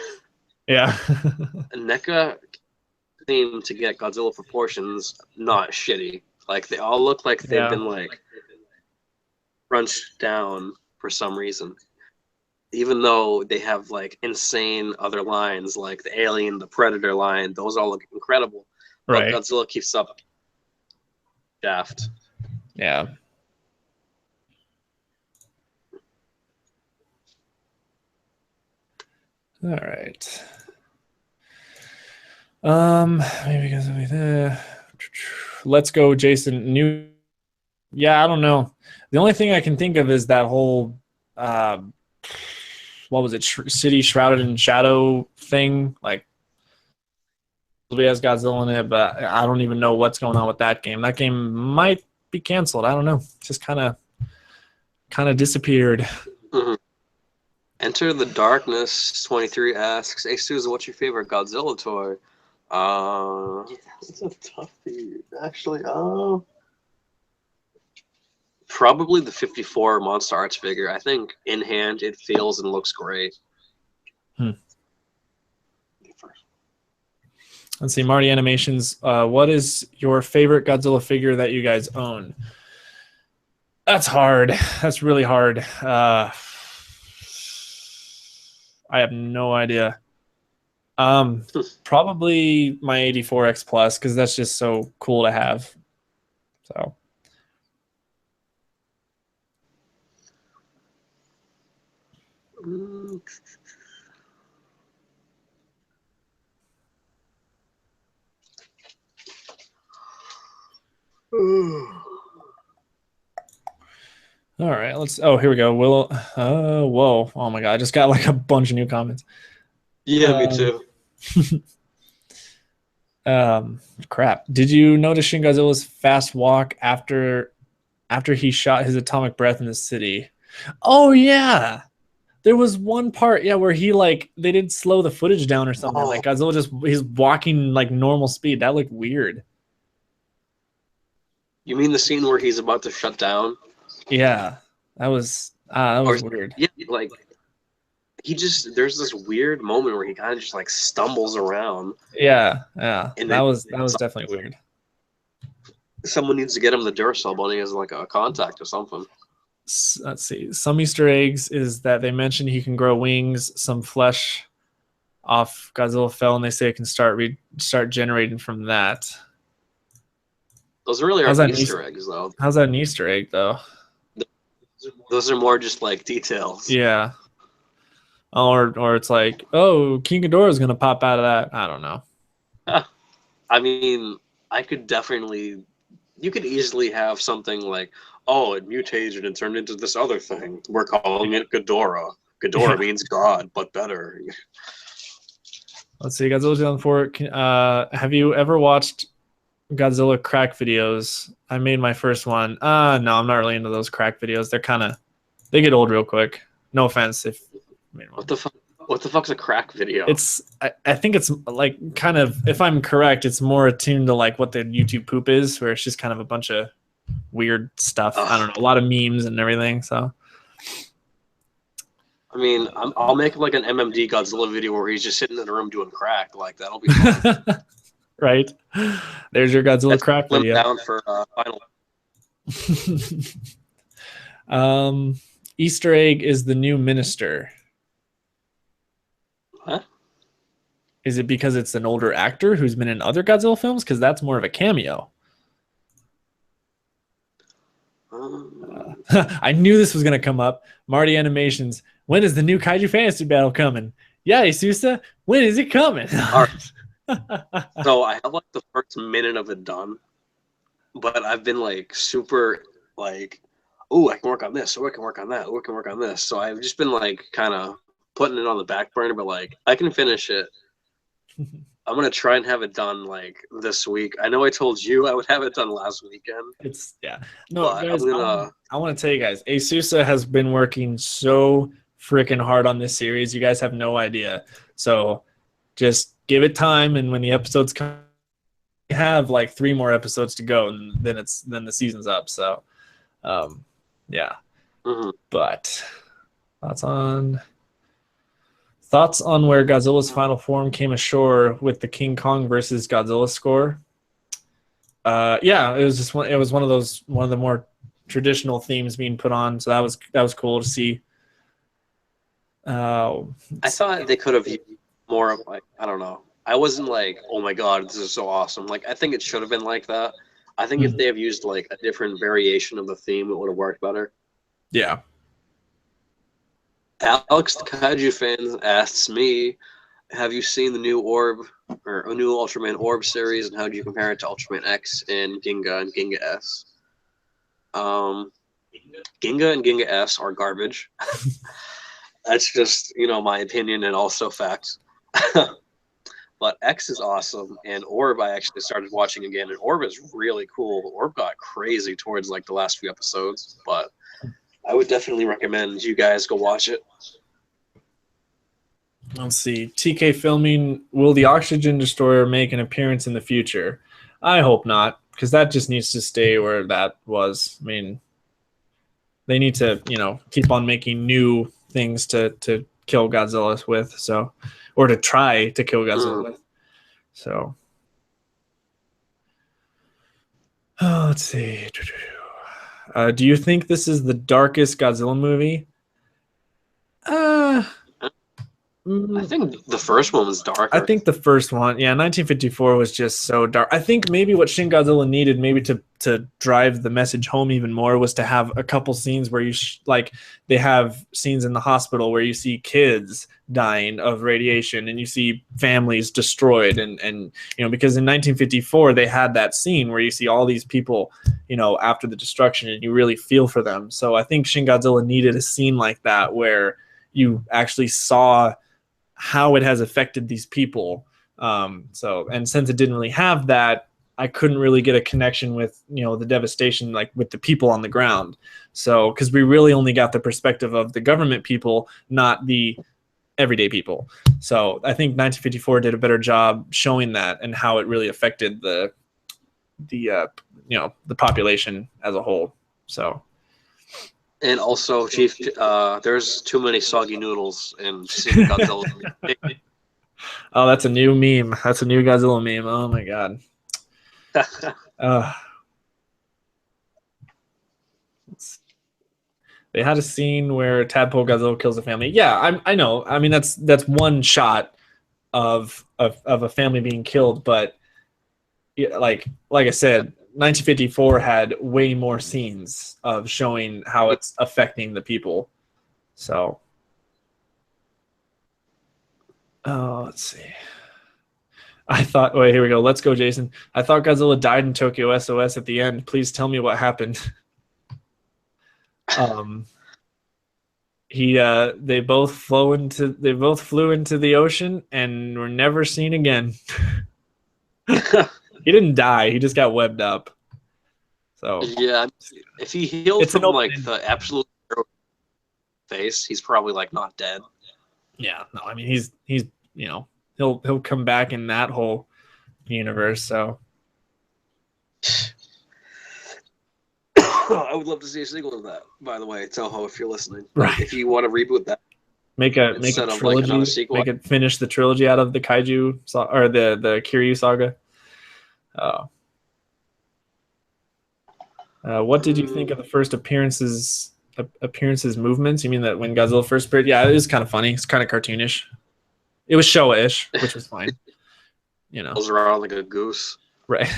Yeah. NECA seem to get Godzilla proportions not shitty. Like they all look like they've been like crunched down for some reason. Even though they have like insane other lines like the Alien, the Predator line, those all look incredible. Right. But Godzilla keeps up shaft. Yeah. All right. Maybe because of there. Let's go, Jason. Yeah, I don't know. The only thing I can think of is that whole what was it? City Shrouded in Shadow thing. Like, it has Godzilla in it, but I don't even know what's going on with that game. That game might be canceled. I don't know. Just kind of disappeared. Mm-hmm. Enter the Darkness 23 asks, Asousa, what's your favorite Godzilla toy? It's a toughie, actually. Probably the 54 Monster Arts figure. I think in hand it feels and looks great. Let's see, Marty Animations. What is your favorite Godzilla figure that you guys own? That's hard. That's really hard. I have no idea. Probably my 84X Plus because that's just so cool to have. So. All right, here we go. Whoa. Oh my God, I just got like a bunch of new comments. Yeah, me too. Crap. Did you notice Shin Godzilla's fast walk after he shot his atomic breath in the city? Oh yeah. There was one part, where he they did slow the footage down or something. Like Godzilla he's walking like normal speed. That looked weird. You mean the scene where he's about to shut down? Yeah, that was weird. Yeah, like there's this weird moment where he kind of just like stumbles around. Yeah, And that was definitely weird. Someone needs to get him the Duracell bunny as like a contact or something. Let's see. Some Easter eggs is that they mentioned he can grow wings, some flesh off Godzilla fell, and they say it can start generating from that. Those really aren't Easter eggs, though. How's that an Easter egg, though? Those are more just like details. Yeah. Or it's like, oh, King Ghidorah is gonna pop out of that. I don't know. I mean, you could easily have something like, oh, it mutated and turned into this other thing. We're calling it Ghidorah. Ghidorah means God, but better. Let's see, Godzilla 2004. Have you ever watched Godzilla crack videos? I made my first one. No, I'm not really into those crack videos. They get old real quick. No offense if I made one. What the fuck's a crack video? I think it's like kind of, if I'm correct, it's more attuned to like what the YouTube poop is, where it's just kind of a bunch of weird stuff. I don't know, a lot of memes and everything. So I mean, I'll make like an MMD Godzilla video where he's just sitting in a room doing crack. Like that'll be fun. Right. There's your Godzilla crack video. Down for final. Easter egg is the new minister. Huh? Is it because it's an older actor who's been in other Godzilla films? Because that's more of a cameo. I knew this was going to come up. Marty Animations. When is the new Kaiju Fantasy Battle coming? Yeah, Asousa. When is it coming? All right. So I have like the first minute of it done, but I've been like super like, oh, I can work on this. Oh, I can work on that. Oh, I can work on this. So I've just been like kind of putting it on the back burner, but like I can finish it. I'm gonna try and have it done like this week. I know I told you I would have it done last weekend. No, guys, I want to tell you guys, Asousa has been working so freaking hard on this series. You guys have no idea. So just give it time, and when the episodes come, we have like 3 more episodes to go, and then the season's up. So, yeah. Mm-hmm. But thoughts on where Godzilla's final form came ashore with the King Kong versus Godzilla score. Yeah, it was one of the more traditional themes being put on, so that was cool to see. I thought they could have used more of like, I don't know. I wasn't like, oh my god, this is so awesome. Like I think it should have been like that. I think if they have used like a different variation of the theme, it would have worked better. Yeah. Alex, the Kaiju fan, asks me, have you seen the new Orb or a new Ultraman Orb series, and how do you compare it to Ultraman X and Ginga S? Ginga and Ginga S are garbage. That's just, my opinion and also facts. But X is awesome, and Orb I actually started watching again, and Orb is really cool. Orb got crazy towards like the last few episodes, but I would definitely recommend you guys go watch it. Let's see. TK Filming, will the Oxygen Destroyer make an appearance in the future? I hope not, because that just needs to stay where that was. I mean, they need to, keep on making new things to kill Godzilla with, so, or to try to kill Godzilla with. So, let's see. Do you think this is the darkest Godzilla movie? I think the first one was darker. I think the first one, 1954 was just so dark. I think maybe what Shin Godzilla needed, maybe to drive the message home even more, was to have a couple scenes where they have scenes in the hospital where you see kids dying of radiation and you see families destroyed, and because in 1954 they had that scene where you see all these people, after the destruction, and you really feel for them. So I think Shin Godzilla needed a scene like that where you actually saw how it has affected these people. And since it didn't really have that, I couldn't really get a connection with, the devastation, like with the people on the ground. So, because we really only got the perspective of the government people, not the everyday people. So I think 1954 did a better job showing that and how it really affected the the population as a whole. So. And also, Chief, there's too many soggy noodles in Shin Godzilla. Oh, that's a new meme. That's a new Godzilla meme. Oh my god. They had a scene where Tadpole Godzilla kills a family. Yeah, I know. I mean, that's one shot of a family being killed, but like I said, 1954 had way more scenes of showing how it's affecting the people. So, let's see. Wait, here we go. Let's go, Jason. I thought Godzilla died in Tokyo SOS at the end. Please tell me what happened. They both flew into the ocean and were never seen again. He didn't die. He just got webbed up. So yeah, if he healed from like the absolute face, he's probably like not dead. Yeah, no, I mean he's he'll come back in that whole universe. So I would love to see a sequel to that. By the way, Toho, if you're listening, right? If you want to reboot that, make a trilogy, make it finish the trilogy out of the Kaiju or the Kiryu saga. What did you think of the first appearances movements? You mean that when Godzilla first appeared? Yeah, it was kind of funny. It's kind of cartoonish. It was Showa-ish, which was fine. Goes around like a goose. Right.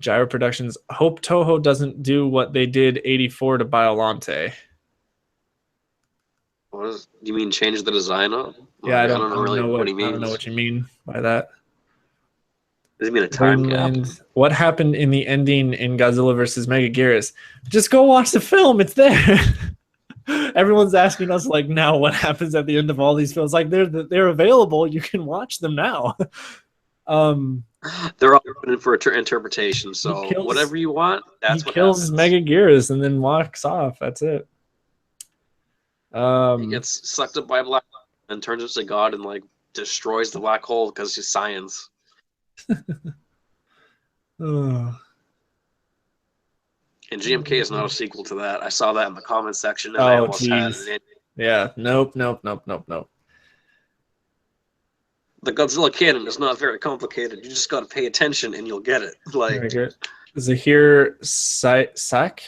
Gyro Productions. Hope Toho doesn't do what they did 84 to Biollante. Do you mean change the design up? Yeah, I don't know what you mean by that. Does it mean a time gap? What happened in the ending in Godzilla versus Megaguirus? Just go watch the film. It's there. Everyone's asking us like now what happens at the end of all these films. Like they're available. You can watch them now. They're all open for interpretation. So whatever you want, that's what kills Megaguirus and then walks off. That's it. He gets sucked up by a black hole and turns into God and like destroys the black hole because he's science. Oh. And GMK is not a sequel to that. I saw that in the comment section and I almost had it. Yeah, nope. The Godzilla canon is not very complicated. You just got to pay attention and you'll get it. Like Zahir Saik.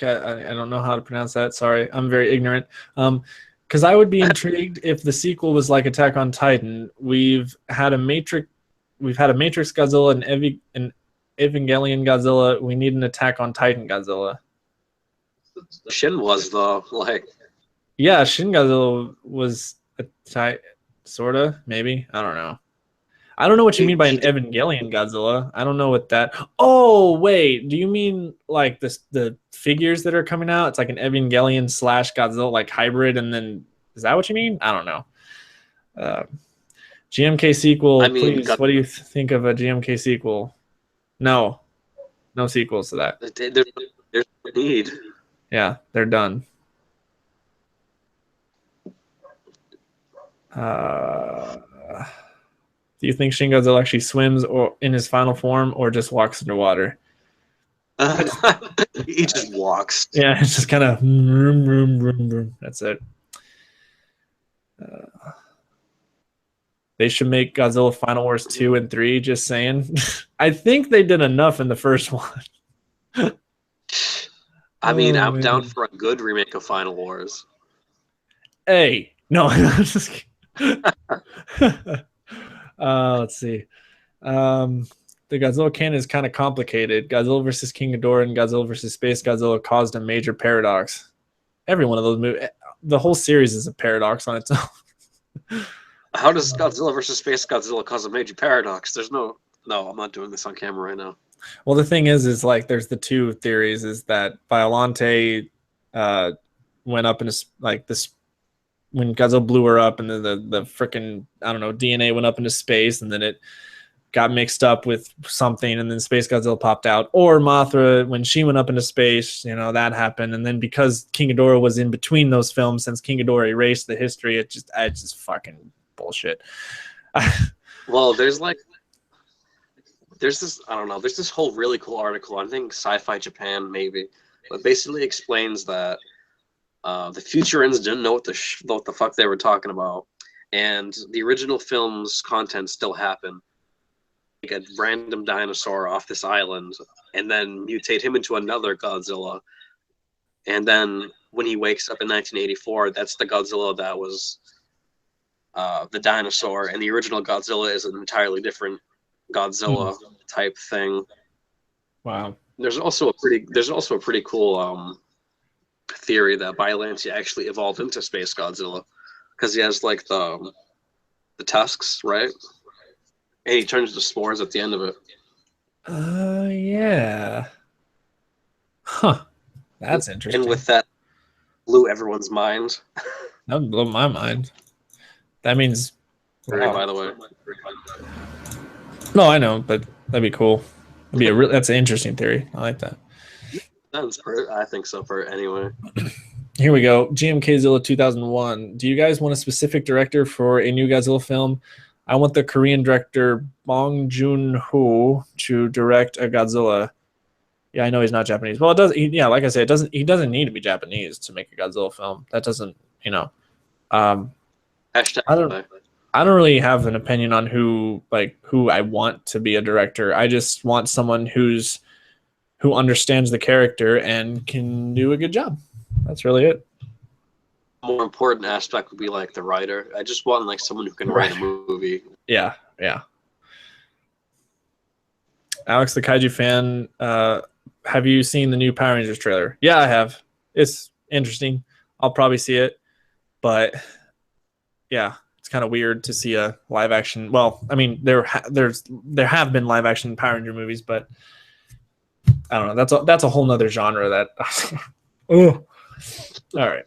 I don't know how to pronounce that. Sorry, I'm very ignorant. Because I would be intrigued if the sequel was like Attack on Titan. We've had a Matrix Godzilla and Evangelion Godzilla. We need an Attack on Titan Godzilla. Shin was though, like. Yeah, Shin Godzilla was sorta, maybe. I don't know. I don't know what you mean by an Evangelion Godzilla. I don't know what that. Oh wait, do you mean like the figures that are coming out? It's like an Evangelion / Godzilla like hybrid, and then is that what you mean? I don't know. GMK sequel, please. What do you think of a GMK sequel? No sequels to that. There's no need. Yeah, they're done. Do you think Shin Godzilla actually swims or in his final form or just walks underwater? He just walks. Yeah, it's just kind of vroom. That's it. They should make Godzilla Final Wars 2 and 3, just saying. I think they did enough in the first one. I mean, I'm down for a good remake of Final Wars. Hey, no, I'm just kidding. Let's see. The Godzilla canon is kind of complicated. Godzilla versus King Ghidorah and Godzilla versus Space Godzilla caused a major paradox. Every one of those movies, the whole series is a paradox on its own. How does Godzilla versus Space Godzilla cause a major paradox? There's no, I'm not doing this on camera right now. Well, the thing is like there's the two theories: is that Biollante went up into like this when Godzilla blew her up, and then the freaking DNA went up into space, and then it got mixed up with something, and then Space Godzilla popped out. Or Mothra, when she went up into space, that happened, and then because King Ghidorah was in between those films, since King Ghidorah erased the history, it's just fucking bullshit. Well, there's like there's this, I don't know, there's this whole really cool article, I think Sci-Fi Japan maybe, but basically explains that the Futurians didn't know what the fuck they were talking about, and the original film's content still happened. Like a random dinosaur off this island, and then mutate him into another Godzilla, and then when he wakes up in 1984, that's the Godzilla that was the dinosaur, and the original Godzilla is an entirely different Godzilla type thing. Wow. There's also a pretty cool theory that Biollante actually evolved into Space Godzilla because he has like the tusks, right? And he turns to spores at the end of it. Yeah. Huh. That's interesting. And with that, blew everyone's mind. That would blow my mind. That means. Wow. By the way. No, I know, but that'd be cool. That's an interesting theory. I like that. I think so for anyway. Here we go. GMKzilla 2001. Do you guys want a specific director for a new Godzilla film? I want the Korean director Bong Joon-ho to direct a Godzilla. Yeah, I know he's not Japanese. Well, it does. Like I said, he doesn't need to be Japanese to make a Godzilla film. That doesn't, I don't really have an opinion on who I want to be a director. I just want someone who understands the character and can do a good job. That's really it. More important aspect would be like the writer. I just want like someone who can write a movie. Yeah. Alex, the Kaiju fan, have you seen the new Power Rangers trailer? Yeah, I have. It's interesting. I'll probably see it, but yeah, it's kind of weird to see a live action. Well, I mean, there have been live action Power Ranger movies, but I don't know. That's a whole nother genre. That. Oh, all right.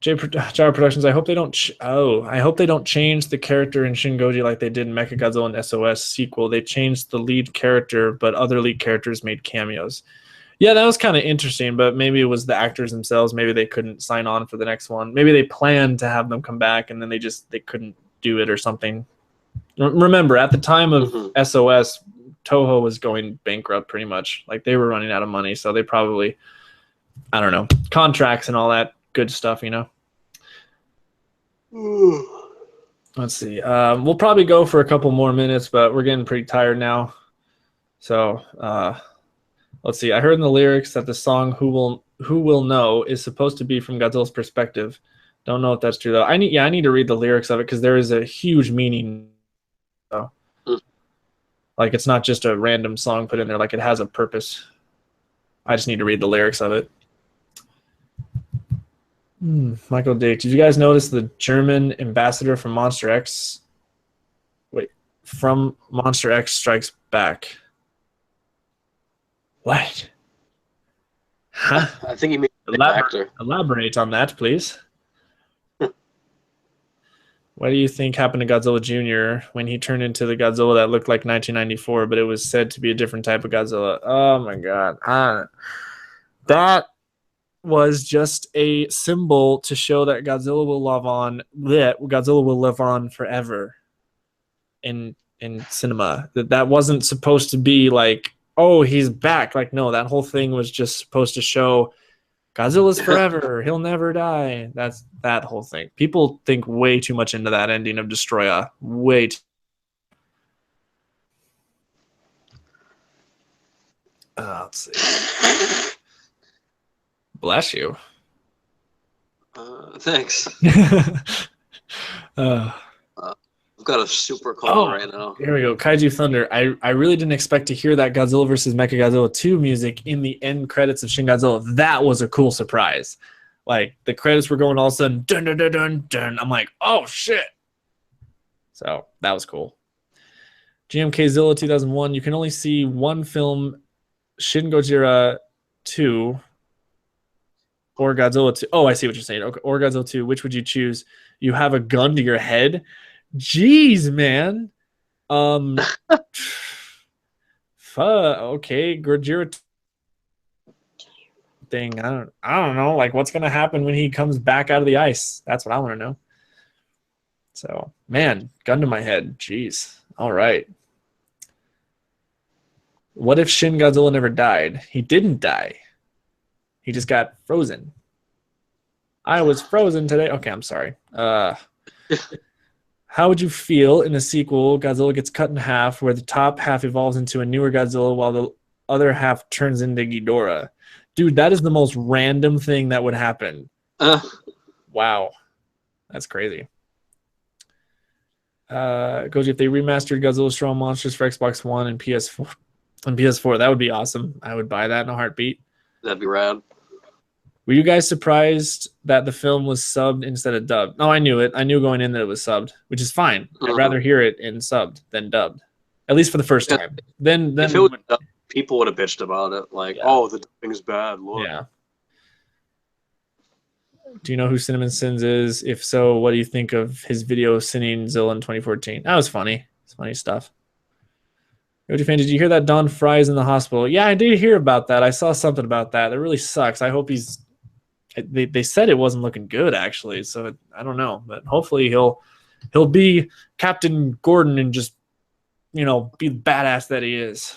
Gyro Productions. I hope they don't. I hope they don't change the character in Shin Goji like they did in Mechagodzilla and SOS sequel. They changed the lead character, but other lead characters made cameos. Yeah, that was kind of interesting, but maybe it was the actors themselves. Maybe they couldn't sign on for the next one. Maybe they planned to have them come back, and then they couldn't do it or something. Remember, at the time of SOS, Toho was going bankrupt pretty much. Like they were running out of money, so they probably, I don't know, contracts and all that good stuff, Let's see. We'll probably go for a couple more minutes, but we're getting pretty tired now. So let's see. I heard in the lyrics that the song "Who Will Know" is supposed to be from Godzilla's perspective. Don't know if that's true though. I need to read the lyrics of it because there is a huge meaning. So, like it's not just a random song put in there. Like it has a purpose. I just need to read the lyrics of it. Michael Dick, did you guys notice the German ambassador from Monster X? From Monster X Strikes Back. What? Huh? I think he made an actor. Elaborate on that, please. What do you think happened to Godzilla Jr. when he turned into the Godzilla that looked like 1994, but it was said to be a different type of Godzilla? Oh my God. That was just a symbol to show that Godzilla will live on. Godzilla will live on forever in cinema. That wasn't supposed to be like, oh, he's back. Like, no, that whole thing was just supposed to show Godzilla's forever. He'll never die. That's that whole thing. People think way too much into that ending of Destroya. Way too. Let's see. Bless you. Thanks. I've got a super cold right now. Here we go. Kaiju Thunder. I really didn't expect to hear that Godzilla vs. Mechagodzilla 2 music in the end credits of Shin Godzilla. That was a cool surprise. Like, the credits were going all of a sudden, dun, dun, dun, dun, dun. I'm like, oh, shit. So, that was cool. GMKzilla 2001. You can only see one film, Shin Gojira 2, or Godzilla 2. Oh, I see what you're saying. Okay, or Godzilla 2. Which would you choose? You have a gun to your head? Jeez, man. Okay, Gojira thing. I don't know. Like, what's gonna happen when he comes back out of the ice? That's what I want to know. So, man, gun to my head. Jeez. All right. What if Shin Godzilla never died? He didn't die. He just got frozen. I was frozen today. Okay, I'm sorry. How would you feel in a sequel? Godzilla gets cut in half, where the top half evolves into a newer Godzilla, while the other half turns into Ghidorah. Dude, that is the most random thing that would happen. Wow, that's crazy. Goji, if they remastered Godzilla Strong Monsters for Xbox One and PS4, that would be awesome. I would buy that in a heartbeat. That'd be rad. Were you guys surprised that the film was subbed instead of dubbed? No, I knew it. I knew going in that it was subbed, which is fine. I'd rather hear it in subbed than dubbed, at least for the first time. Then if it was dubbed, people would have bitched about it, like, "Oh, the dubbing's bad." Look. Yeah. Do you know who Cinnamon Sins is? If so, what do you think of his video sinning Zilla in 2014? That was funny. It's funny stuff. Goji fan, did you hear that Don Fry's in the hospital? Yeah, I did hear about that. I saw something about that. That really sucks. I hope he's. They said it wasn't looking good, actually. So I don't know, but hopefully he'll be Captain Gordon and just, be the badass that he is.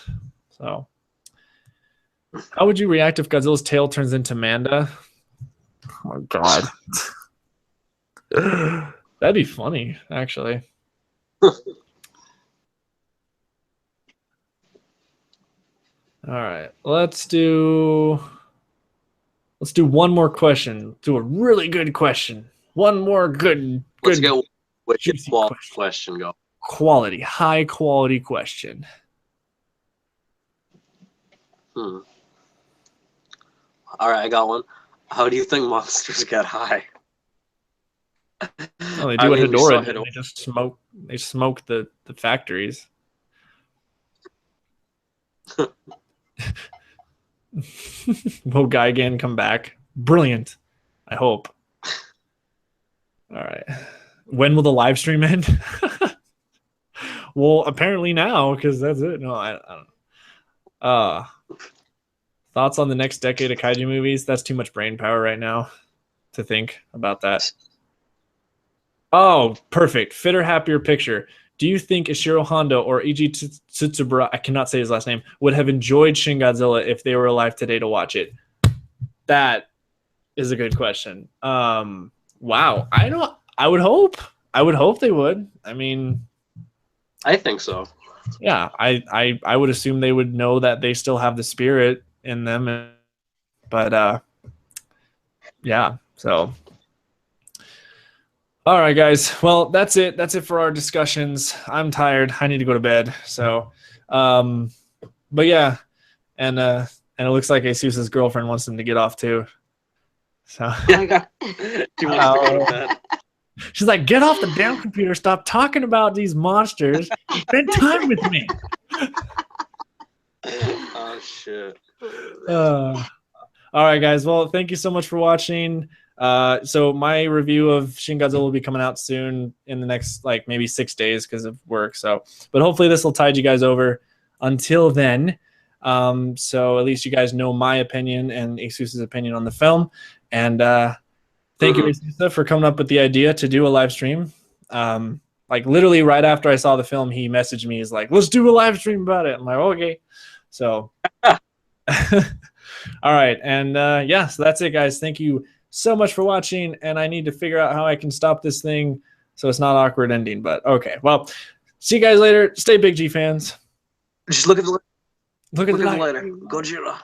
So, how would you react if Godzilla's tail turns into Manda? Oh my god, that'd be funny, actually. All right, let's do one more question. Do a really good question. One more good. Let's go with quality question. Go. Quality, high quality question. All right, I got one. How do you think monsters get high? Well, they do what Hedorah did. They just smoke. They smoke the factories. Will Gigan come back? Brilliant. I hope. All right. When will the live stream end? Well, apparently now, because that's it. No, I don't know. Thoughts on the next decade of kaiju movies? That's too much brain power right now to think about that. Oh, perfect. Fitter, happier picture. Do you think Ishiro Honda or Eiji Tsubura, I cannot say his last name, would have enjoyed Shin Godzilla if they were alive today to watch it? That is a good question. Wow. I would hope. I would hope they would. I mean, I think so. Yeah, I would assume they would know that they still have the spirit in them, but yeah. So, all right, guys. Well, that's it. That's it for our discussions. I'm tired. I need to go to bed. So, but yeah, and it looks like Asousa's girlfriend wants him to get off too. So, she wants to go to bed. She's like, get off the damn computer. Stop talking about these monsters. Spend time with me. Oh, shit. All right, guys. Well, thank you so much for watching. So my review of Shin Godzilla will be coming out soon in the next, maybe 6 days because of work. So, but hopefully this will tide you guys over until then. So at least you guys know my opinion and Asousa's opinion on the film. And, thank you, Asousa, for coming up with the idea to do a live stream. Literally right after I saw the film, he messaged me. He's like, let's do a live stream about it. I'm like, okay. So, all right. And yeah, so that's it, guys. Thank you so much for watching. And I need to figure out how I can stop this thing so it's not awkward ending. But okay. Well, see you guys later. Stay Big G fans. Just look at the Look at the lighter. Godzilla.